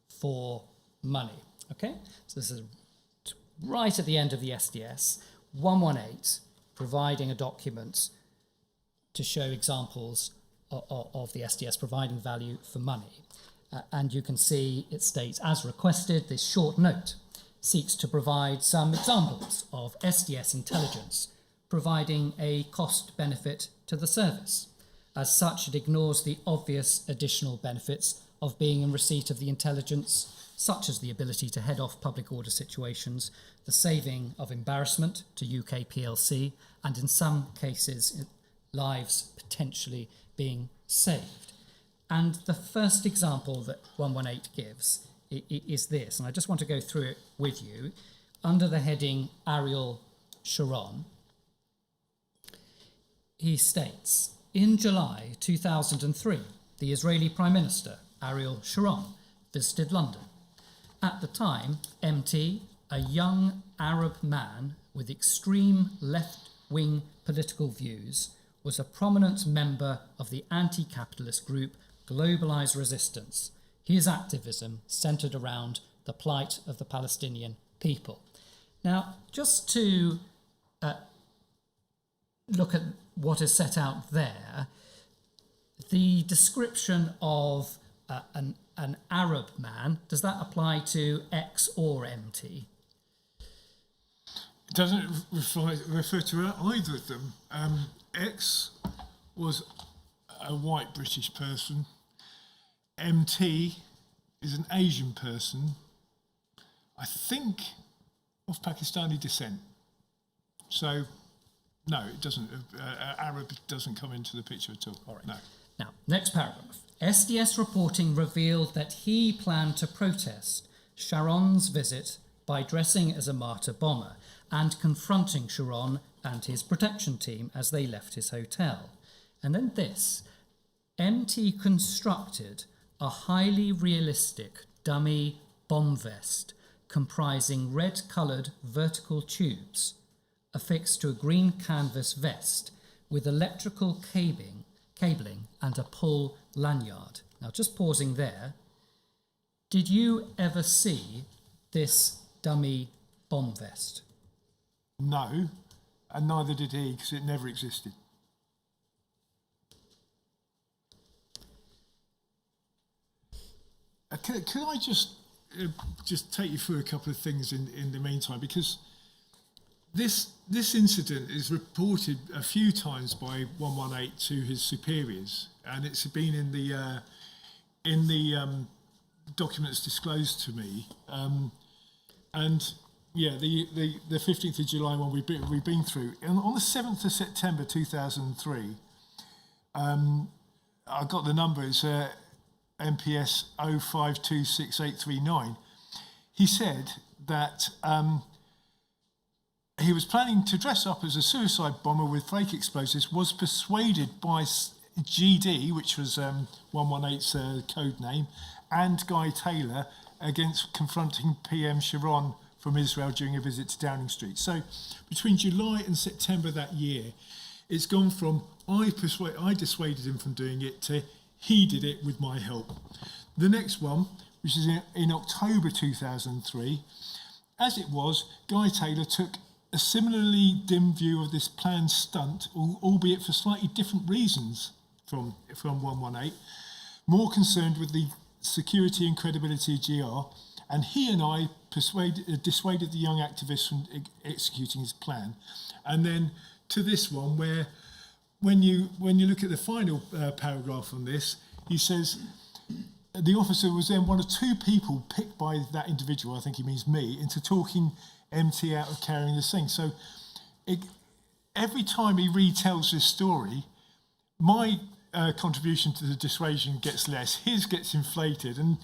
for money. Okay, so this is right at the end of the SDS, 118, providing a document to show examples of the SDS providing value for money. And you can see it states, as requested, this short note seeks to provide some examples of SDS intelligence providing a cost benefit to the service. As such, it ignores the obvious additional benefits of being in receipt of the intelligence, such as the ability to head off public order situations, the saving of embarrassment to UK PLC, and in some cases, lives potentially being saved. And the first example that 118 gives is this, and I just want to go through it with you. Under the heading Ariel Sharon, he states, in July 2003, the Israeli Prime Minister, Ariel Sharon, visited London. At the time, MT, a young Arab man with extreme left-wing political views, was a prominent member of the anti-capitalist group Globalised Resistance. His activism centred around the plight of the Palestinian people. Now, just to look at what is set out there, the description of an Arab man, does that apply to X or MT? It doesn't refer to either of them. X was a white British person. MT is an Asian person, I think of Pakistani descent. So, no, it doesn't. Arab doesn't come into the picture at all. All right. No. Now, next paragraph. SDS reporting revealed that he planned to protest Sharon's visit by dressing as a martyr bomber and confronting Sharon and his protection team as they left his hotel. And then this, MT constructed a highly realistic dummy bomb vest comprising red-coloured vertical tubes affixed to a green canvas vest with electrical cabling and a pull lanyard. Now, just pausing there, did you ever see this dummy bomb vest? No, and neither did he, because it never existed. Can I just take you through a couple of things in the meantime, because this incident is reported a few times by 118 to his superiors, and it's been in the documents disclosed to me, and yeah, the 15th of July one we've been through, and on the 7th of September 2003, I got the numbers. MPS 0526839, he said that he was planning to dress up as a suicide bomber with flake explosives, was persuaded by GD, which was 118's code name, and Guy Taylor against confronting PM Sharon from Israel during a visit to Downing Street. So between July and September that year, it's gone from I dissuaded him from doing it to he did it with my help. The next one, which is in October 2003, as it was, Guy Taylor took a similarly dim view of this planned stunt, albeit for slightly different reasons from 118, more concerned with the security and credibility of GR And he and I dissuaded the young activist from executing his plan. And then to this one, where when you look at the final paragraph on this, he says, the officer was then one of two people picked by that individual, I think he means me, into talking MT out of carrying this thing. So every time he retells this story, my contribution to the dissuasion gets less, his gets inflated, and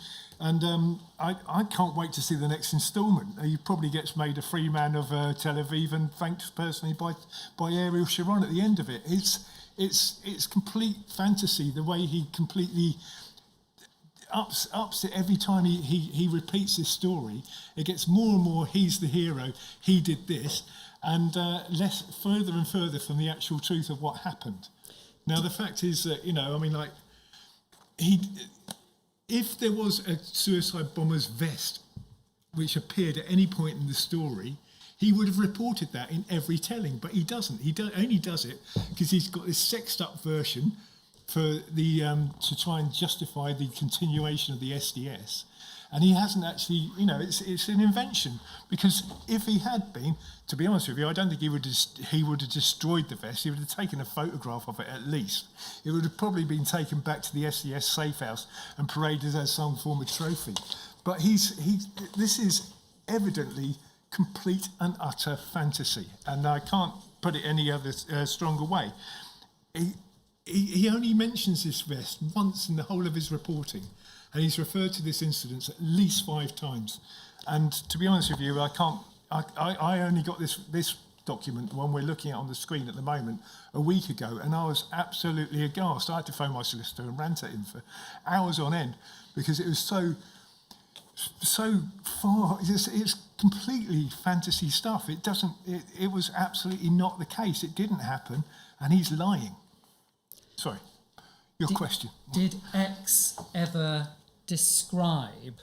I can't wait to see the next instalment. He probably gets made a free man of Tel Aviv and thanked personally by Ariel Sharon at the end of it. It's complete fantasy, the way he completely ups it every time he repeats this story. It gets more and more, he's the hero, he did this, and less further and further from the actual truth of what happened. Now, the fact is that, if there was a suicide bomber's vest which appeared at any point in the story, he would have reported that in every telling, but he doesn't. He only does it because he's got this sexed up version for the to try and justify the continuation of the SDS, and he hasn't actually. It's an invention, because if he had been, to be honest with you, I don't think he would have destroyed the vest. He would have taken a photograph of it at least. It would have probably been taken back to the SDS safe house and paraded as some form of trophy. But this is evidently complete and utter fantasy, and I can't put it any other stronger way. He only mentions this vest once in the whole of his reporting, and he's referred to this incident at least 5 times. And to be honest with you, I only got this document, the one we're looking at on the screen at the moment, a week ago, and I was absolutely aghast. I had to phone my solicitor and rant at him for hours on end, because it was so far. It's completely fantasy stuff. It was absolutely not the case. It didn't happen, and he's lying. Sorry, your question. Did X ever describe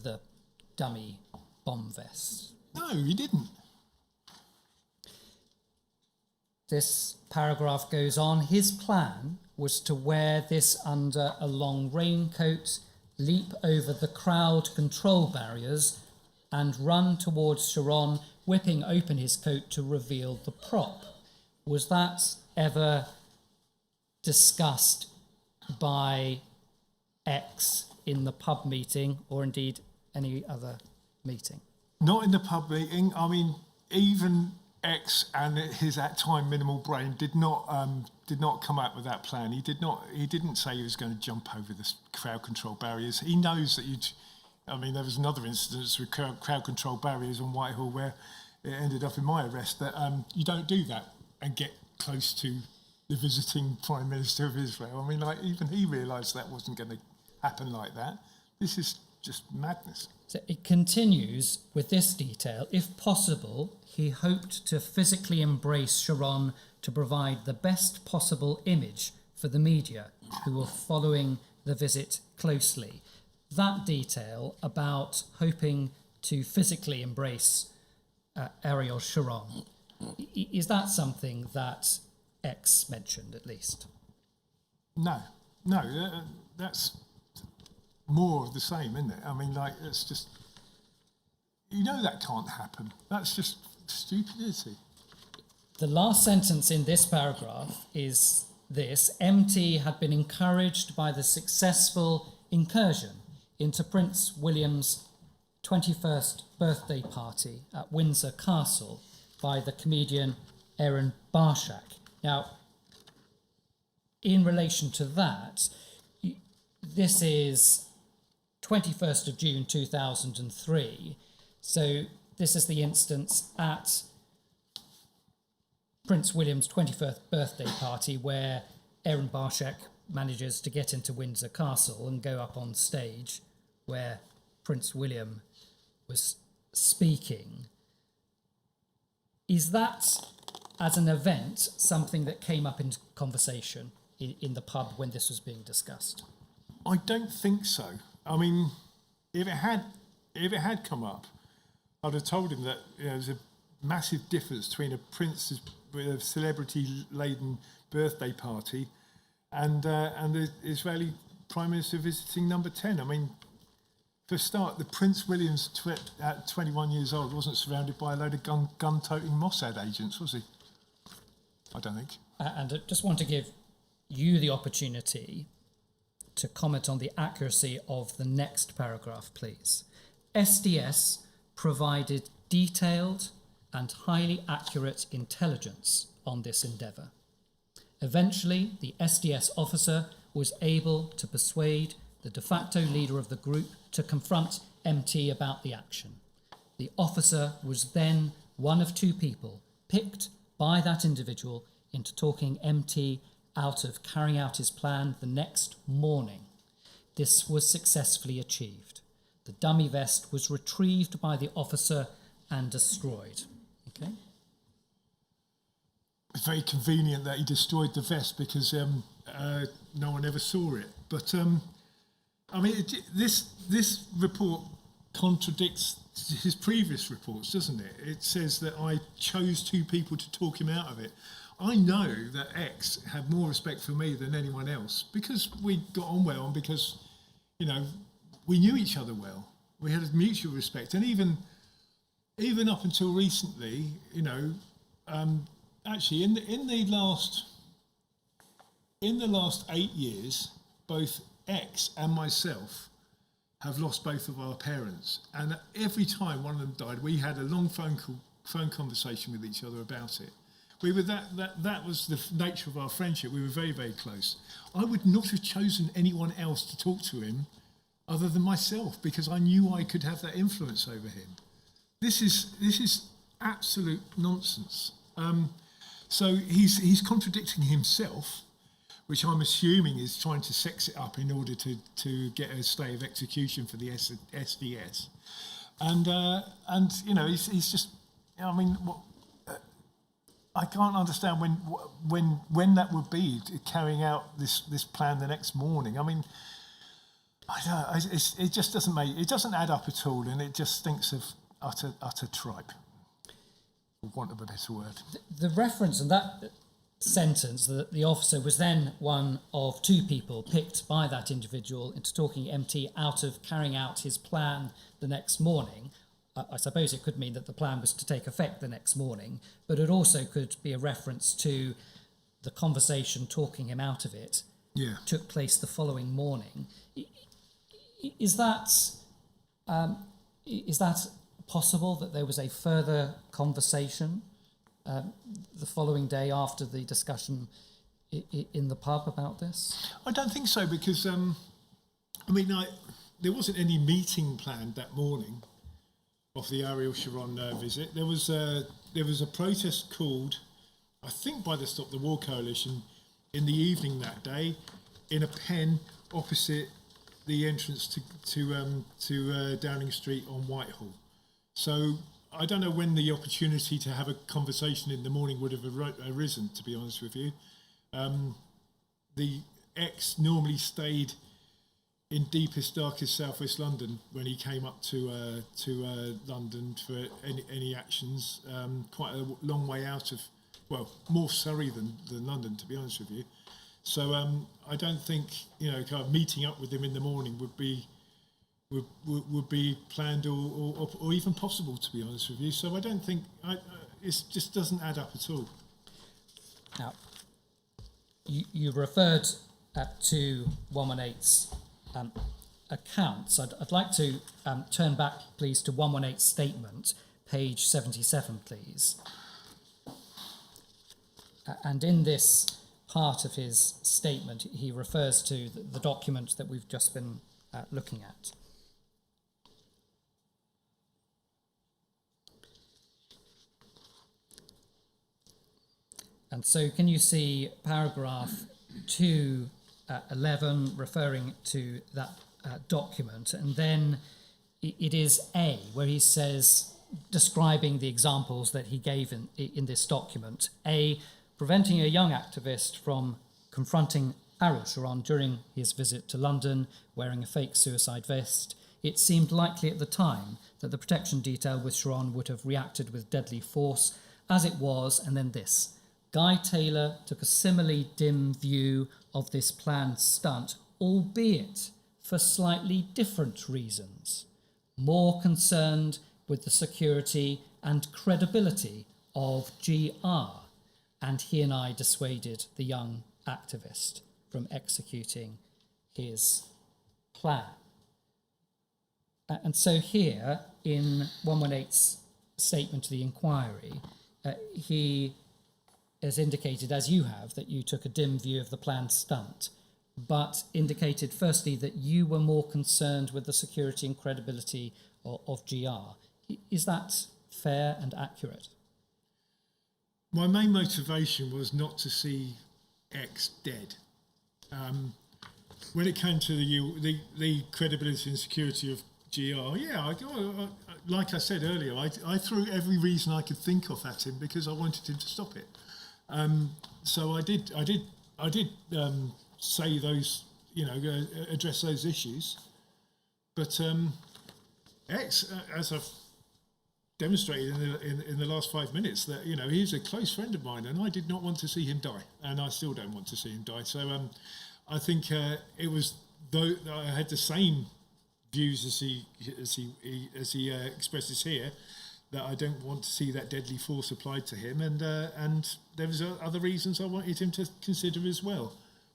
the dummy bomb vest? No, he didn't. This paragraph goes on. His plan was to wear this under a long raincoat, leap over the crowd control barriers, and run towards Sharon, whipping open his coat to reveal the prop. Was that ever discussed by X in the pub meeting, or indeed any other meeting? Not in the pub meeting. I mean, even X and his at time minimal brain did not come up with that plan. He didn't say he was going to jump over the crowd control barriers. He knows that there was another instance with crowd control barriers on Whitehall where it ended up in my arrest, that you don't do that and get close to the visiting Prime Minister of Israel. I mean, even he realised that wasn't going to happen like that. This is just madness. So it continues with this detail. If possible, he hoped to physically embrace Sharon to provide the best possible image for the media who were following the visit closely. That detail about hoping to physically embrace Ariel Sharon, is that something that X mentioned, at least? No, that's more of the same, isn't it? I mean, it's just, that can't happen. That's just stupidity. The last sentence in this paragraph is this: MT had been encouraged by the successful incursion into Prince William's 21st birthday party at Windsor Castle by the comedian Aaron Barshak. Now, in relation to that, this is 21st of June 2003, so this is the instance at Prince William's 21st birthday party where Aaron Barshak manages to get into Windsor Castle and go up on stage where Prince William was speaking. Is that, as an event, something that came up in conversation in the pub when this was being discussed? I don't think so. I mean, if it had come up, I'd have told him that there's a massive difference between a prince's with a celebrity-laden birthday party and the Israeli Prime Minister visiting number 10. I mean, For a start, the Prince William's at 21 years old wasn't surrounded by a load of gun-toting Mossad agents, was he? I don't think. And I just want to give you the opportunity to comment on the accuracy of the next paragraph, please. SDS provided detailed and highly accurate intelligence on this endeavour. Eventually, the SDS officer was able to persuade the de facto leader of the group to confront MT about the action. The officer was then one of two people picked by that individual into talking MT out of carrying out his plan the next morning. This was successfully achieved. The dummy vest was retrieved by the officer and destroyed. Okay? It's very convenient that he destroyed the vest because no one ever saw it. But I mean, this report contradicts his previous reports, doesn't it? It says that I chose two people to talk him out of it. I know that X had more respect for me than anyone else because we got on well and because, you know, we knew each other well. We had a mutual respect, and even up until recently, you know, actually in the last 8 years, both X and myself have lost both of our parents, and every time one of them died, we had a long phone conversation with each other about it. We were that was the nature of our friendship. We were very, very close. I would not have chosen anyone else to talk to him other than myself because I knew I could have that influence over him. This is absolute nonsense. So he's contradicting himself, which I'm assuming is trying to sex it up in order to get a stay of execution for the SDS. And you know, he's just, I mean, I can't understand when that would be, carrying out this plan the next morning. I mean, I don't know, it just doesn't add up at all, and it just stinks of utter tripe, for want of a better word. The reference in that sentence that the officer was then one of two people picked by that individual into talking MT out of carrying out his plan the next morning. I suppose it could mean that the plan was to take effect the next morning, but it also could be a reference to the conversation talking him out of it took place the following morning. Is that possible that there was a further conversation the following day after the discussion in the pub about this? I don't think so because there wasn't any meeting planned that morning of the Ariel Sharon visit. There was a protest called, I think, by the Stop the War Coalition in the evening that day in a pen opposite the entrance to Downing Street on Whitehall. So I don't know when the opportunity to have a conversation in the morning would have arisen, to be honest with you. The ex normally stayed in deepest, darkest southwest London when he came up to London for any actions, quite a long way out of, well, more Surrey than London, to be honest with you. So I don't think, you know, kind of meeting up with him in the morning would be planned or even possible, to be honest with you. So I don't think it just doesn't add up at all. Now, you referred to 118's accounts. I'd like to turn back, please, to 118's statement, page 77, please. And in this part of his statement, he refers to the document that we've just been looking at. And so can you see paragraph 211 referring to that document? And then it is A, where he says, describing the examples that he gave in this document. A, preventing a young activist from confronting Ariel Sharon during his visit to London wearing a fake suicide vest. It seemed likely at the time that the protection detail with Sharon would have reacted with deadly force. As it was, and then this, Guy Taylor took a similarly dim view of this planned stunt, albeit for slightly different reasons, more concerned with the security and credibility of GR, and he and I dissuaded the young activist from executing his plan. And so here, in 118's statement to the inquiry, he has indicated, as you have, that you took a dim view of the planned stunt, but indicated firstly that you were more concerned with the security and credibility of GR. Is that fair and accurate? My main motivation was not to see X dead. When it came to the credibility and security of GR, like I said earlier, I threw every reason I could think of at him because I wanted him to stop it. So I did say those, address those issues. But X, as I've demonstrated in the last 5 minutes, that he's a close friend of mine, and I did not want to see him die, and I still don't want to see him die. So I think it was though I had the same views as he expresses here, that I don't want to see that deadly force applied to him, and there was other reasons I wanted him to consider as well.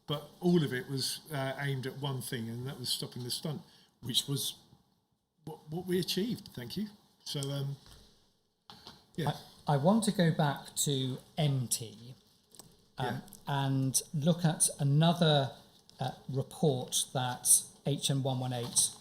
But all of it was aimed at one thing, and that was stopping the stunt, which was what we achieved. Thank you. So, yeah. I want to go back to MT and look at another report that HM118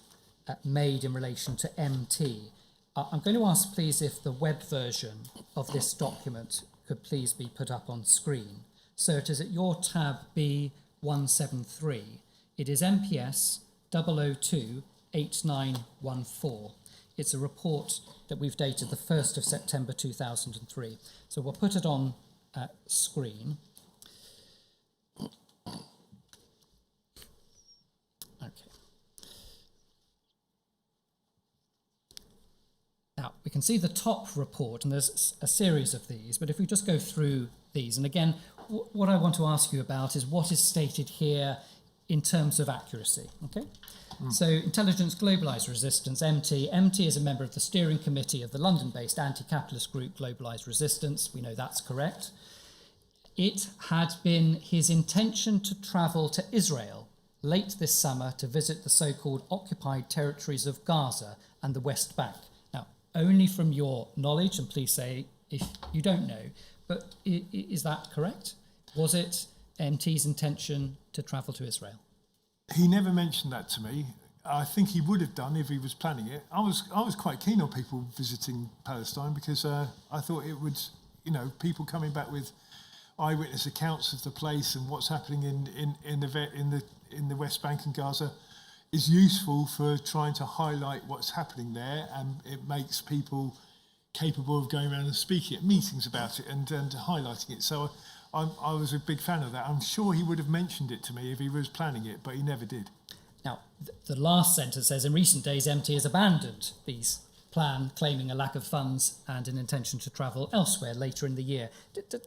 made in relation to MT. I'm going to ask, please, if the web version of this document could please be put up on screen. So it is at your tab B173. It is MPS 002-8914. It's a report that we've dated the 1st of September 2003. So we'll put it on screen. Okay. Now, we can see the top report, and there's a series of these, but if we just go through these, and again, what I want to ask you about is what is stated here in terms of accuracy, okay? So, Intelligence Globalised Resistance, MT. MT is a member of the steering committee of the London-based anti-capitalist group Globalised Resistance. We know that's correct. It had been his intention to travel to Israel late this summer to visit the so-called occupied territories of Gaza and the West Bank. Now, only from your knowledge, and please say if you don't know, but is that correct? Was it MT's intention to travel to Israel? He never mentioned that to me. I think he would have done if he was planning it. I was quite keen on people visiting Palestine because I thought it would, people coming back with eyewitness accounts of the place and what's happening in the West Bank and Gaza is useful for trying to highlight what's happening there, and it makes people capable of going around and speaking at meetings about it and highlighting it. So I was a big fan of that. I'm sure he would have mentioned it to me if he was planning it, but he never did. Now, the last sentence says, in recent days, MT has abandoned these plan, claiming a lack of funds and an intention to travel elsewhere later in the year.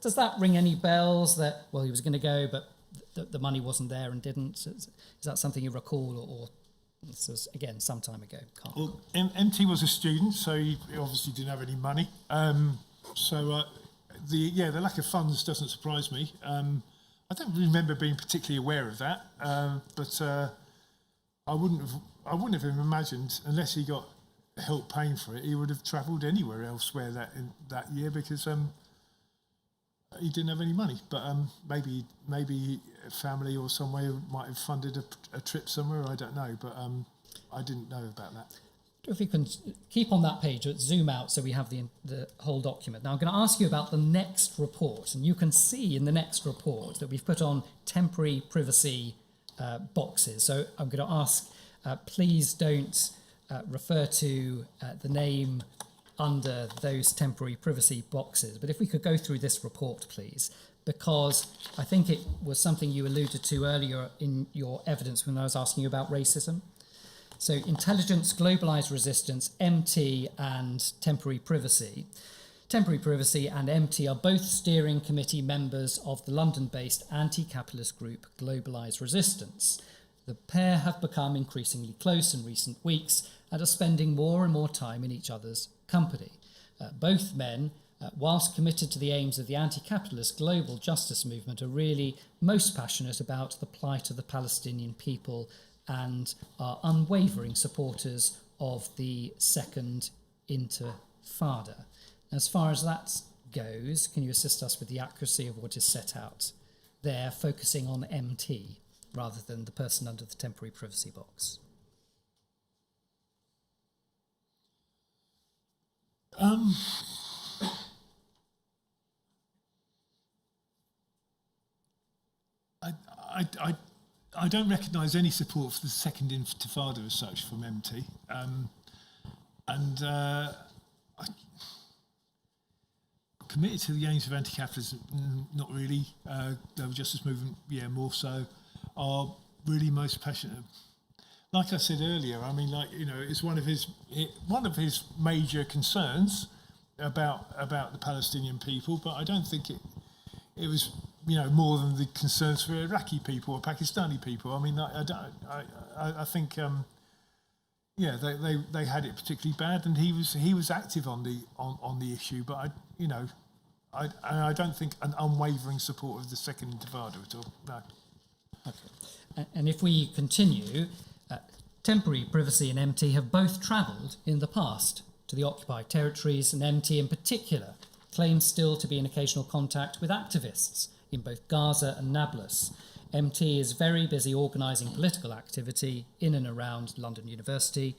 Does that ring any bells that, well, he was going to go, but the money wasn't there and didn't? Is that something you recall, or this was, again, some time ago? Well, MT was a student, so he obviously didn't have any money. The lack of funds doesn't surprise me. I don't remember being particularly aware of that, but I wouldn't have imagined, unless he got help paying for it, he would have travelled anywhere elsewhere that year because he didn't have any money. But maybe family or somewhere might have funded a trip somewhere. I don't know, but I didn't know about that. If you can keep on that page, zoom out so we have the whole document. Now I'm going to ask you about the next report, and you can see in the next report that we've put on temporary privacy boxes. So I'm going to ask, please don't refer to the name under those temporary privacy boxes. But if we could go through this report, please, because I think it was something you alluded to earlier in your evidence when I was asking you about racism. So Intelligence, Globalised Resistance, MT and Temporary Privacy. Temporary Privacy and MT are both steering committee members of the London-based anti-capitalist group Globalised Resistance. The pair have become increasingly close in recent weeks and are spending more and more time in each other's company. Both men, whilst committed to the aims of the anti-capitalist global justice movement, are really most passionate about the plight of the Palestinian people and are unwavering supporters of the Second Intifada. As far as that goes, can you assist us with the accuracy of what is set out there, focusing on MT rather than the person under the temporary privacy box? I don't recognise any support for the Second Intifada as such from MT. Committed to the aims of anti-capitalism, not really. The justice movement, yeah, more so. Are really most passionate. Like I said earlier, I mean, like, you know, it's one of his major concerns about the Palestinian people, but I don't think it was, you know, more than the concerns for Iraqi people or Pakistani people. I mean, I think yeah, they had it particularly bad, and he was active on the issue, but I don't think an unwavering support of the Second Intifada at all. No. Okay. And if we continue, temporary privacy and MT have both travelled in the past to the occupied territories, and MT in particular claims still to be in occasional contact with activists in both Gaza and Nablus. MT is very busy organising political activity in and around London University,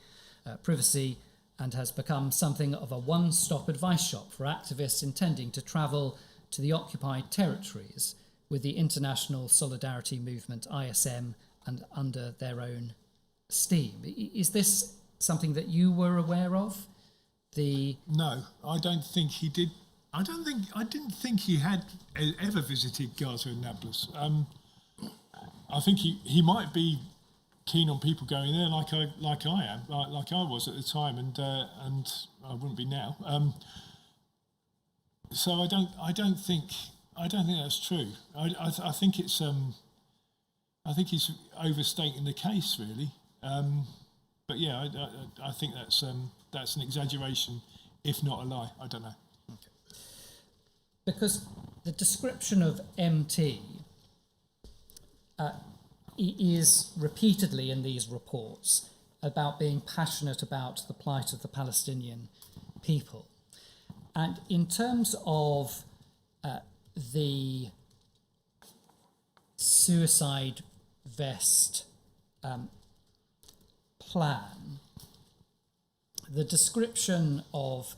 privacy, and has become something of a one-stop advice shop for activists intending to travel to the occupied territories with the International Solidarity Movement, ISM, and under their own steam. Is this something that you were aware of? No, I don't think he did. I didn't think he had ever visited Gaza and Nablus. I think he might be keen on people going there, like I am, like I was at the time, and I wouldn't be now. So I don't think that's true. I think it's I think he's overstating the case, really. But yeah, I think that's an exaggeration, if not a lie. I don't know. Okay. Because the description of MT is repeatedly in these reports about being passionate about the plight of the Palestinian people. And in terms of the suicide vest plan, the description of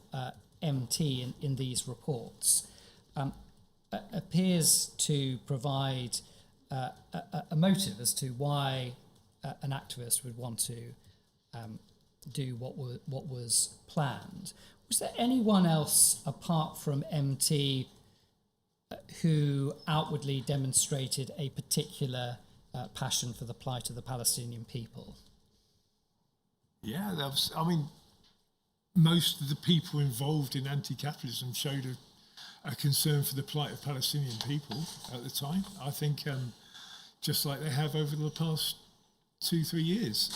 MT in these reports appears to provide a motive as to why an activist would want to do what was planned. Was there anyone else apart from MT who outwardly demonstrated a particular passion for the plight of the Palestinian people? Yeah, most of the people involved in anti-capitalism showed a concern for the plight of Palestinian people at the time. I think just like they have over the past 2-3 years.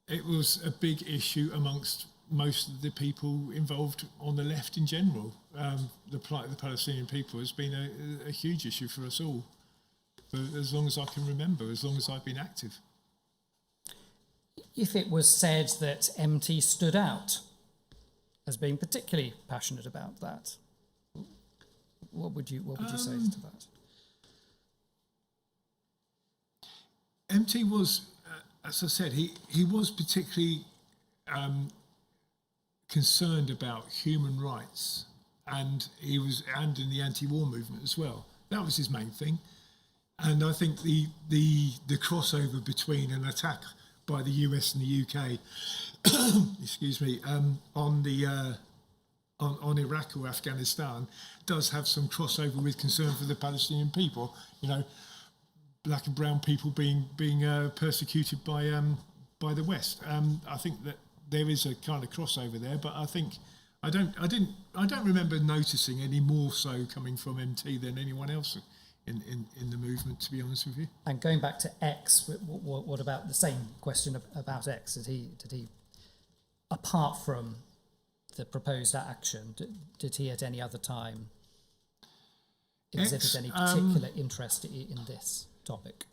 It was a big issue amongst most of the people involved on the left in general. The plight of the Palestinian people has been a huge issue for us all, for as long as I can remember, as long as I've been active. If it was said that MT stood out as being particularly passionate about that, what would you say to that? MT was, as I said, he was particularly concerned about human rights, and in the anti-war movement as well. That was his main thing, and I think the crossover between an attack by the US and the UK, excuse me, on Iraq or Afghanistan does have some crossover with concern for the Palestinian people. You know, black and brown people being persecuted by the West. I think that there is a kind of crossover there, but I think I don't remember noticing any more so coming from MT than anyone else in the movement, to be honest with you. And going back to X, what about the same question about X? Did he, apart from the proposed action, did he at any other time exhibit any particular interest in this topic?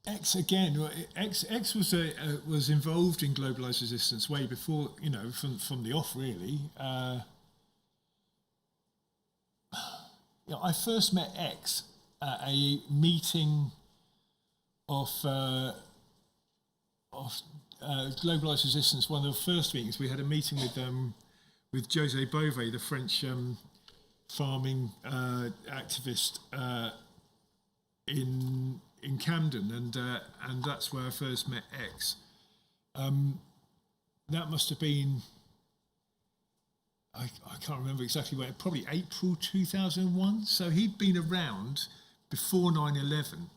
X again. X was involved in globalised resistance way before, from the off really. I first met X at a meeting of globalised resistance. One of the first meetings we had a meeting with José Bové, the French farming activist in Camden, and that's where I first met X. That must have been, I can't remember exactly when, probably April 2001. So he'd been around before 9/11,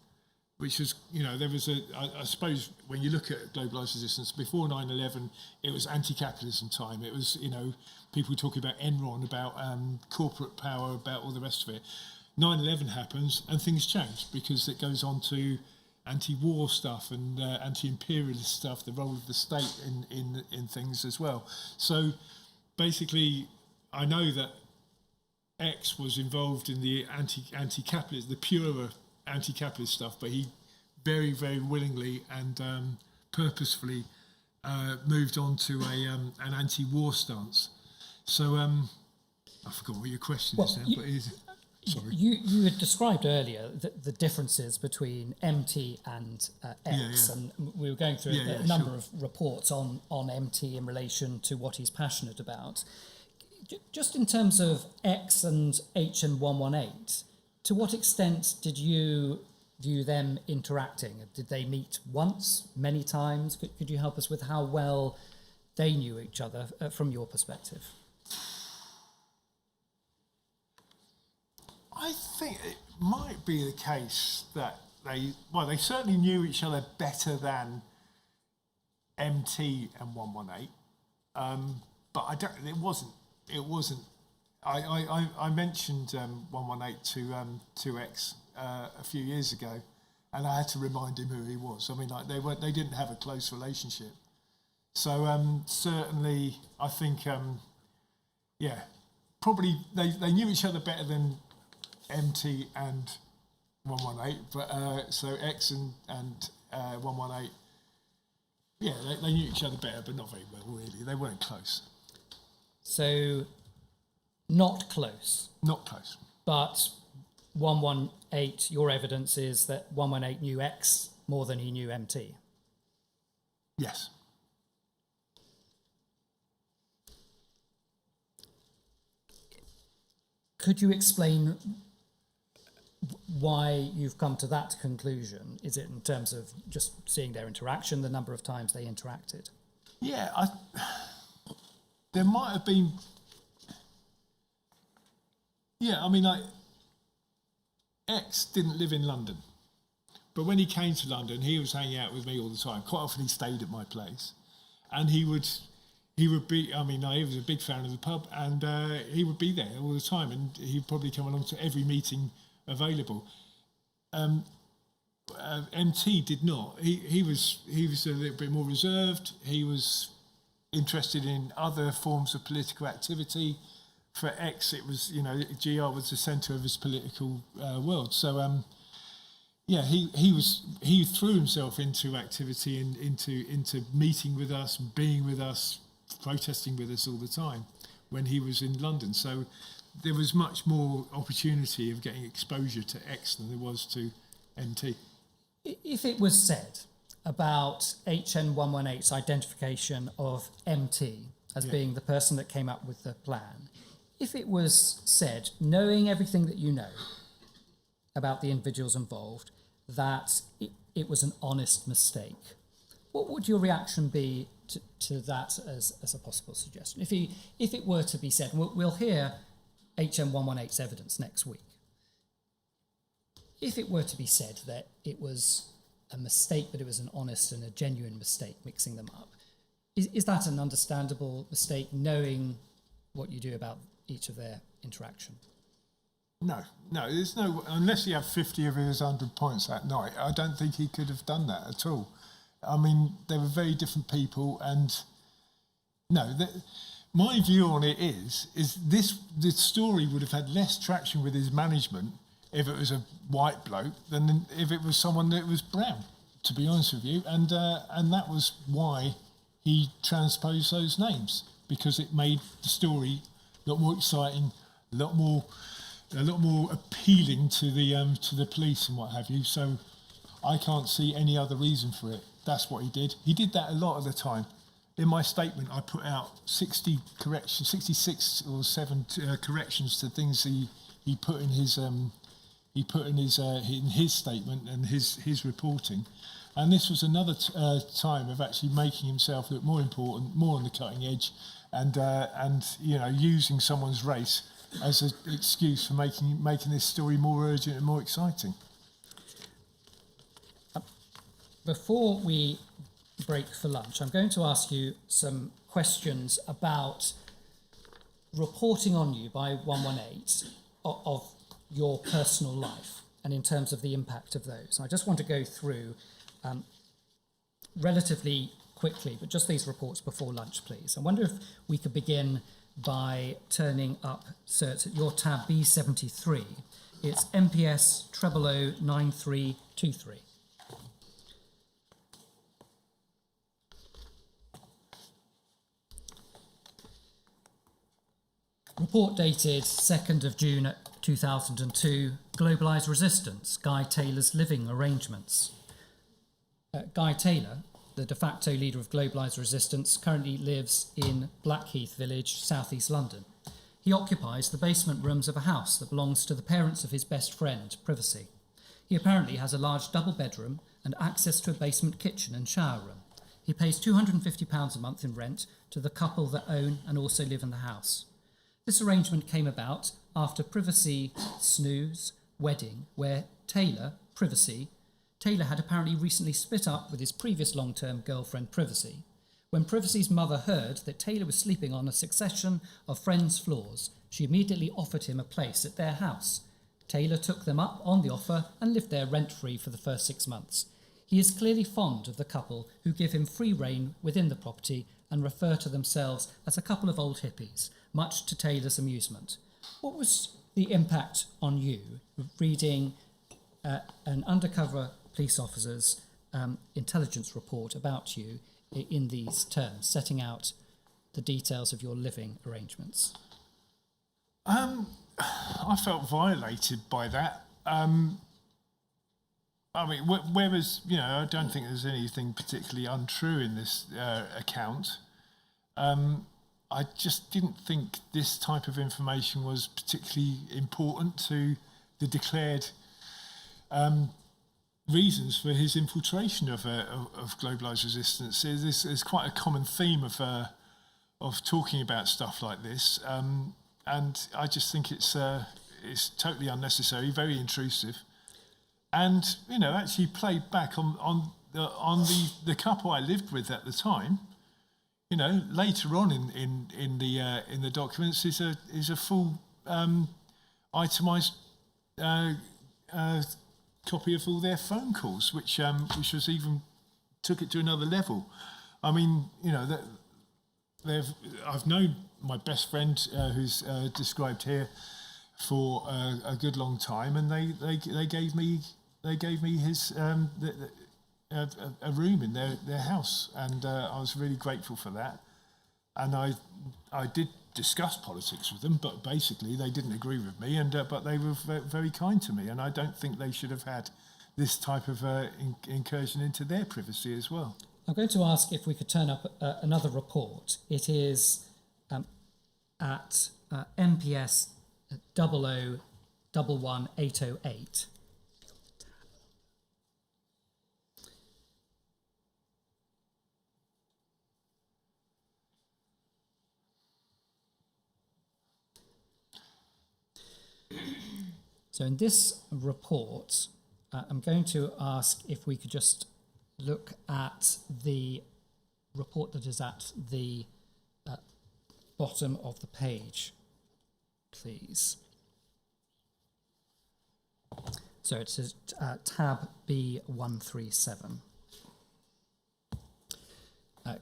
which was, there was I suppose when you look at globalised resistance, before 9/11, it was anti-capitalism time. It was, people talking about Enron, about corporate power, about all the rest of it. 9/11 happens and things change because it goes on to anti-war stuff and anti-imperialist stuff, the role of the state in things as well. So basically, I know that X was involved in the anti-capitalist, the purer anti-capitalist stuff, but he very, very willingly and purposefully moved on to an anti-war stance. So I forgot what your question is now, but sorry. You had described earlier the differences between MT and X, and we were going through a number of reports on MT in relation to what he's passionate about. Just in terms of X and HN118, to what extent did you view them interacting? Did they meet once, many times? Could you help us with how well they knew each other from your perspective? I think it might be the case that they certainly knew each other better than MT and 118, but it wasn't. I mentioned 118 to X a few years ago, and I had to remind him who he was. I mean, they didn't have a close relationship, so certainly I think probably they knew each other better than MT and 118, but so X and 118, they knew each other better, but not very well, really. They weren't close. So, not close. Not close. But 118, your evidence is that 118 knew X more than he knew MT. Yes. Could you explain why you've come to that conclusion? Is it in terms of just seeing their interaction, the number of times they interacted? Yeah, there might have been. Yeah, I mean, X didn't live in London, but when he came to London, he was hanging out with me all the time. Quite often, he stayed at my place, and he would be. I mean, he was a big fan of the pub, and he would be there all the time, and he'd probably come along to every meeting available. MT did not. He was a little bit more reserved. He was interested in other forms of political activity. For X, it was, GR was the centre of his political world. So he threw himself into activity and into meeting with us, being with us, protesting with us all the time when he was in London. So there was much more opportunity of getting exposure to X than there was to MT. If it was said about HN118's identification of MT as being the person that came up with the plan, if it was said, knowing everything that you know about the individuals involved, that it was an honest mistake, what would your reaction be to that as a possible suggestion? If it were to be said, we'll hear HN118's evidence next week. If it were to be said that it was a mistake, but it was an honest and a genuine mistake, mixing them up, is that an understandable mistake, knowing what you do about each of their interaction? No, there's no, unless he had 50 of his 100 points that night, I don't think he could have done that at all. I mean, they were very different people, and no, my view on it is this story would have had less traction with his management if it was a white bloke than if it was someone that was brown, to be honest with you, and that was why he transposed those names, because it made the story a lot more exciting, a lot more appealing to the police and what have you. So I can't see any other reason for it. That's what he did. He did that a lot of the time. In my statement, I put out 66 or 7 corrections to things he put in his statement and his reporting. And this was another time of actually making himself look more important, more on the cutting edge, and using someone's race as an excuse for making this story more urgent and more exciting. Before we break for lunch, I'm going to ask you some questions about reporting on you by 118 of your personal life, and in terms of the impact of those. I just want to go through relatively quickly, but just these reports before lunch, please. I wonder if we could begin by turning up certs at your tab B73. It's MPS 009323. Report dated 2nd of June 2002, Globalised Resistance, Guy Taylor's living arrangements. Guy Taylor, the de facto leader of Globalised Resistance, currently lives in Blackheath Village, southeast London. He occupies the basement rooms of a house that belongs to the parents of his best friend, Privacy. He apparently has a large double bedroom and access to a basement kitchen and shower room. He pays £250 a month in rent to the couple that own and also live in the house. This arrangement came about after Privacy Snoo's wedding, where Taylor had apparently recently split up with his previous long-term girlfriend, Privacy. When Privacy's mother heard that Taylor was sleeping on a succession of friends' floors, she immediately offered him a place at their house. Taylor took them up on the offer and lived there rent-free for the first 6 months. He is clearly fond of the couple, who give him free rein within the property and refer to themselves as a couple of old hippies, much to Taylor's amusement. What was the impact on you reading an undercover police officer's intelligence report about you in these terms, setting out the details of your living arrangements? I felt violated by that. I mean, whereas, I don't think there's anything particularly untrue in this account. I just didn't think this type of information was particularly important to the declared reasons for his infiltration of Globalised Resistance. There's quite a common theme of talking about stuff like this, and I just think it's totally unnecessary, very intrusive, and actually played back on the couple I lived with at the time. Later on in the documents is a full itemised copy of all their phone calls, which was even took it to another level. I mean, I've known my best friend who's described here for a good long time, and they gave me his a room in their house, and I was really grateful for that. And I did discuss politics with them, but basically they didn't agree with me, but they were very kind to me, and I don't think they should have had this type of incursion into their privacy as well. I'm going to ask if we could turn up another report. It is at MPS 00111808. So in this report, I'm going to ask if we could just look at the report that is at the bottom of the page, please. So it says tab B137.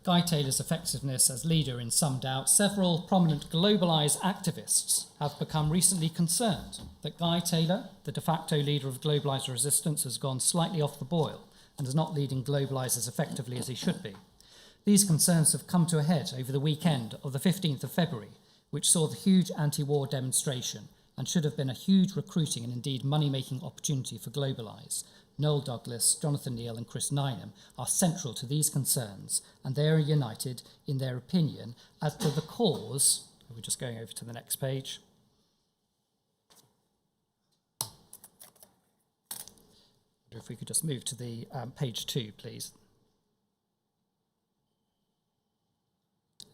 Guy Taylor's effectiveness as leader in some doubt. Several prominent globalised activists have become recently concerned that Guy Taylor, the de facto leader of globalised resistance, has gone slightly off the boil and is not leading globalised as effectively as he should be. These concerns have come to a head over the weekend of the 15th of February, which saw the huge anti-war demonstration and should have been a huge recruiting and indeed money-making opportunity for Globalise. Noel Douglas, Jonathan Neal and Chris Nynham are central to these concerns, and they are united in their opinion as to the cause. We're just going over to the next page. If we could just move to the page 2, please.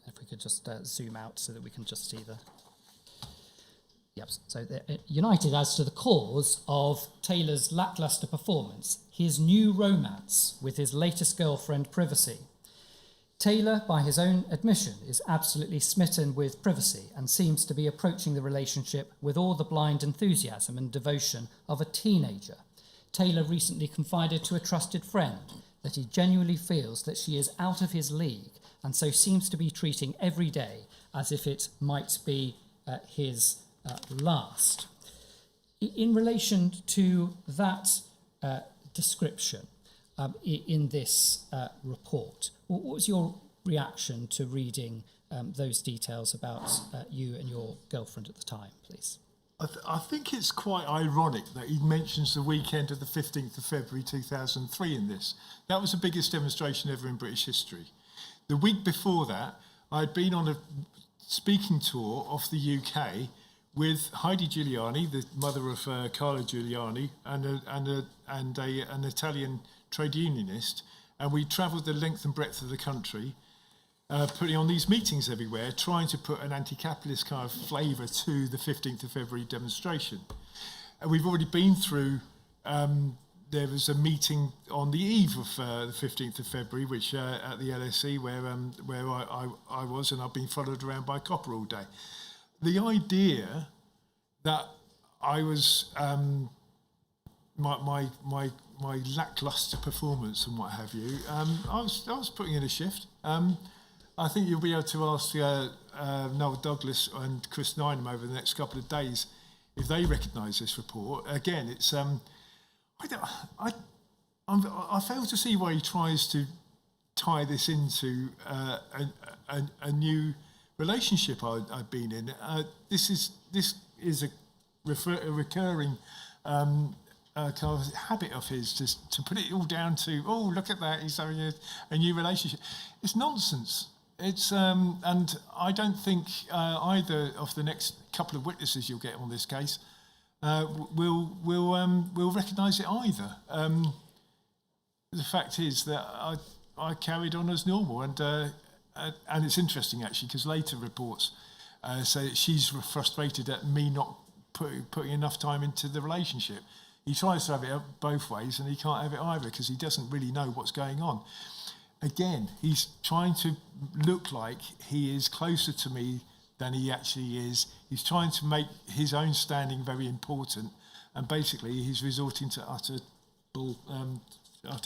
If we could just zoom out so that we can just see the... Yep, so they're united as to the cause of Taylor's lacklustre performance, his new romance with his latest girlfriend, Privacy. Taylor, by his own admission, is absolutely smitten with Privacy and seems to be approaching the relationship with all the blind enthusiasm and devotion of a teenager. Taylor recently confided to a trusted friend that he genuinely feels that she is out of his league and so seems to be treating every day as if it might be his last. In relation to that description in this report, what was your reaction to reading those details about you and your girlfriend at the time, please? I think it's quite ironic that he mentions the weekend of the 15th of February 2003 in this. That was the biggest demonstration ever in British history. The week before that, I'd been on a speaking tour of the UK with Heidi Giuliani, the mother of Carlo Giuliani, and an Italian trade unionist, and we travelled the length and breadth of the country, putting on these meetings everywhere, trying to put an anti-capitalist kind of flavour to the 15th of February demonstration. And we've already been through, there was a meeting on the eve of the 15th of February, which at the LSE, where I was, and I've been followed around by a copper all day. The idea that I was my lacklustre performance and what have you, I was putting in a shift. I think you'll be able to ask Noel Douglas and Chris Nynham over the next couple of days if they recognise this report. Again, it's I fail to see why he tries to tie this into a new relationship I've been in. This is a recurring kind of habit of his, just to put it all down to, oh, look at that, he's having a new relationship. It's nonsense. It's and I don't think either of the next couple of witnesses you'll get on this case will recognise it either. The fact is that I carried on as normal, and it's interesting actually because later reports say that she's frustrated at me not putting enough time into the relationship. He tries to have it both ways and he can't have it either because he doesn't really know what's going on. Again, he's trying to look like he is closer to me than he actually is. He's trying to make his own standing very important, and basically he's resorting to utter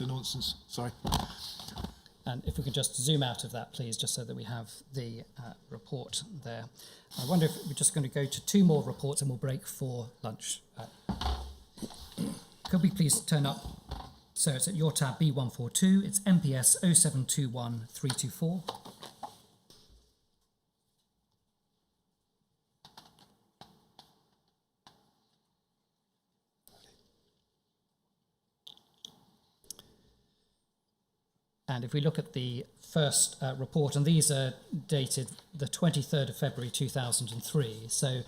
nonsense. Sorry. And if we could just zoom out of that, please, just so that we have the report there. I wonder if we're just going to go to 2 more reports and we'll break for lunch. Could we please turn up? So it's at your tab B142. It's MPS 0721324. And if we look at the first report, and these are dated the 23rd of February 2003, so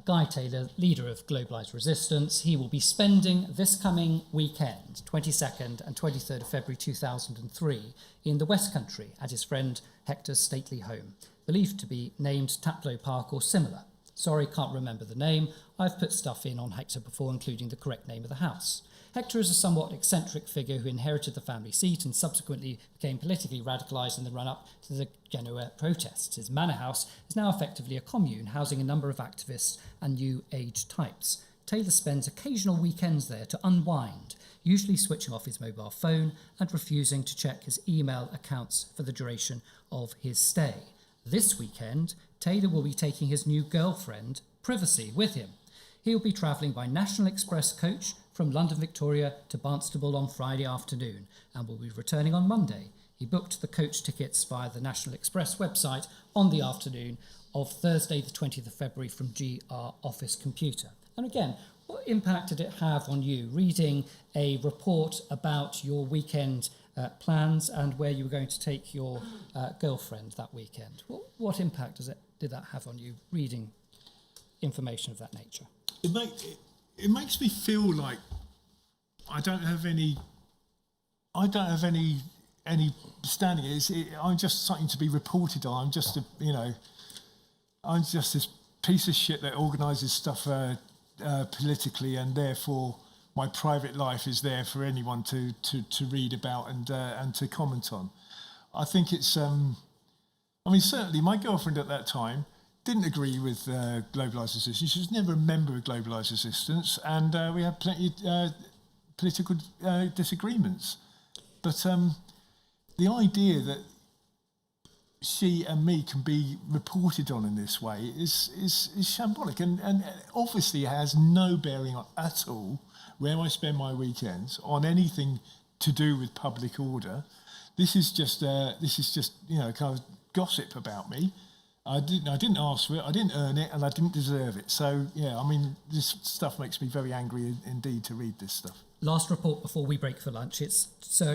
Guy Taylor, leader of Globalised Resistance, he will be spending this coming weekend, 22nd and 23rd of February 2003, in the West Country at his friend Hector's stately home, believed to be named Taplow Park or similar. Sorry, can't remember the name. I've put stuff in on Hector before, including the correct name of the house. Hector is a somewhat eccentric figure who inherited the family seat and subsequently became politically radicalised in the run-up to the Genoa protests. His manor house is now effectively a commune, housing a number of activists and new age types. Taylor spends occasional weekends there to unwind, usually switching off his mobile phone and refusing to check his email accounts for the duration of his stay. This weekend, Taylor will be taking his new girlfriend, Privacy, with him. He'll be travelling by National Express coach from London Victoria to Barnstaple on Friday afternoon and will be returning on Monday. He booked the coach tickets via the National Express website on the afternoon of Thursday the 20th of February from GR Office Computer. And again, what impact did it have on you reading a report about your weekend plans and where you were going to take your girlfriend that weekend? What impact did that have on you reading information of that nature? It makes me feel like I don't have any standing. I'm just something to be reported on. I'm just this piece of shit that organises stuff politically, and therefore my private life is there for anyone to read about and to comment on. I think it's. Certainly my girlfriend at that time didn't agree with globalised resistance. She was never a member of globalised resistance, and we had plenty of political disagreements. But the idea that she and me can be reported on in this way is shambolic, and obviously has no bearing on at all where I spend my weekends on anything to do with public order. This is just kind of gossip about me. I didn't ask for it, I didn't earn it, and I didn't deserve it. So this stuff makes me very angry indeed to read this stuff. Last report before we break for lunch. It's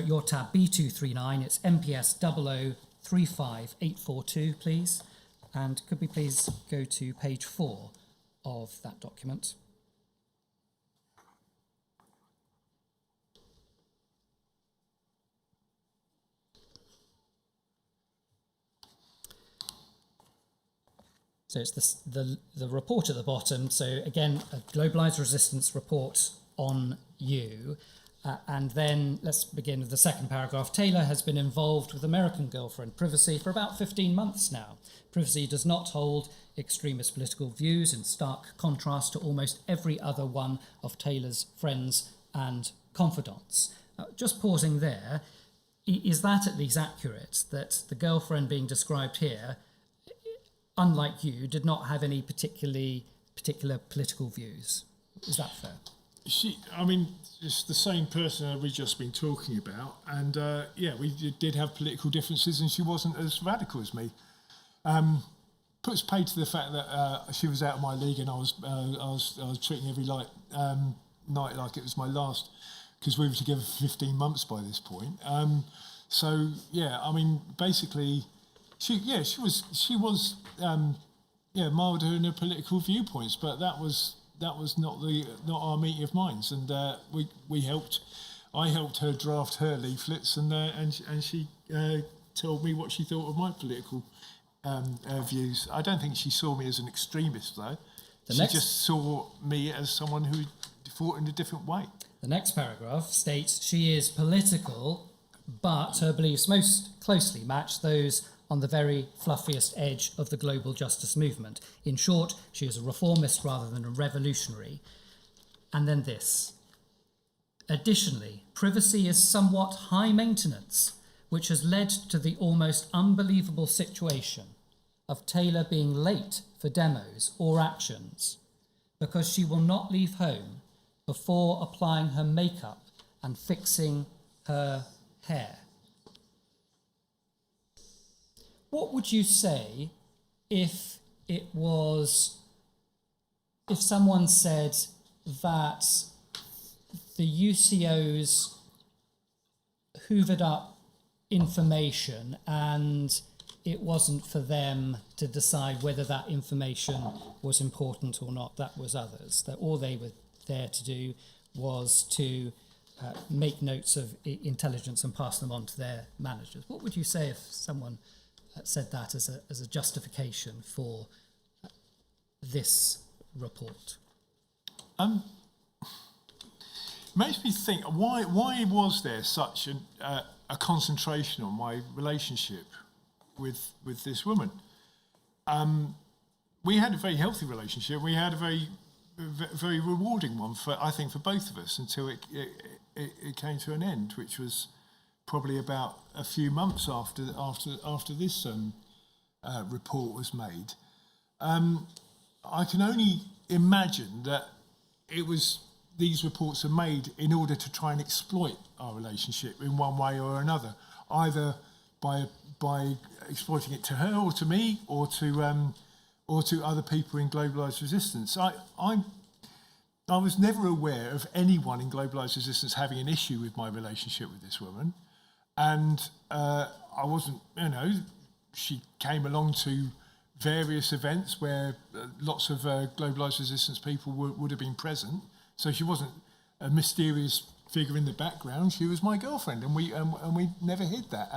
your tab B239. It's MPS 0035842, please. And could we please go to page 4 of that document? So it's the report at the bottom. So again, a globalised resistance report on you. And then let's begin with the second paragraph. Taylor has been involved with American girlfriend Privacy for about 15 months now. Privacy does not hold extremist political views, in stark contrast to almost every other one of Taylor's friends and confidants. Just pausing there, is that at least accurate, that the girlfriend being described here, unlike you, did not have any particular political views? Is that fair? It's the same person that we've just been talking about, and we did have political differences, and she wasn't as radical as me. Puts paid to the fact that she was out of my league, and I was treating every night like it was my last, because we were together for 15 months by this point. Basically, she was milder in her political viewpoints, but that was not our meeting of minds, and we helped. I helped her draft her leaflets, and she told me what she thought of my political views. I don't think she saw me as an extremist, though. She just saw me as someone who fought in a different way. The next paragraph states she is political, but her beliefs most closely match those on the very fluffiest edge of the global justice movement. In short, she is a reformist rather than a revolutionary. And then this. Additionally, Privacy is somewhat high maintenance, which has led to the almost unbelievable situation of Taylor being late for demos or actions because she will not leave home before applying her makeup and fixing her hair. What would you say if someone said that the UCOs hoovered up information and it wasn't for them to decide whether that information was important or not, that was others, that all they were there to do was to make notes of intelligence and pass them on to their managers? What would you say if someone said that as a justification for this report? Makes me think, why was there such a concentration on my relationship with this woman? We had a very healthy relationship. We had a very very rewarding one for, I think, for both of us until it came to an end, which was probably about a few months after this report was made. I can only imagine that these reports are made in order to try and exploit our relationship in one way or another, either by exploiting it to her or to me or to other people in globalised resistance. I was never aware of anyone in globalised resistance having an issue with my relationship with this woman, and I wasn't. She came along to various events where lots of globalised resistance people would have been present. So she wasn't a mysterious figure in the background. She was my girlfriend, and we never hid that.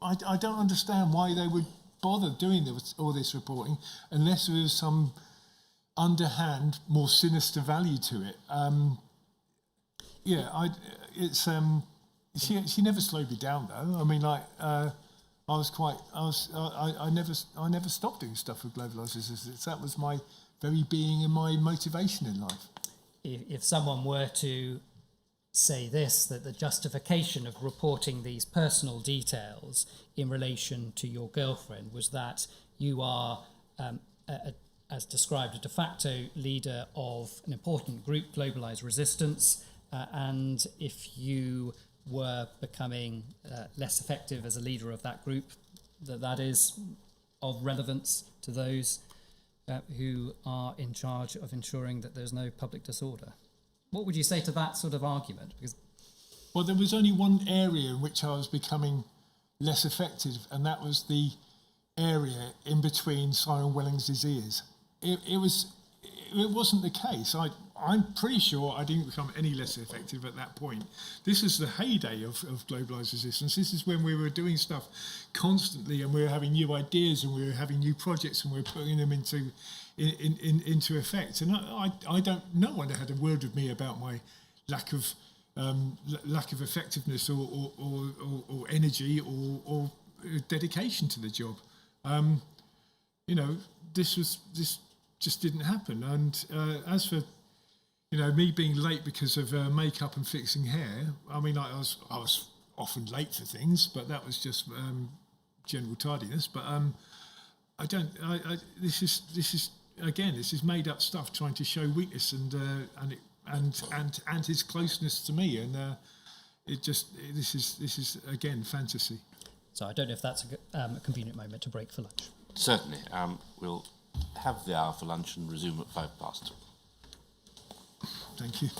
I don't understand why they would bother doing all this reporting unless there was some underhand, more sinister value to it. She never slowed me down though. I mean, I never stopped doing stuff with globalised resistance. That was my very being and my motivation in life. If someone were to say this, that the justification of reporting these personal details in relation to your girlfriend was that you are, as described, a de facto leader of an important group, globalised resistance, and if you were becoming less effective as a leader of that group, that is of relevance to those who are in charge of ensuring that there's no public disorder. What would you say to that sort of argument? Well, there was only one area in which I was becoming less effective, and that was the area in between Simon Wellings's ears. It wasn't the case. I'm pretty sure I didn't become any less effective at that point. This is the heyday of globalised resistance. This is when we were doing stuff constantly, and we were having new ideas, and we were having new projects, and we were putting them into effect. And I don't. No one had a word with me about my lack of effectiveness or energy or dedication to the job. This just didn't happen. And as for me being late because of makeup and fixing hair, I mean, I was often late for things, but that was just general tardiness. But this is made up stuff trying to show weakness and his closeness to me, and this is again fantasy. So I don't know if that's a convenient moment to break for lunch. Certainly. We'll have the hour for lunch and resume at 5 past. Thank you.